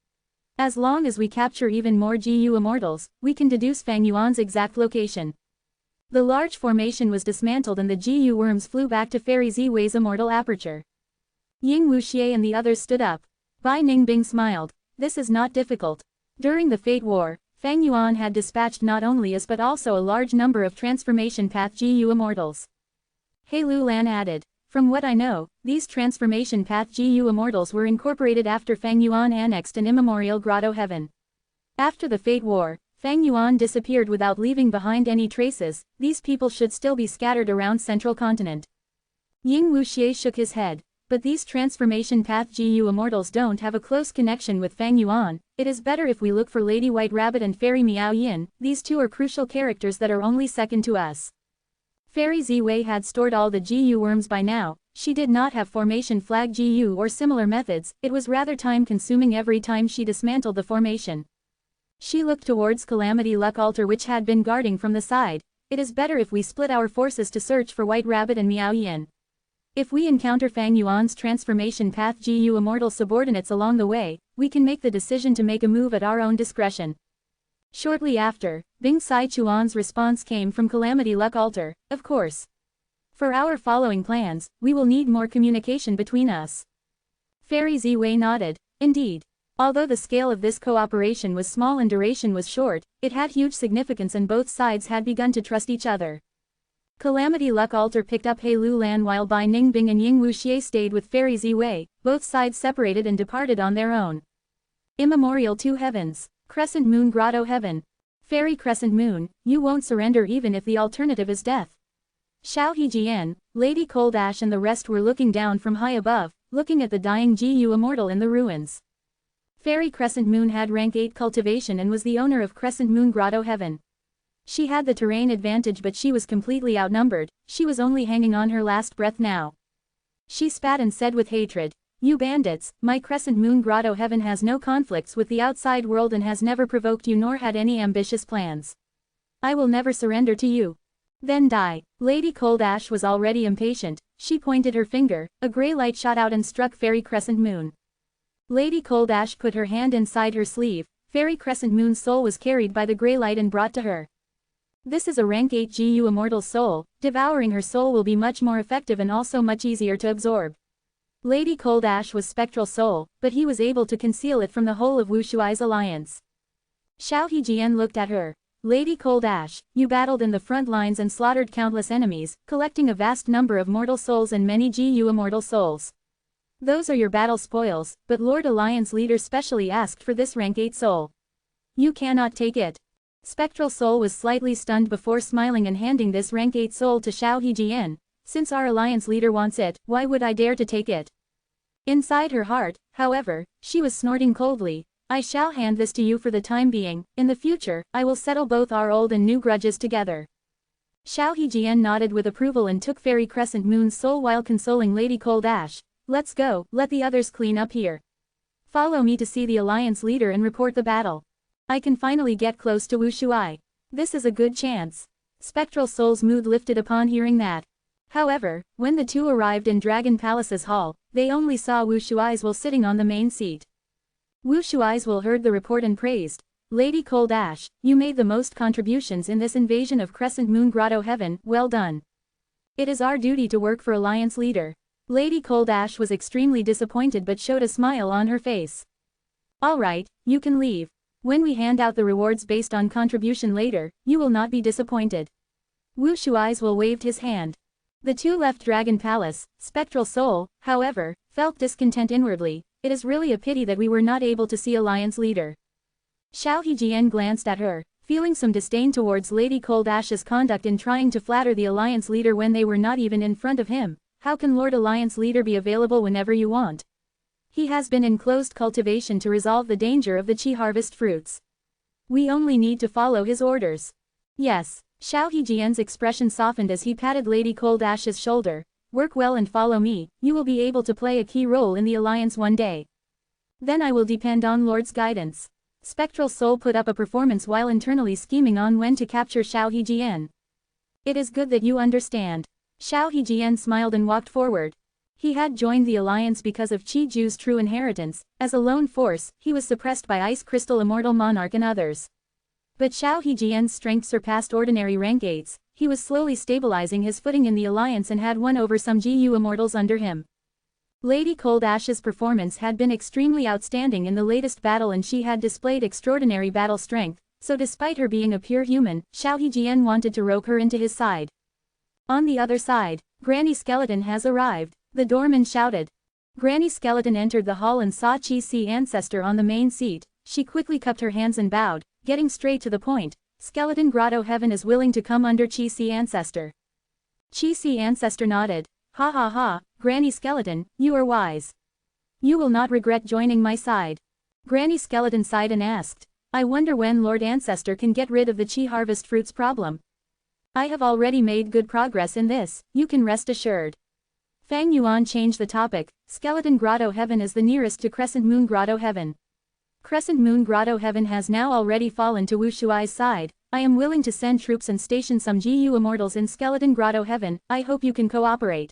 As long as we capture even more GU Immortals, we can deduce Fang Yuan's exact location. The large formation was dismantled and the GU worms flew back to Fairy Ziwei's immortal aperture. Ying Wuxie and the others stood up. Bai Ningbing smiled. This is not difficult. During the Fate War, Fang Yuan had dispatched not only us but also a large number of transformation path GU Immortals. He Lulan added. From what I know, these transformation path GU Immortals were incorporated after Fang Yuan annexed an immemorial grotto heaven. After the Fate War, Fang Yuan disappeared without leaving behind any traces, these people should still be scattered around Central Continent. Ying Wuxie shook his head. But these transformation path GU Immortals don't have a close connection with Fang Yuan, it is better if we look for Lady White Rabbit and Fairy Miao Yin, these two are crucial characters that are only second to us. Fairy Ziwei had stored all the GU worms by now, she did not have formation flag GU or similar methods, it was rather time-consuming every time she dismantled the formation. She looked towards Calamity Luck Altar which had been guarding from the side. It is better if we split our forces to search for White Rabbit and Miao Yin. If we encounter Fang Yuan's transformation path GU Immortal subordinates along the way, we can make the decision to make a move at our own discretion. Shortly after, Bing Sai Chuan's response came from Calamity Luck Altar, of course. For our following plans, we will need more communication between us. Fairy Ziwei nodded. Indeed. Although the scale of this cooperation was small and duration was short, it had huge significance and both sides had begun to trust each other. Calamity Luck Altar picked up He Lu Lan while Bai Ningbing and Ying Wuxie stayed with Fairy Ziwei, both sides separated and departed on their own. Immemorial Two Heavens. Crescent Moon Grotto Heaven. Fairy Crescent Moon, you won't surrender even if the alternative is death. Xiao Hejian, Lady Cold Ash and the rest were looking down from high above, looking at the dying Gu Immortal in the ruins. Fairy Crescent Moon had rank 8 cultivation and was the owner of Crescent Moon Grotto Heaven. She had the terrain advantage but she was completely outnumbered, she was only hanging on her last breath now. She spat and said with hatred, "You bandits, my Crescent Moon Grotto Heaven has no conflicts with the outside world and has never provoked you nor had any ambitious plans. I will never surrender to you. Then die." Lady Cold Ash was already impatient, she pointed her finger, a grey light shot out and struck Fairy Crescent Moon. Lady Cold Ash put her hand inside her sleeve, Fairy Crescent Moon's soul was carried by the grey light and brought to her. This is a rank 8 Gu Immortal soul, devouring her soul will be much more effective and also much easier to absorb. Lady Cold Ash was spectral soul, but he was able to conceal it from the whole of Wu Shuai's alliance. Xiao Hejian looked at her. "Lady Cold Ash, you battled in the front lines and slaughtered countless enemies, collecting a vast number of mortal souls and many Gu Immortal souls. Those are your battle spoils, but Lord Alliance Leader specially asked for this rank 8 soul. You cannot take it." Spectral Soul was slightly stunned before smiling and handing this rank 8 soul to Xiao Hejian. "Since our alliance leader wants it, why would I dare to take it?" Inside her heart, however, she was snorting coldly, "I shall hand this to you for the time being, in the future, I will settle both our old and new grudges together." Xiao Hejian nodded with approval and took Fairy Crescent Moon's soul while consoling Lady Cold Ash. "Let's go, let the others clean up here. Follow me to see the alliance leader and report the battle. I can finally get close to Wu Shuai. This is a good chance." Spectral Soul's mood lifted upon hearing that. However, when the two arrived in Dragon Palace's hall, they only saw Wu Shuai's will sitting on the main seat. Wu Shuai's will heard the report and praised, "Lady Cold Ash, you made the most contributions in this invasion of Crescent Moon Grotto Heaven, well done. It is our duty to work for Alliance Leader." Lady Cold Ash was extremely disappointed but showed a smile on her face. "All right, you can leave. When we hand out the rewards based on contribution later, you will not be disappointed." Wu Shuai's will waved his hand. The two left Dragon Palace. Spectral Soul, however, felt discontent inwardly. "It is really a pity that we were not able to see Alliance Leader." Xiao Hejian glanced at her, feeling some disdain towards Lady Cold Ash's conduct in trying to flatter the Alliance Leader when they were not even in front of him. How can Lord Alliance Leader be available whenever you want? He has been in closed cultivation to resolve the danger of the Qi harvest fruits. We only need to follow his orders. Yes. Xiao Hejian's expression softened as he patted Lady Cold Ash's shoulder. "Work well and follow me, you will be able to play a key role in the alliance one day. Then I will depend on Lord's guidance." Spectral Soul put up a performance while internally scheming on when to capture Xiao Hejian. "It is good that you understand." Xiao Hejian smiled and walked forward. He had joined the alliance because of Qi Ju's true inheritance. As a lone force, he was suppressed by Ice Crystal Immortal Monarch and others. But Xiao Hejian's strength surpassed ordinary rank 8s, he was slowly stabilizing his footing in the alliance and had won over some Gu Immortals under him. Lady Cold Ash's performance had been extremely outstanding in the latest battle and she had displayed extraordinary battle strength, so despite her being a pure human, Xiao Hejian wanted to rope her into his side. On the other side, Granny Skeleton has arrived, the doorman shouted. Granny Skeleton entered the hall and saw Qi Ancestor on the main seat. She quickly cupped her hands and bowed, getting straight to the point. "Skeleton Grotto Heaven is willing to come under Qi Ancestor." Qi Ancestor nodded. "Ha ha ha, Granny Skeleton, you are wise. You will not regret joining my side." Granny Skeleton sighed and asked, "I wonder when Lord Ancestor can get rid of the Qi harvest fruits problem." "I have already made good progress in this, you can rest assured." Fang Yuan changed the topic. "Skeleton Grotto Heaven is the nearest to Crescent Moon Grotto Heaven. Crescent Moon Grotto Heaven has now already fallen to Wu Shuai's side. I am willing to send troops and station some Gu Immortals in Skeleton Grotto Heaven. I hope you can cooperate."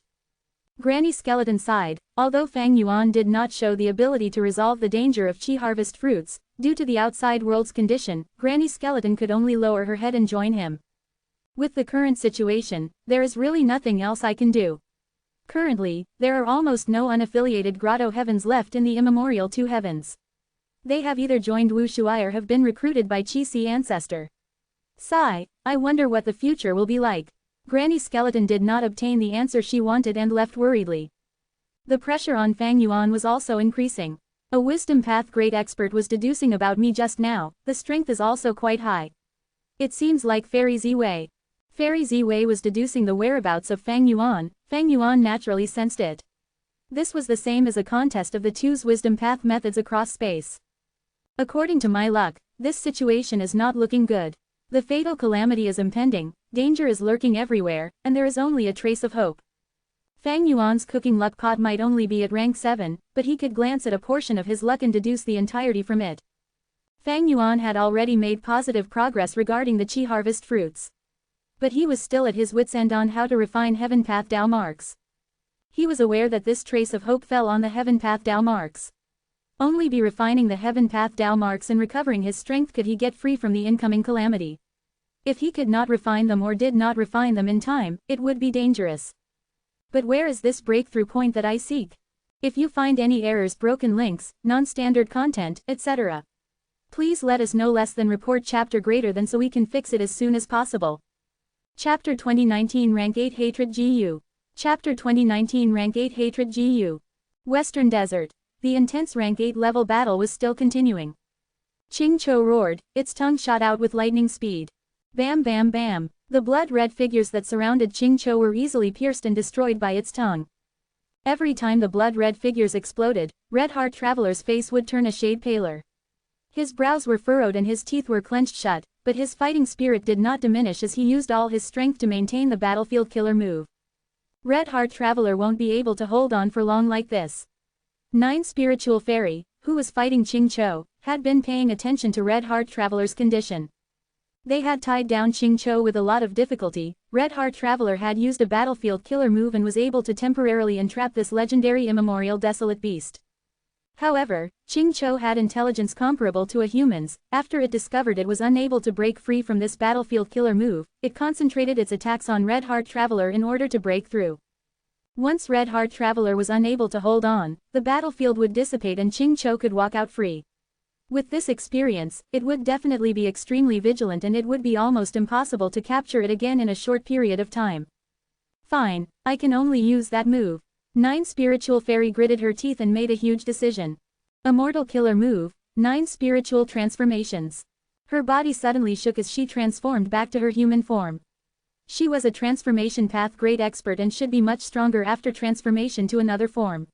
Granny Skeleton sighed. Although Fang Yuan did not show the ability to resolve the danger of Qi harvest fruits, due to the outside world's condition, Granny Skeleton could only lower her head and join him. "With the current situation, there is really nothing else I can do. Currently, there are almost no unaffiliated Grotto Heavens left in the Immemorial Two Heavens. They have either joined Wu Shuai or have been recruited by Qi Ancestor. Sigh, I wonder what the future will be like." Granny Skeleton did not obtain the answer she wanted and left worriedly. The pressure on Fang Yuan was also increasing. A wisdom path great expert was deducing about me just now, the strength is also quite high. It seems like Fairy Ziwei. Fairy Ziwei was deducing the whereabouts of Fang Yuan naturally sensed it. This was the same as a contest of the two's wisdom path methods across space. According to my luck, this situation is not looking good. The fatal calamity is impending, danger is lurking everywhere, and there is only a trace of hope. Fang Yuan's cooking luck pot might only be at rank 7, but he could glance at a portion of his luck and deduce the entirety from it. Fang Yuan had already made positive progress regarding the Qi harvest fruits. But he was still at his wits' end on how to refine Heaven Path Dao marks. He was aware that this trace of hope fell on the Heaven Path Dao marks. Only by refining the Heaven Path Dao marks and recovering his strength could he get free from the incoming calamity. If he could not refine them or did not refine them in time, it would be dangerous. But where is this breakthrough point that I seek? If you find any errors, broken links, non-standard content, etc., please let us know. Less than report chapter greater than so we can fix it as soon as possible. Chapter 2019 Rank 8 Hatred GU. Chapter 2019 Rank 8 Hatred GU. Western Desert. The intense Rank 8 level battle was still continuing. Ching Cho roared, its tongue shot out with lightning speed. Bam bam bam. The blood-red figures that surrounded Ching Cho were easily pierced and destroyed by its tongue. Every time the blood-red figures exploded, Red Heart Traveler's face would turn a shade paler. His brows were furrowed and his teeth were clenched shut, but his fighting spirit did not diminish as he used all his strength to maintain the battlefield killer move. Red Heart Traveler won't be able to hold on for long like this. 9 Spiritual Fairy, who was fighting Ching Cho, had been paying attention to Red Heart Traveler's condition. They had tied down Ching Cho with a lot of difficulty. Red Heart Traveler had used a battlefield killer move and was able to temporarily entrap this legendary immemorial desolate beast. However, Ching Cho had intelligence comparable to a human's. After it discovered it was unable to break free from this battlefield killer move, it concentrated its attacks on Red Heart Traveler in order to break through. Once Red Heart Traveler was unable to hold on, the battlefield would dissipate and Ching Cho could walk out free. With this experience, it would definitely be extremely vigilant and it would be almost impossible to capture it again in a short period of time. Fine, I can only use that move. 9 Spiritual Fairy gritted her teeth and made a huge decision. Immortal killer move, 9 Spiritual Transformations. Her body suddenly shook as she transformed back to her human form. She was a transformation path great expert and should be much stronger after transformation to another form.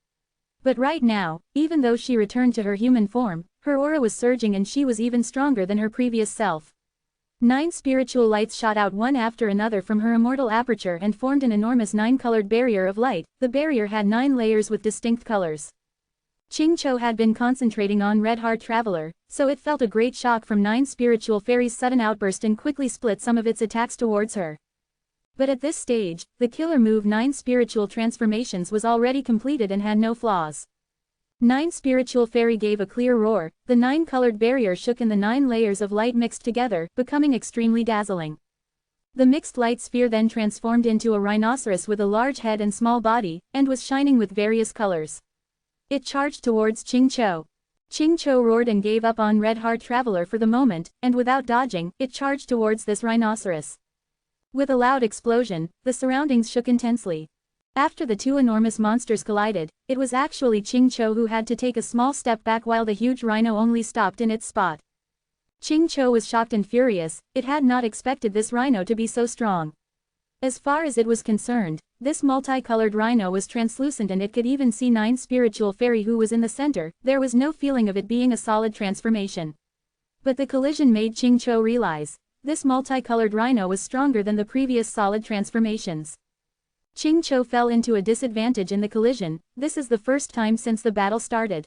But right now, even though she returned to her human form, her aura was surging and she was even stronger than her previous self. 9 spiritual lights shot out one after another from her immortal aperture and formed an enormous 9-colored barrier of light. The barrier had 9 layers with distinct colors. Ching Cho had been concentrating on Red Heart Traveler, so it felt a great shock from 9 spiritual fairies' sudden outburst and quickly split some of its attacks towards her. But at this stage, the killer move 9 spiritual transformations was already completed and had no flaws. 9 spiritual fairy gave a clear roar, the 9-colored barrier shook and the 9 layers of light mixed together, becoming extremely dazzling. The mixed light sphere then transformed into a rhinoceros with a large head and small body, and was shining with various colors. It charged towards Ching Cho. Ching Cho roared and gave up on Red Heart Traveler for the moment, and without dodging, it charged towards this rhinoceros. With a loud explosion, the surroundings shook intensely. After the 2 enormous monsters collided, it was actually Ching Cho who had to take a small step back while the huge rhino only stopped in its spot. Ching Cho was shocked and furious, it had not expected this rhino to be so strong. As far as it was concerned, this multicolored rhino was translucent and it could even see 9 spiritual fairy who was in the center. There was no feeling of it being a solid transformation. But the collision made Ching Cho realize, this multicolored rhino was stronger than the previous solid transformations. Ching Cho fell into a disadvantage in the collision. This is the first time since the battle started.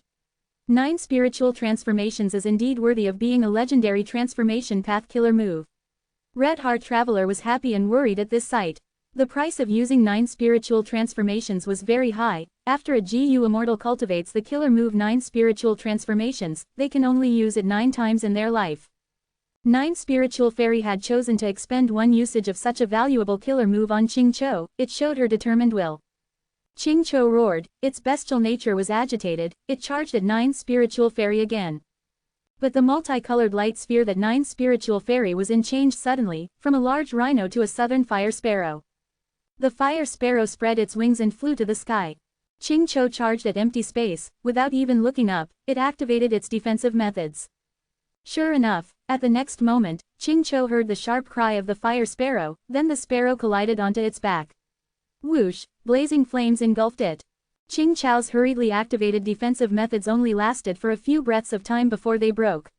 9 spiritual transformations is indeed worthy of being a legendary transformation path killer move. Red Heart Traveler was happy and worried at this sight. The price of using 9 spiritual transformations was very high. After a GU Immortal cultivates the killer move 9 spiritual transformations, they can only use it 9 times in their life. 9 spiritual fairy had chosen to expend one usage of such a valuable killer move on Ching Cho. It showed her determined will. Ching Cho roared, its bestial nature was agitated, it charged at 9 spiritual fairy again. But the multicolored light sphere that 9 spiritual fairy was in changed suddenly, from a large rhino to a southern fire sparrow. The fire sparrow spread its wings and flew to the sky. Ching Cho charged at empty space, without even looking up, it activated its defensive methods. Sure enough, at the next moment, Ching Cho heard the sharp cry of the fire sparrow, then the sparrow collided onto its back. Whoosh, blazing flames engulfed it. Ching Cho's hurriedly activated defensive methods only lasted for a few breaths of time before they broke.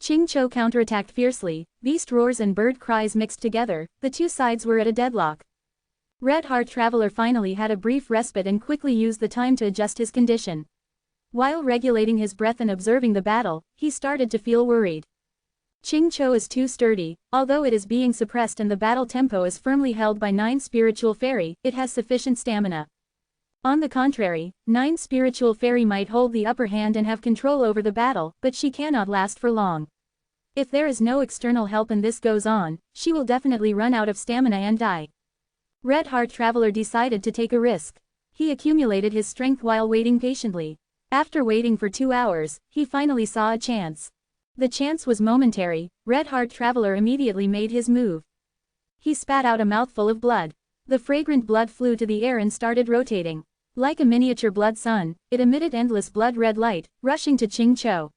Ching Cho counterattacked fiercely, beast roars and bird cries mixed together, the two sides were at a deadlock. Red Heart Traveler finally had a brief respite and quickly used the time to adjust his condition. While regulating his breath and observing the battle, he started to feel worried. Ching Cho is too sturdy, although it is being suppressed and the battle tempo is firmly held by 9 Spiritual Fairy, it has sufficient stamina. On the contrary, 9 Spiritual Fairy might hold the upper hand and have control over the battle, but she cannot last for long. If there is no external help and this goes on, she will definitely run out of stamina and die. Red Heart Traveler decided to take a risk. He accumulated his strength while waiting patiently. After waiting for 2 hours, he finally saw a chance. The chance was momentary. Red Heart Traveler immediately made his move. He spat out a mouthful of blood. The fragrant blood flew to the air and started rotating. Like a miniature blood sun, it emitted endless blood-red light, rushing to Ching Cho.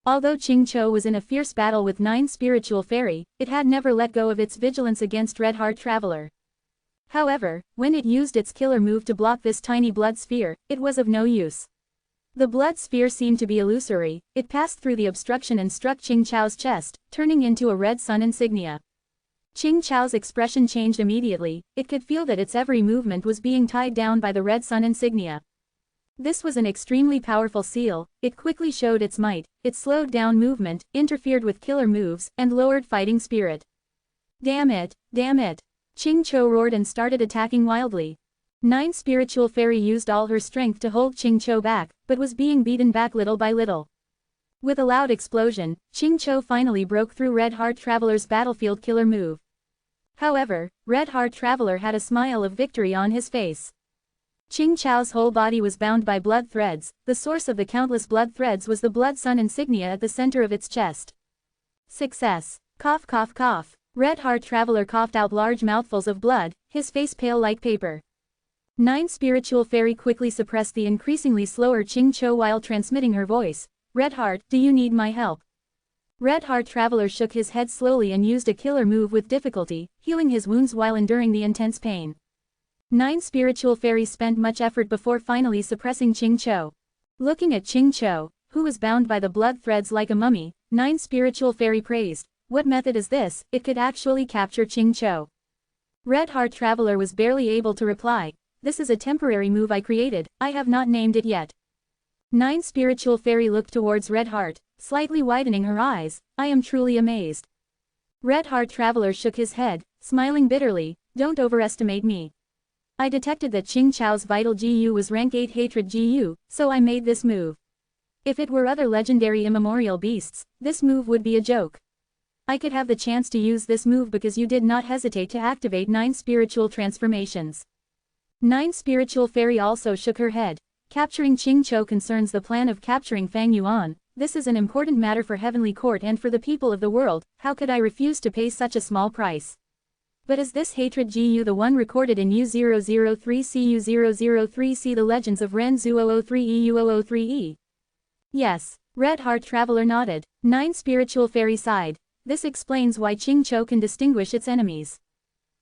Although Ching Cho was in a fierce battle with 9 Spiritual Fairy, it had never let go of its vigilance against Red Heart Traveler. However, when it used its killer move to block this tiny blood sphere, it was of no use. The blood sphere seemed to be illusory, it passed through the obstruction and struck Ching Cho's chest, turning into a red sun insignia. Ching Cho's expression changed immediately, it could feel that its every movement was being tied down by the red sun insignia. This was an extremely powerful seal, it quickly showed its might, it slowed down movement, interfered with killer moves, and lowered fighting spirit. Damn it, damn it! Ching Cho roared and started attacking wildly. 9 Spiritual Fairy used all her strength to hold Ching Cho back, but was being beaten back little by little. With a loud explosion, Ching Cho finally broke through Red Heart Traveler's battlefield killer move. However, Red Heart Traveler had a smile of victory on his face. Ching Cho's whole body was bound by blood threads, the source of the countless blood threads was the blood sun insignia at the center of its chest. Success! Cough cough cough. Red Heart Traveler coughed out large mouthfuls of blood, his face pale like paper. 9 Spiritual Fairy quickly suppressed the increasingly slower Ching Cho while transmitting her voice. Red Heart, do you need my help? Red Heart Traveler shook his head slowly and used a killer move with difficulty, healing his wounds while enduring the intense pain. 9 Spiritual Fairy spent much effort before finally suppressing Ching Cho. Looking at Ching Cho, who was bound by the blood threads like a mummy, 9 Spiritual Fairy praised. What method is this? It could actually capture Ching Cho. Red Heart Traveler was barely able to reply. This is a temporary move I created, I have not named it yet. 9 Spiritual Fairy looked towards Red Heart, slightly widening her eyes. I am truly amazed. Red Heart Traveler shook his head, smiling bitterly. Don't overestimate me. I detected that Ching Cho's vital GU was rank 8 hatred GU, so I made this move. If it were other legendary immemorial beasts, this move would be a joke. I could have the chance to use this move because you did not hesitate to activate 9 spiritual transformations. 9 Spiritual Fairy also shook her head. Capturing Ching Cho concerns the plan of capturing Fang Yuan. This is an important matter for Heavenly Court and for the people of the world, how could I refuse to pay such a small price? But is this hatred GU the one recorded in U003CU003C The Legends of Ren Zhu 003EU003E? Yes. Red Heart Traveler nodded. 9 Spiritual Fairy sighed. This explains why Ching Cho can distinguish its enemies.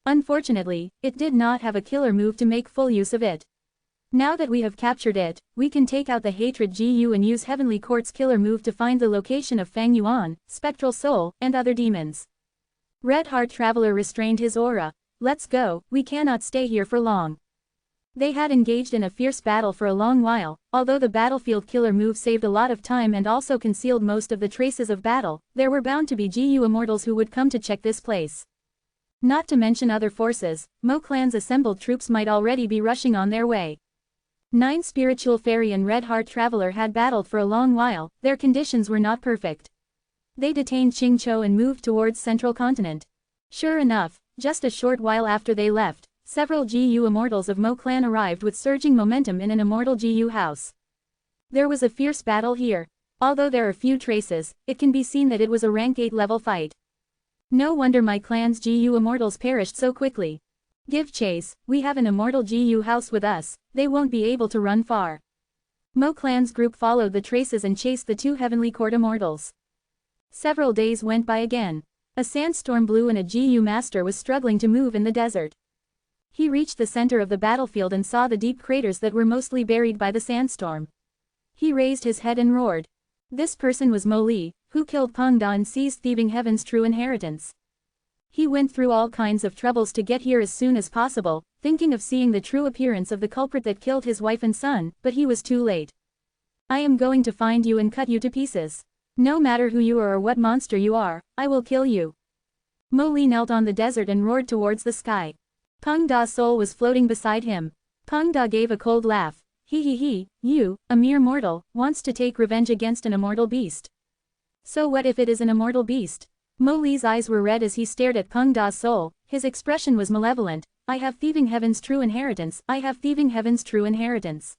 Unfortunately, it did not have a killer move to make full use of it. Now that we have captured it, we can take out the hatred GU and use Heavenly Court's killer move to find the location of Fang Yuan, Spectral Soul, and other demons. Red Heart Traveler restrained his aura. Let's go, we cannot stay here for long. They had engaged in a fierce battle for a long while, although the battlefield killer move saved a lot of time and also concealed most of the traces of battle, there were bound to be GU Immortals who would come to check this place. Not to mention other forces, Mo Clan's assembled troops might already be rushing on their way. 9 Spiritual Fairy and Red Heart Traveler had battled for a long while, their conditions were not perfect. They detained Ching Cho and moved towards Central Continent. Sure enough, just a short while after they left, several GU Immortals of Mo Clan arrived with surging momentum in an Immortal GU house. There was a fierce battle here. Although there are few traces, it can be seen that it was a rank 8 level fight. No wonder my clan's GU Immortals perished so quickly. Give chase, we have an immortal GU house with us, they won't be able to run far. Mo Clan's group followed the traces and chased the two heavenly court immortals. Several days went by again. A sandstorm blew and a GU master was struggling to move in the desert. He reached the center of the battlefield and saw the deep craters that were mostly buried by the sandstorm. He raised his head and roared. This person was Mo Li, who killed Peng Da and seized thieving heaven's true inheritance. He went through all kinds of troubles to get here as soon as possible, thinking of seeing the true appearance of the culprit that killed his wife and son, but he was too late. I am going to find you and cut you to pieces. No matter who you are or what monster you are, I will kill you. Mo Li knelt on the desert and roared towards the sky. Peng Da's soul was floating beside him. Peng Da gave a cold laugh. He, you, a mere mortal, wants to take revenge against an immortal beast. So what if it is an immortal beast? Mo Li's eyes were red as he stared at Peng Da's soul, his expression was malevolent. I have thieving heaven's true inheritance, I have thieving heaven's true inheritance.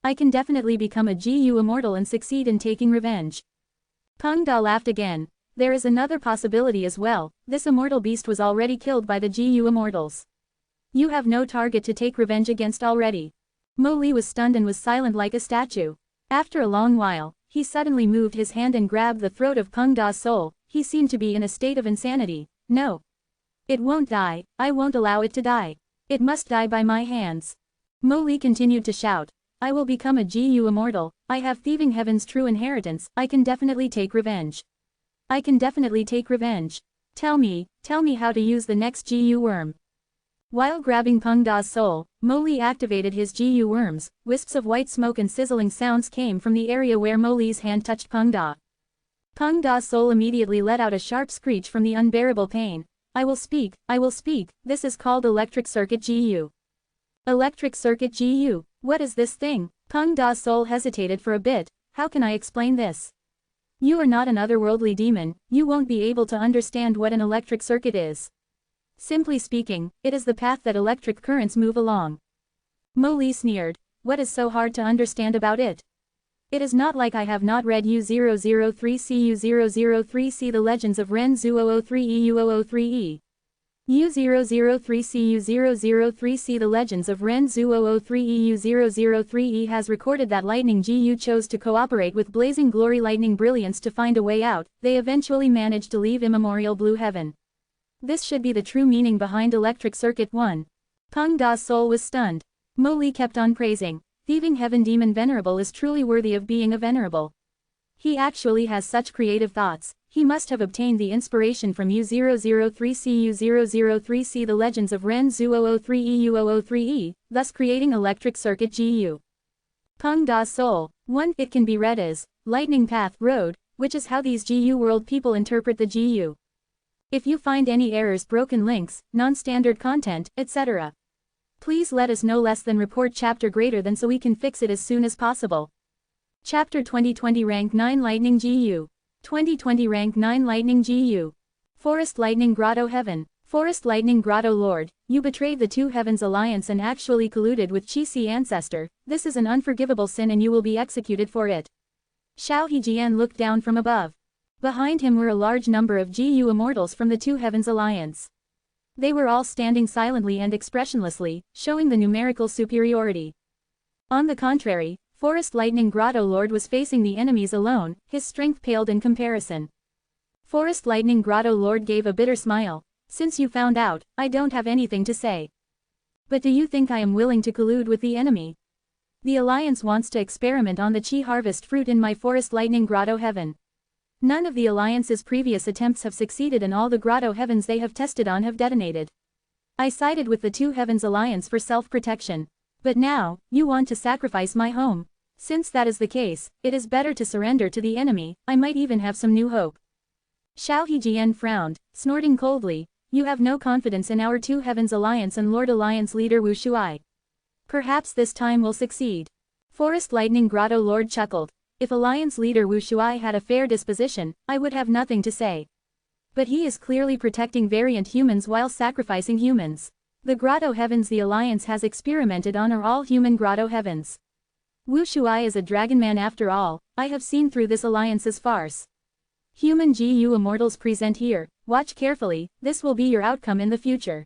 I can definitely become a GU immortal and succeed in taking revenge. Peng Da laughed again. There is another possibility as well, this immortal beast was already killed by the GU immortals. You have no target to take revenge against already. Mo Li was stunned and was silent like a statue. After a long while, he suddenly moved his hand and grabbed the throat of Peng Da's soul. He seemed to be in a state of insanity. No. It won't die, I won't allow it to die. It must die by my hands. Mo Li continued to shout. I will become a GU immortal, I have thieving heaven's true inheritance, I can definitely take revenge. I can definitely take revenge. Tell me how to use the next GU worm. While grabbing Peng Da's soul, Mo Li activated his GU worms, wisps of white smoke and sizzling sounds came from the area where Mo Li's hand touched Peng Da. Peng Da's soul immediately let out a sharp screech from the unbearable pain. I will speak, this is called electric circuit GU. Electric circuit GU, what is this thing? Peng Da's soul hesitated for a bit. How can I explain this? You are not an otherworldly demon, you won't be able to understand what an electric circuit is. Simply speaking, it is the path that electric currents move along. Mo Li sneered. What is so hard to understand about it? It is not like I have not read U003C U003C The Legends of Ren Zhu 003E U003E. U003C U003C The Legends of Ren Zhu 003E U003E has recorded that Lightning GU chose to cooperate with Blazing Glory Lightning Brilliance to find a way out. They eventually managed to leave immemorial blue heaven. This should be the true meaning behind Electric Circuit 1. Peng Da's soul was stunned. Mo Li kept on praising. Thieving Heaven Demon Venerable is truly worthy of being a venerable. He actually has such creative thoughts. He must have obtained the inspiration from U003C U003C The Legends of Ren Zhu 003E U003E, thus creating Electric Circuit GU. Peng Da's soul. 1. It can be read as Lightning Path Road, which is how these GU world people interpret the GU. If you find any errors, broken links, non-standard content, etc., please let us know. Less than report chapter greater than so we can fix it as soon as possible. Chapter 2020 Rank 9 Lightning GU. 2020 Rank 9 Lightning GU. Forest Lightning Grotto Heaven. Forest Lightning Grotto Lord, you betrayed the Two Heavens Alliance and actually colluded with Qi Ancestor. This is an unforgivable sin and you will be executed for it. Xiao Hejian looked down from above. Behind him were a large number of GU immortals from the Two Heavens Alliance. They were all standing silently and expressionlessly, showing the numerical superiority. On the contrary, Forest Lightning Grotto Lord was facing the enemies alone, his strength paled in comparison. Forest Lightning Grotto Lord gave a bitter smile. Since you found out, I don't have anything to say. But do you think I am willing to collude with the enemy? The Alliance wants to experiment on the Qi harvest fruit in my Forest Lightning Grotto Heaven. None of the Alliance's previous attempts have succeeded and all the Grotto Heavens they have tested on have detonated. I sided with the Two Heavens Alliance for self-protection. But now, you want to sacrifice my home. Since that is the case, it is better to surrender to the enemy. I might even have some new hope. Xiao Hejian frowned, snorting coldly. You have no confidence in our Two Heavens Alliance and Lord Alliance leader Wu Shuai. Perhaps this time will succeed. Forest Lightning Grotto Lord chuckled. If Alliance leader Wu Shuai had a fair disposition, I would have nothing to say. But he is clearly protecting variant humans while sacrificing humans. The Grotto Heavens the Alliance has experimented on are all human Grotto Heavens. Wu Shuai is a dragonman after all. I have seen through this Alliance's farce. Human GU immortals present here, watch carefully, this will be your outcome in the future.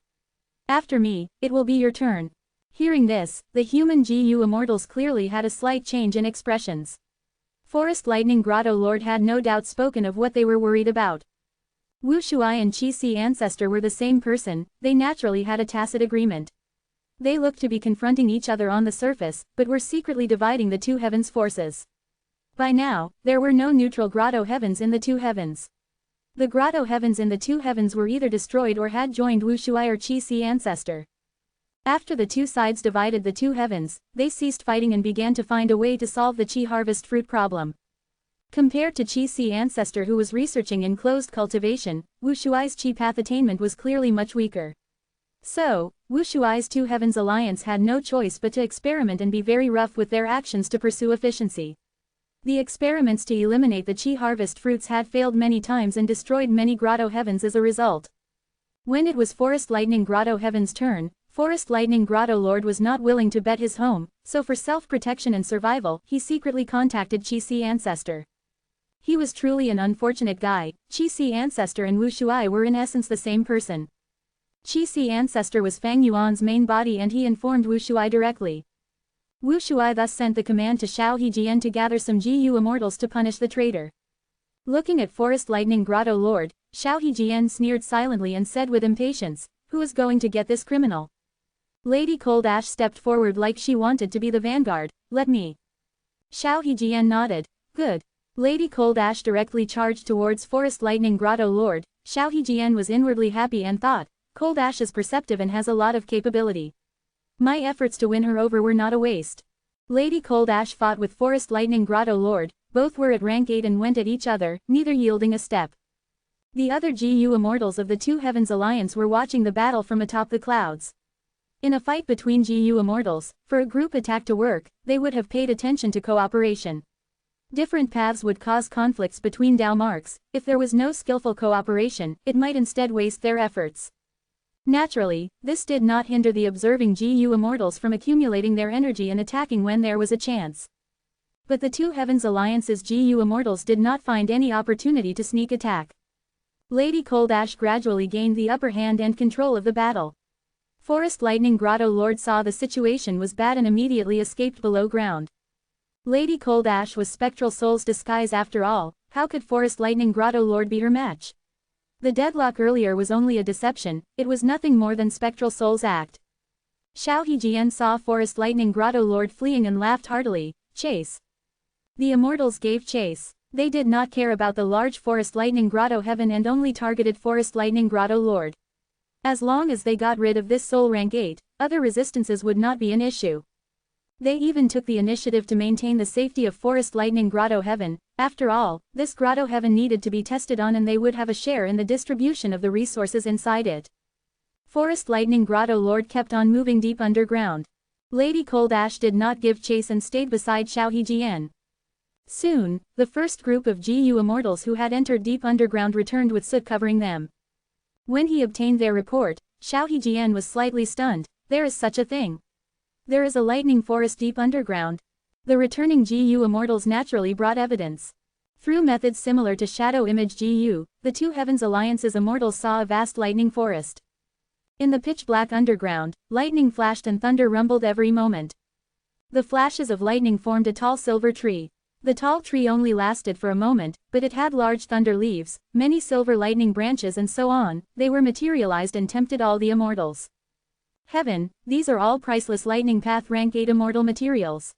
After me, it will be your turn. Hearing this, the human GU immortals clearly had a slight change in expressions. Forest Lightning Grotto Lord had no doubt spoken of what they were worried about. Wu Shuai and Qi Si Ancestor were the same person, they naturally had a tacit agreement. They looked to be confronting each other on the surface, but were secretly dividing the two heavens' forces. By now, there were no neutral grotto heavens in the two heavens. The grotto heavens in the two heavens were either destroyed or had joined Wu Shuai or Qi Si Ancestor. After the two sides divided the two heavens, they ceased fighting and began to find a way to solve the Qi harvest fruit problem. Compared to Qi Si Ancestor, who was researching in closed cultivation, Wu Shuai's Qi path attainment was clearly much weaker. So, Wu Shuai's Two Heavens Alliance had no choice but to experiment and be very rough with their actions to pursue efficiency. The experiments to eliminate the Qi harvest fruits had failed many times and destroyed many grotto heavens as a result. When it was Forest Lightning Grotto Heaven's turn, Forest Lightning Grotto Lord was not willing to bet his home, so for self-protection and survival, he secretly contacted Qi Si Ancestor. He was truly an unfortunate guy. Qi Si Ancestor and Wu Shuai were in essence the same person. Qi Si Ancestor was Fang Yuan's main body and he informed Wu Shuai directly. Wu Shuai thus sent the command to Xiao Hejian to gather some GU immortals to punish the traitor. Looking at Forest Lightning Grotto Lord, Xiao Hejian sneered silently and said with impatience, "Who is going to get this criminal?" Lady Cold Ash stepped forward like she wanted to be the vanguard. "Let me." Xiao Hejian nodded. "Good." Lady Cold Ash directly charged towards Forest Lightning Grotto Lord. Xiao Hejian was inwardly happy and thought, Cold Ash is perceptive and has a lot of capability. My efforts to win her over were not a waste. Lady Cold Ash fought with Forest Lightning Grotto Lord, both were at rank 8 and went at each other, neither yielding a step. The other GU immortals of the Two Heavens Alliance were watching the battle from atop the clouds. In a fight between GU immortals, for a group attack to work, they would have paid attention to cooperation. Different paths would cause conflicts between Dao marks. If there was no skillful cooperation, it might instead waste their efforts. Naturally, this did not hinder the observing GU immortals from accumulating their energy and attacking when there was a chance. But the Two Heavens Alliance's GU immortals did not find any opportunity to sneak attack. Lady Cold Ash gradually gained the upper hand and control of the battle. Forest Lightning Grotto Lord saw the situation was bad and immediately escaped below ground. Lady Cold Ash was Spectral Soul's disguise after all. How could Forest Lightning Grotto Lord be her match? The deadlock earlier was only a deception, it was nothing more than Spectral Soul's act. Xiao Hejian saw Forest Lightning Grotto Lord fleeing and laughed heartily. Chase. The immortals gave chase. They did not care about the large Forest Lightning Grotto Heaven and only targeted Forest Lightning Grotto Lord. As long as they got rid of this soul rank 8, other resistances would not be an issue. They even took the initiative to maintain the safety of Forest Lightning Grotto Heaven. After all, this Grotto Heaven needed to be tested on and they would have a share in the distribution of the resources inside it. Forest Lightning Grotto Lord kept on moving deep underground. Lady Cold Ash did not give chase and stayed beside Xiao Hejian. Soon, the first group of GU immortals who had entered deep underground returned with soot covering them. When he obtained their report, Xiao Hejian was slightly stunned. There is such a thing. There is a lightning forest deep underground. The returning GU immortals naturally brought evidence. Through methods similar to Shadow Image GU, the Two Heavens Alliance's immortals saw a vast lightning forest. In the pitch-black underground, lightning flashed and thunder rumbled every moment. The flashes of lightning formed a tall silver tree. The tall tree only lasted for a moment, but it had large thunder leaves, many silver lightning branches and so on. They were materialized and tempted all the immortals. Heaven, these are all priceless lightning path rank 8 immortal materials.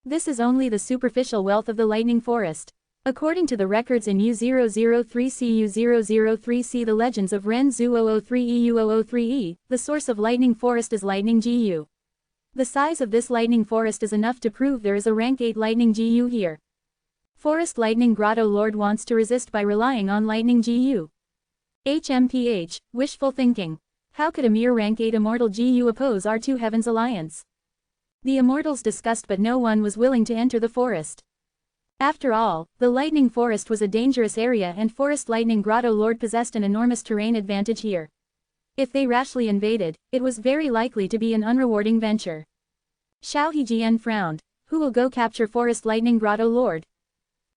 This is only the superficial wealth of the lightning forest. According to the records in U003CU003C, the legends of Ren Zhu 003EU003E, the source of lightning forest is lightning GU. The size of this lightning forest is enough to prove there is a rank 8 lightning GU here. Forest Lightning Grotto Lord wants to resist by relying on lightning GU. HMPH, wishful thinking. How could a mere rank 8 immortal GU oppose our Two Heavens Alliance? The immortals discussed but no one was willing to enter the forest. After all, the lightning forest was a dangerous area and Forest Lightning Grotto Lord possessed an enormous terrain advantage here. If they rashly invaded, it was very likely to be an unrewarding venture. Xiao Hejian frowned. Who will go capture Forest Lightning Grotto Lord?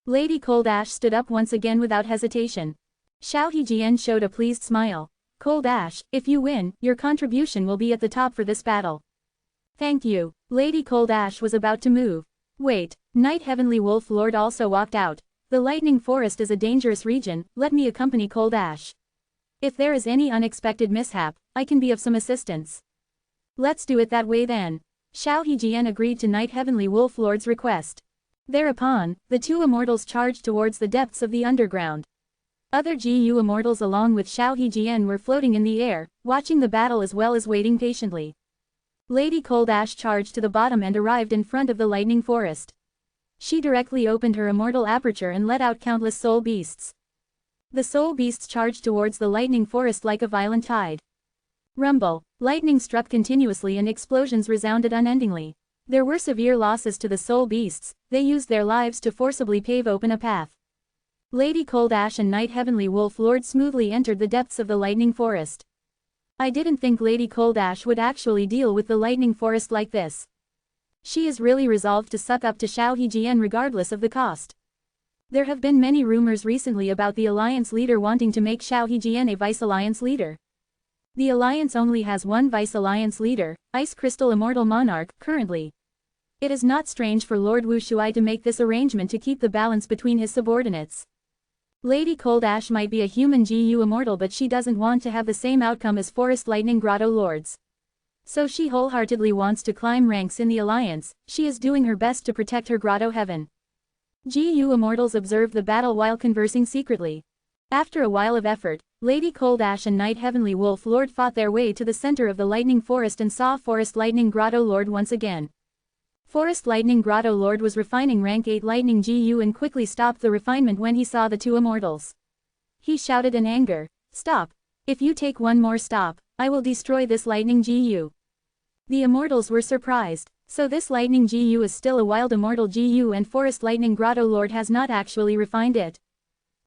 Lady Cold Ash stood up once again without hesitation. Xiao Hejian showed a pleased smile. Cold Ash, if you win, your contribution will be at the top for this battle. Thank you. Lady Cold Ash was about to move. Wait, Knight Heavenly Wolf Lord also walked out. The lightning forest is a dangerous region, let me accompany Cold Ash. If there is any unexpected mishap, I can be of some assistance. Let's do it that way then. Xiao Hejian agreed to Knight Heavenly Wolf Lord's request. Thereupon, the two immortals charged towards the depths of the underground. Other GU immortals along with Xiao Hejian were floating in the air, watching the battle as well as waiting patiently. Lady Cold Ash charged to the bottom and arrived in front of the lightning forest. She directly opened her immortal aperture and let out countless soul beasts. The soul beasts charged towards the lightning forest like a violent tide. Rumble, lightning struck continuously and explosions resounded unendingly. There were severe losses to the soul beasts, they used their lives to forcibly pave open a path. Lady Cold Ash and Knight Heavenly Wolf Lord smoothly entered the depths of the lightning forest. I didn't think Lady Cold Ash would actually deal with the lightning forest like this. She is really resolved to suck up to Xiao Hejian regardless of the cost. There have been many rumors recently about the Alliance leader wanting to make Xiao Hejian a Vice Alliance leader. The Alliance only has one Vice Alliance leader, Ice Crystal Immortal Monarch, currently. It is not strange for Lord Wu Shuai to make this arrangement to keep the balance between his subordinates. Lady Cold Ash might be a human GU immortal but she doesn't want to have the same outcome as Forest Lightning Grotto Lords. So she wholeheartedly wants to climb ranks in the Alliance, she is doing her best to protect her Grotto Heaven. GU immortals observed the battle while conversing secretly. After a while of effort, Lady Cold Ash and Knight Heavenly Wolf Lord fought their way to the center of the Lightning Forest and saw Forest Lightning Grotto Lord once again. Forest Lightning Grotto Lord was refining rank 8 Lightning GU and quickly stopped the refinement when he saw the two immortals. He shouted in anger, "Stop! If you take one more stop, I will destroy this Lightning GU." The immortals were surprised, so this Lightning GU is still a wild immortal GU and Forest Lightning Grotto Lord has not actually refined it.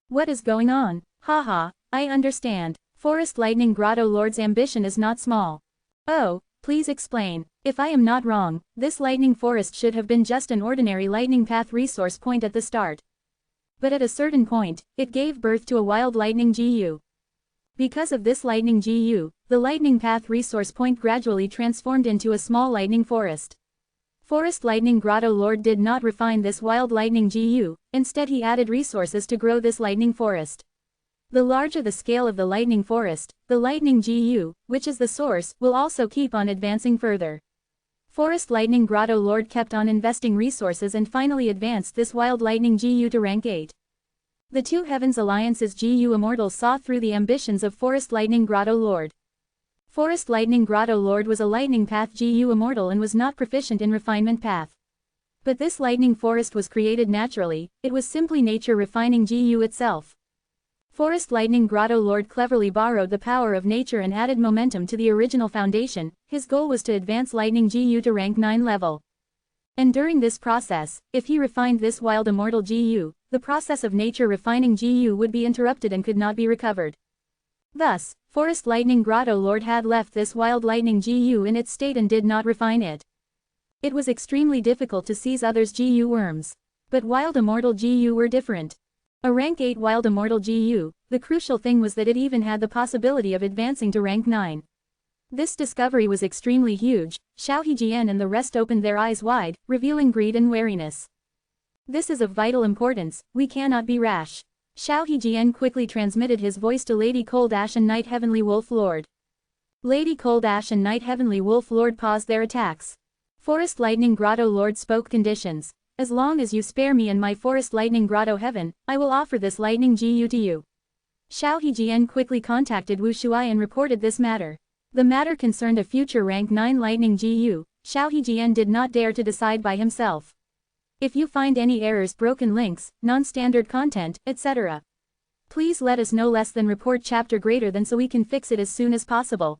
What is going on? Haha, I understand. Forest Lightning Grotto Lord's ambition is not small. Oh, please explain. If I am not wrong, this lightning forest should have been just an ordinary lightning path resource point at the start. But at a certain point, it gave birth to a wild lightning GU. Because of this lightning GU, the lightning path resource point gradually transformed into a small lightning forest. Forest Lightning Grotto Lord did not refine this wild lightning GU, instead he added resources to grow this lightning forest. The larger the scale of the lightning forest, the lightning GU, which is the source, will also keep on advancing further. Forest Lightning Grotto Lord kept on investing resources and finally advanced this wild lightning GU to rank 8. The Two Heavens Alliance's GU immortals saw through the ambitions of Forest Lightning Grotto Lord. Forest Lightning Grotto Lord was a lightning path GU immortal and was not proficient in refinement path. But this lightning forest was created naturally, it was simply nature refining GU itself. Forest Lightning Grotto Lord cleverly borrowed the power of nature and added momentum to the original foundation, his goal was to advance Lightning GU to rank 9 level. And during this process, if he refined this wild immortal GU, the process of nature refining GU would be interrupted and could not be recovered. Thus, Forest Lightning Grotto Lord had left this wild lightning GU in its state and did not refine it. It was extremely difficult to seize others' GU worms. But wild immortal GU were different. A rank 8 wild immortal GU, the crucial thing was that it even had the possibility of advancing to rank 9. This discovery was extremely huge, Xiao Hejian and the rest opened their eyes wide, revealing greed and wariness. This is of vital importance, we cannot be rash. Xiao Hejian quickly transmitted his voice to Lady Cold Ash and Knight Heavenly Wolf Lord. Lady Cold Ash and Knight Heavenly Wolf Lord paused their attacks. Forest Lightning Grotto Lord spoke conditions. As long as you spare me and my Forest Lightning Grotto Heaven, I will offer this lightning GU to you. Xiao Hejian quickly contacted Wu Shuai and reported this matter. The matter concerned a future rank 9 lightning GU, Xiao Hejian did not dare to decide by himself. If you find any errors, broken links, non-standard content, etc., please let us know. Less than report chapter greater than so we can fix it as soon as possible.